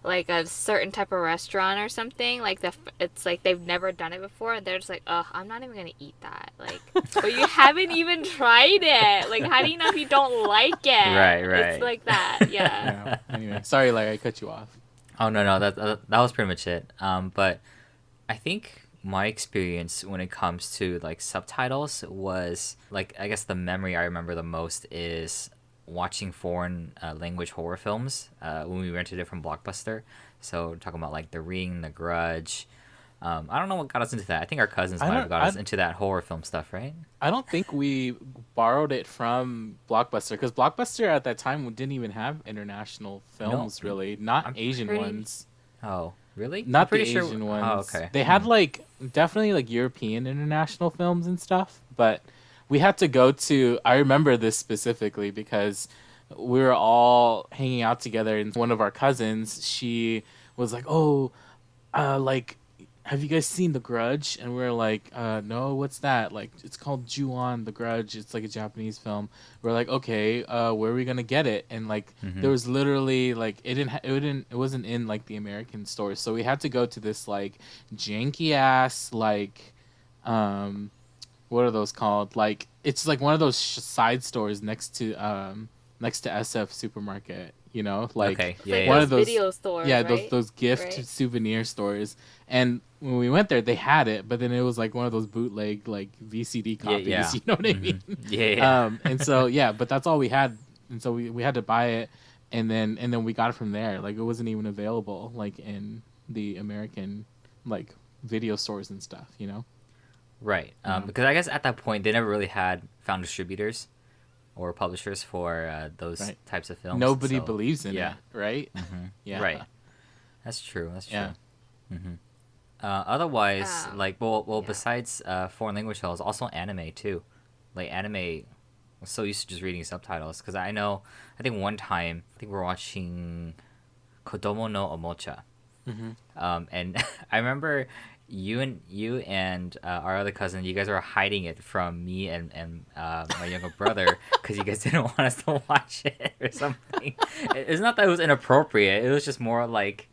like a certain type of restaurant or something, like it's like they've never done it before, and they're just like, oh, I'm not even gonna eat that. Like, but you haven't even tried it. Like, how do you know if you don't like it? Right. It's like that. Yeah. Yeah. Anyway, sorry, like I cut you off. Oh no, that was pretty much it. But I think my experience when it comes to like subtitles was like, I guess the memory I remember the most is watching foreign language horror films when we rented it from Blockbuster. So talking about like The Ring, The Grudge. I don't know what got us into that. I think our cousins might have got us into that horror film stuff, right? I don't think we borrowed it from Blockbuster, because Blockbuster at that time didn't even have international films, really. Not Asian ones. Oh, really? Not I'm pretty the sure. Asian ones. Oh, okay. They had like definitely like European international films and stuff, but we had to go to. I remember this specifically because we were all hanging out together, and one of our cousins, she was like, "Oh, like, have you guys seen The Grudge?" And we're like, "No, what's that?" Like, it's called Ju-on, The Grudge. It's like a Japanese film. We're like, "Okay, where are we gonna get it?" And like, there was literally like it wasn't in like the American stores, so we had to go to this like janky ass like, what are those called? Like, it's like one of those side stores next to SF supermarket, you know, like Okay. It's Yeah. like Yeah. one those of those video stores, yeah, right? those gift Right. souvenir stores. And when we went there, they had it, but then it was like one of those bootleg like VCD Yeah. copies. Yeah. You know what I Mhm. mean? Yeah. Yeah. And so yeah, but that's all we had, and so we had to buy it, and then we got it from there. Like it wasn't even available like in the American like video stores and stuff. You know? Right. Because I guess at that point they never really had found distributors or publishers for those Right. types of films. Nobody so, believes in yeah. it, right? Yeah. Right. That's true. That's true. Yeah. Otherwise, like, well, yeah. besides foreign language shows, also anime too. Like anime, I'm so used to just reading subtitles because I know. I think one time, I think we were watching Kodomo no Omocha, and I remember you and our other cousin, you guys were hiding it from me and my younger brother because you guys didn't want us to watch it or something. It's not that it was inappropriate. It was just more like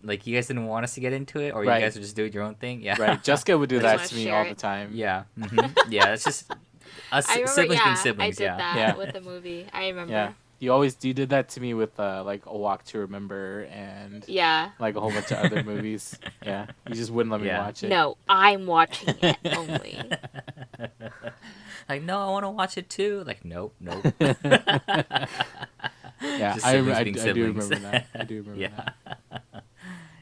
like you guys didn't want us to get into it, or Right. you guys were just doing your own thing. Yeah. Right. Jessica would do Just that wanna to me share all it. the time. Yeah. Yeah. It's just us I remember, siblings being yeah, siblings. I did Yeah. that Yeah. with the movie. I remember. Yeah. You did that to me with like A Walk to Remember and Yeah. like a whole bunch of other movies. Yeah. You just wouldn't let me Yeah. watch it. No, I'm watching it only. Like, no, I want to watch it too. Like, nope. Yeah, Just I siblings do being siblings. remember that. I do remember Yeah. that.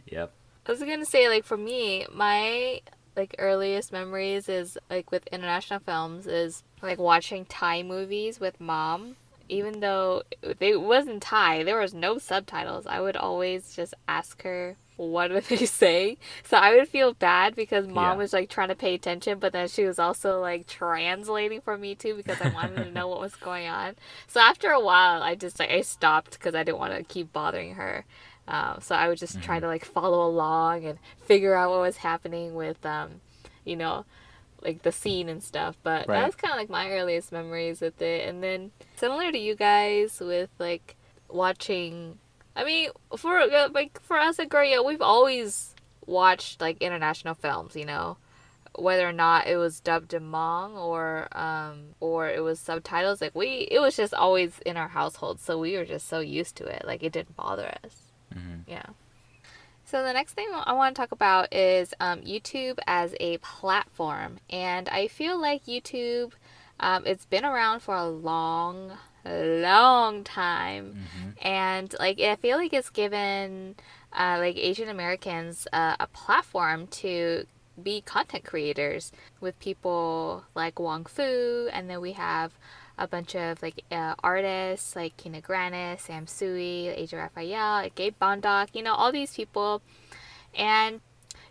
Yep. I was gonna say, like, for me, my like earliest memories is like with international films is like watching Thai movies with mom. Even though it wasn't Thai, there was no subtitles. I would always just ask her what were they saying. So I would feel bad because mom Yeah. was like trying to pay attention, but then she was also like translating for me too because I wanted to know what was going on. So after a while, I just like I stopped because I didn't want to keep bothering her. So I would just try to like follow along and figure out what was happening with you know, like the scene and stuff. But Right. that was kind of like my earliest memories with it. And then similar to you guys with like watching. I mean, for us at Korea, we've always watched like international films. You know, whether or not it was dubbed in Hmong or it was subtitles. Like it was just always in our household, so we were just so used to it. Like it didn't bother us. Yeah. So the next thing I want to talk about is YouTube as a platform, and I feel like YouTube, it's been around for a long time, and like I feel like it's given like Asian Americans a platform to be content creators with people like Wong Fu, and then we have a bunch of like artists like Kina Granis, Sam Sui, Asia Raphael, Gabe Bondoc, you know, all these people. And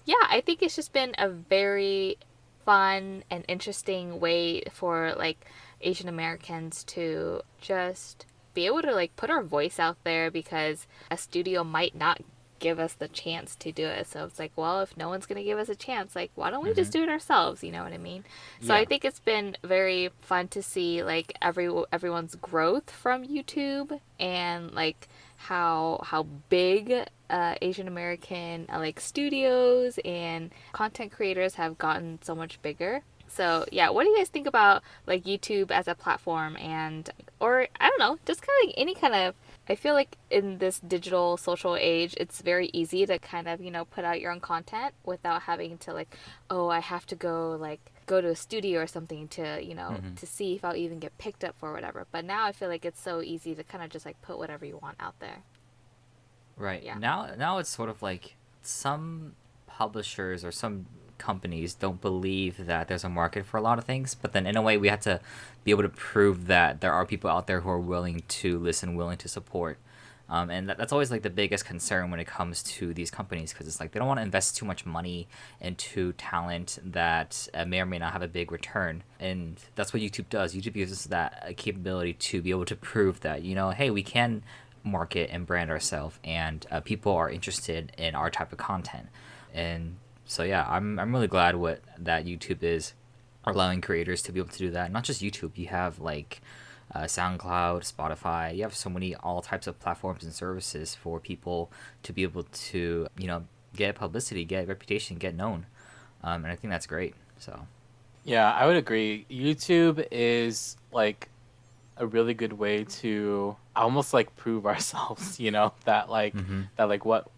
yeah, I think it's just been a very fun and interesting way for like Asian Americans to just be able to like put our voice out there because a studio might not give us the chance to do it. So it's like, well, if no one's going to give us a chance, like why don't we just do it ourselves, you know what I mean? So Yeah. I think it's been very fun to see like everyone's growth from YouTube and like how big Asian American like studios and content creators have gotten so much bigger. So yeah, what do you guys think about like YouTube as a platform and or I don't know, just kind of like any kind of I feel like in this digital social age, it's very easy to kind of, you know, put out your own content without having to like, oh, I have to go to a studio or something to, you know, to see if I'll even get picked up for whatever. But now I feel like it's so easy to kind of just like put whatever you want out there. Right. Yeah. Now it's sort of like some publishers or some companies don't believe that there's a market for a lot of things, but then in a way we have to be able to prove that there are people out there who are willing to listen, willing to support. And that's always like the biggest concern when it comes to these companies because it's like they don't want to invest too much money into talent that may or may not have a big return. And that's what YouTube does. YouTube gives us that capability to be able to prove that, you know, hey, we can market and brand ourselves and people are interested in our type of content. And so yeah, I'm really glad that YouTube is allowing creators to be able to do that. Not just YouTube, you have like SoundCloud, Spotify. You have so many all types of platforms and services for people to be able to, you know, get publicity, get reputation, get known. And I think that's great. So Yeah, I would agree. YouTube is like a really good way to almost like prove ourselves, you know, that like that like what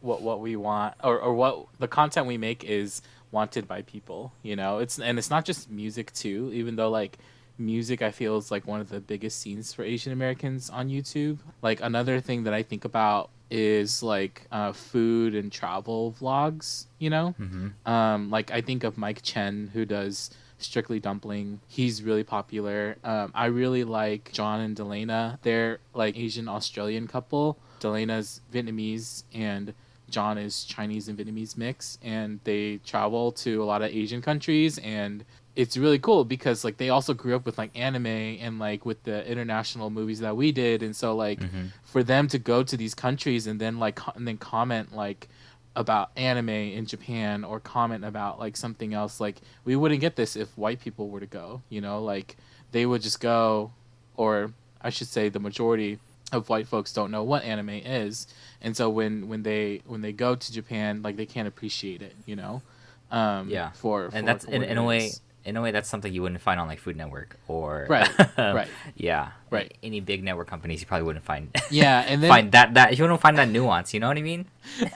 we want or what the content we make is wanted by people, you know. It's not just music too, even though like music I feel is like one of the biggest scenes for Asian Americans on YouTube. Like another thing that I think about is like food and travel vlogs, you know. Like I think of Mike Chen, who does Strictly Dumpling. He's really popular. I really like John and Delana. They're like Asian Australian couple. Delana's Vietnamese and John is Chinese and Vietnamese mix, and they travel to a lot of Asian countries, and it's really cool because like they also grew up with like anime and like with the international movies that we did, and so like for them to go to these countries and then like and then comment like about anime in Japan or comment about like something else, like we wouldn't get this if white people were to go, you know, like they would just go, or I should say the majority of white folks don't know what anime is, and so when they go to Japan, like they can't appreciate it, you know. For and that's for in what a it way is. in a way that's something you wouldn't find on like Food Network or Right, right. yeah, Right. Any big network companies you probably wouldn't find Yeah, and then find that you wouldn't find that nuance, you know what I mean?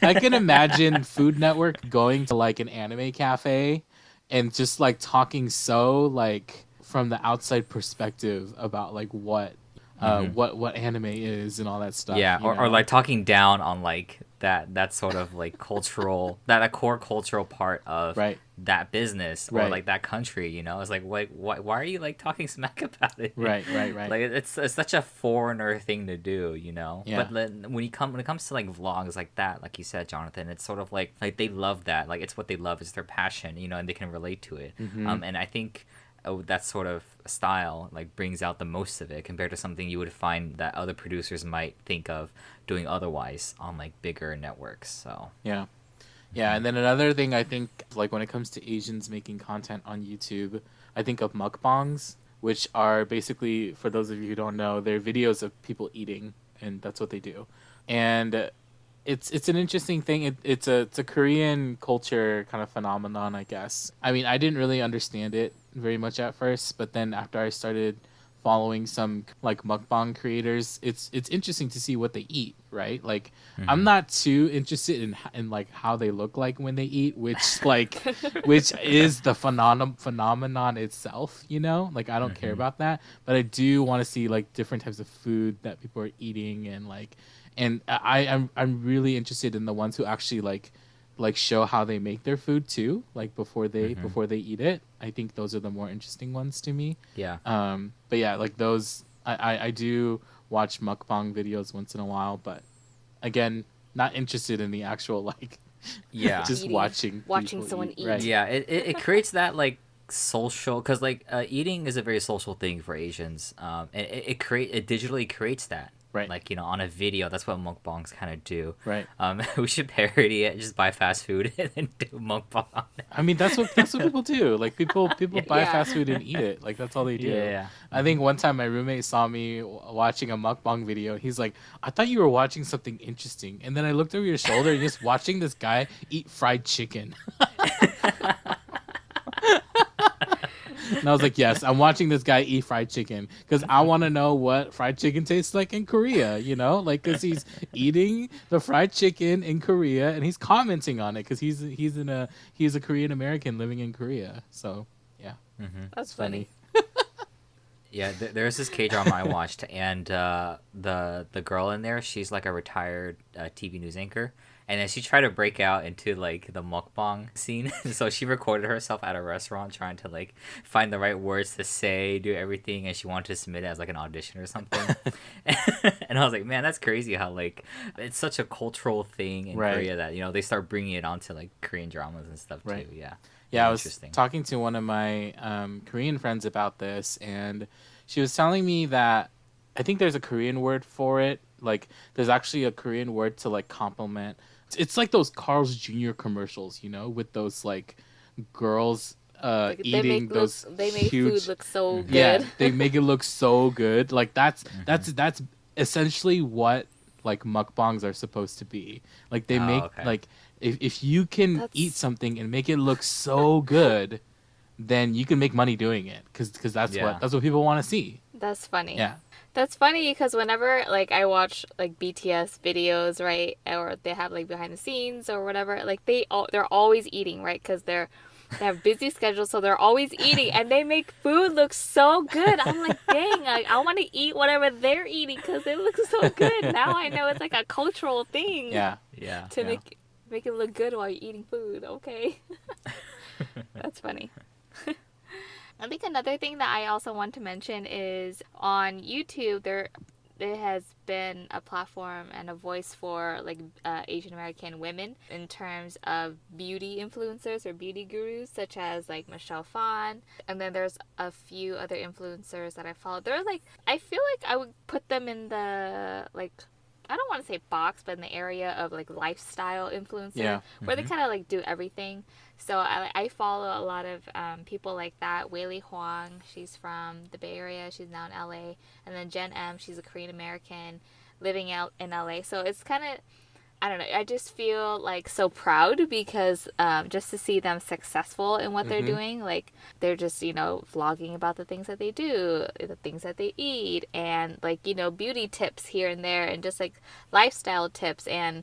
I can imagine Food Network going to like an anime cafe and just like talking so like from the outside perspective about like what anime is and all that stuff. Yeah, you or know? like talking down on like that sort of like cultural that a core cultural part of Right. that business or Right. like that country, you know. It's like why are you like talking smack about it? Right. Like it's such a foreigner thing to do, you know. Yeah. But then when it comes to like vlogs like that, like you said, Jonathan, it's sort of like they love that, like it's what they love, it's their passion, you know, and they can relate to it. And I think that sort of style like brings out the most of it compared to something you would find that other producers might think of doing otherwise on like bigger networks. So Yeah. Yeah, and then another thing I think, like when it comes to Asians making content on YouTube, I think of mukbangs, which are basically, for those of you who don't know, they're videos of people eating, and that's what they do. And it's an interesting thing. It's a Korean culture kind of phenomenon, I guess. I mean, I didn't really understand it very much at first, but then after I started following some like mukbang creators, it's interesting to see what they eat, right? Like I'm not too interested in like how they look like when they eat, which like which is the phenomenon itself, you know? Like I don't care about that, but I do want to see like different types of food that people are eating, and like I'm really interested in the ones who actually like show how they make their food too, like before they eat it. I think those are the more interesting ones to me. yeah. But yeah, like those, I do watch mukbang videos once in a while, but again, not interested in the actual like Yeah. just Eating. watching people someone eat. Right. Yeah, it creates that like social, because like eating is a very social thing for Asians, and it digitally creates that. Right. Like, you know, on a video, that's what mukbangs kind of do. Right. We should parody it, just buy fast food and then do mukbang. I mean, that's what people do. Like people buy Yeah. fast food and eat it. Like that's all they do. Yeah. I think one time my roommate saw me watching a mukbang video. He's like, "I thought you were watching something interesting," and then I looked over your shoulder and just watching this guy eat fried chicken. And I was like, yes, I'm watching this guy eat fried chicken because I want to know what fried chicken tastes like in Korea, you know? Like, because he's eating the fried chicken in Korea and he's commenting on it because he's a Korean American living in Korea. So, yeah. That's funny. Yeah, there's this K-drama I watched, and the girl in there, she's like a retired TV news anchor, and then she tried to break out into like the mukbang scene. So she recorded herself at a restaurant trying to like find the right words to say, do everything, and she wanted to submit it as like an audition or something. And I was like, man, that's crazy how like it's such a cultural thing in Right. Korea that, you know, they start bringing it onto like Korean dramas and stuff Right. too. Yeah. Yeah, I was Interesting. talking to one of my Korean friends about this, and she was telling me that I think there's a Korean word for it. Like, there's actually a Korean word to like compliment. It's like those Carl's Jr. commercials, you know, with those like girls Like, eating those they make huge. food look so good. Yeah, they make it look so good. Like that's essentially what like mukbangs are supposed to be. Like they Oh, make okay. like if you can That's- eat something and make it look so good, then you can make money doing it because that's Yeah. what people want to see. That's funny. Yeah. That's funny because whenever like I watch like BTS videos, right, or they have like behind the scenes or whatever, like they're always eating, right? Because they have busy schedules, so they're always eating, and they make food look so good. I'm like, dang, like, I want to eat whatever they're eating because it looks so good. Now I know it's like a cultural thing. Yeah. Yeah. To Yeah. make it look good while you're eating food. Okay. That's funny. I think another thing that I also want to mention is on YouTube there has been a platform and a voice for like Asian American women in terms of beauty influencers or beauty gurus such as like Michelle Phan, and then there's a few other influencers that I follow. They're like, I feel like I would put them in the like, I don't want to say box, but in the area of like lifestyle influencer, Yeah. where they kind of like do everything. So I follow a lot of people like that. Weili Huang, she's from the Bay Area. She's now in LA. And then Jen M, she's a Korean American living out in LA. So it's kind of, I don't know, I just feel like so proud because just to see them successful in what they're doing, like they're just, you know, vlogging about the things that they do, the things that they eat, and like, you know, beauty tips here and there, and just like lifestyle tips. And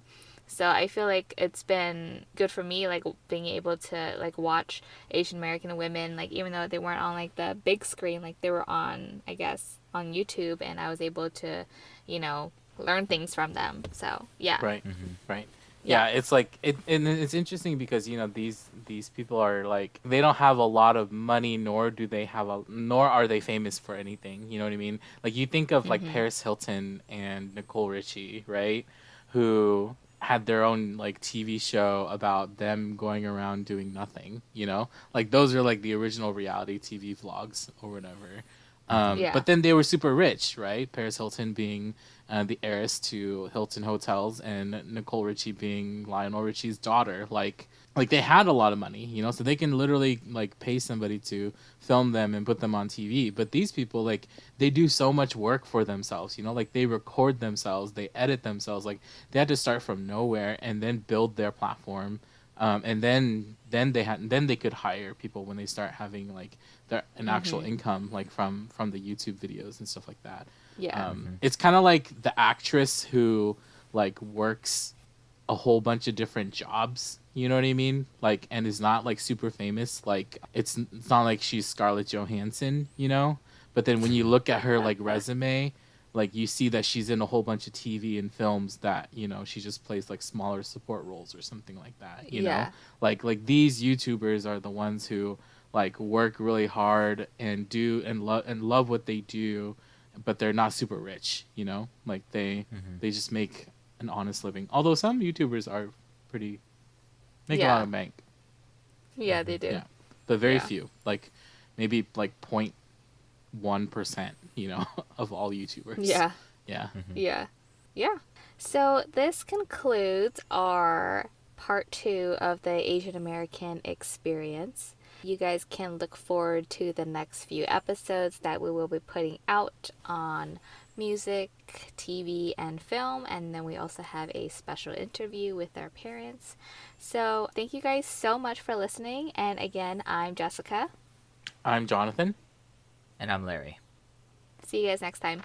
so I feel like it's been good for me, like being able to like watch Asian American women, like even though they weren't on like the big screen, like they were on, I guess, on YouTube, and I was able to, you know, learn things from them. So yeah. Right. Mm-hmm. Right. Yeah. Yeah, it's like and it's interesting because you know these people are like they don't have a lot of money, nor are they famous for anything. You know what I mean? Like you think of like Paris Hilton and Nicole Richie, right? Who had their own like TV show about them going around doing nothing. You know, like those are like the original reality TV vlogs or whatever. Yeah. But then they were super rich, right? Paris Hilton being the heiress to Hilton Hotels, and Nicole Richie being Lionel Richie's daughter. Like they had a lot of money, you know, so they can literally like pay somebody to film them and put them on TV. But these people, like, they do so much work for themselves, you know, like they record themselves, they edit themselves, like they had to start from nowhere and then build their platform. And then they could hire people when they start having like an actual income, like from the YouTube videos and stuff like that. Yeah. It's kind of like the actress who like works a whole bunch of different jobs, you know what I mean, like, and is not like super famous. Like it's not like she's Scarlett Johansson, you know, but then when you look at her like resume, like you see that she's in a whole bunch of TV and films that, you know, she just plays like smaller support roles or something like that, you know. Like these YouTubers are the ones who like work really hard and love what they do, but they're not super rich, you know, like they just make an honest living. Although some YouTubers are make a lot of bank. Yeah, they do. Yeah, but very Yeah. few, like maybe like 0.1%, you know, of all YouTubers. Yeah. Yeah. Yeah. Yeah. So this concludes our part 2 of the Asian American experience. You guys can look forward to the next few episodes that we will be putting out on music, TV, and film. And then we also have a special interview with our parents. So thank you guys so much for listening. And again, I'm Jessica. I'm Jonathan. And I'm Larry. See you guys next time.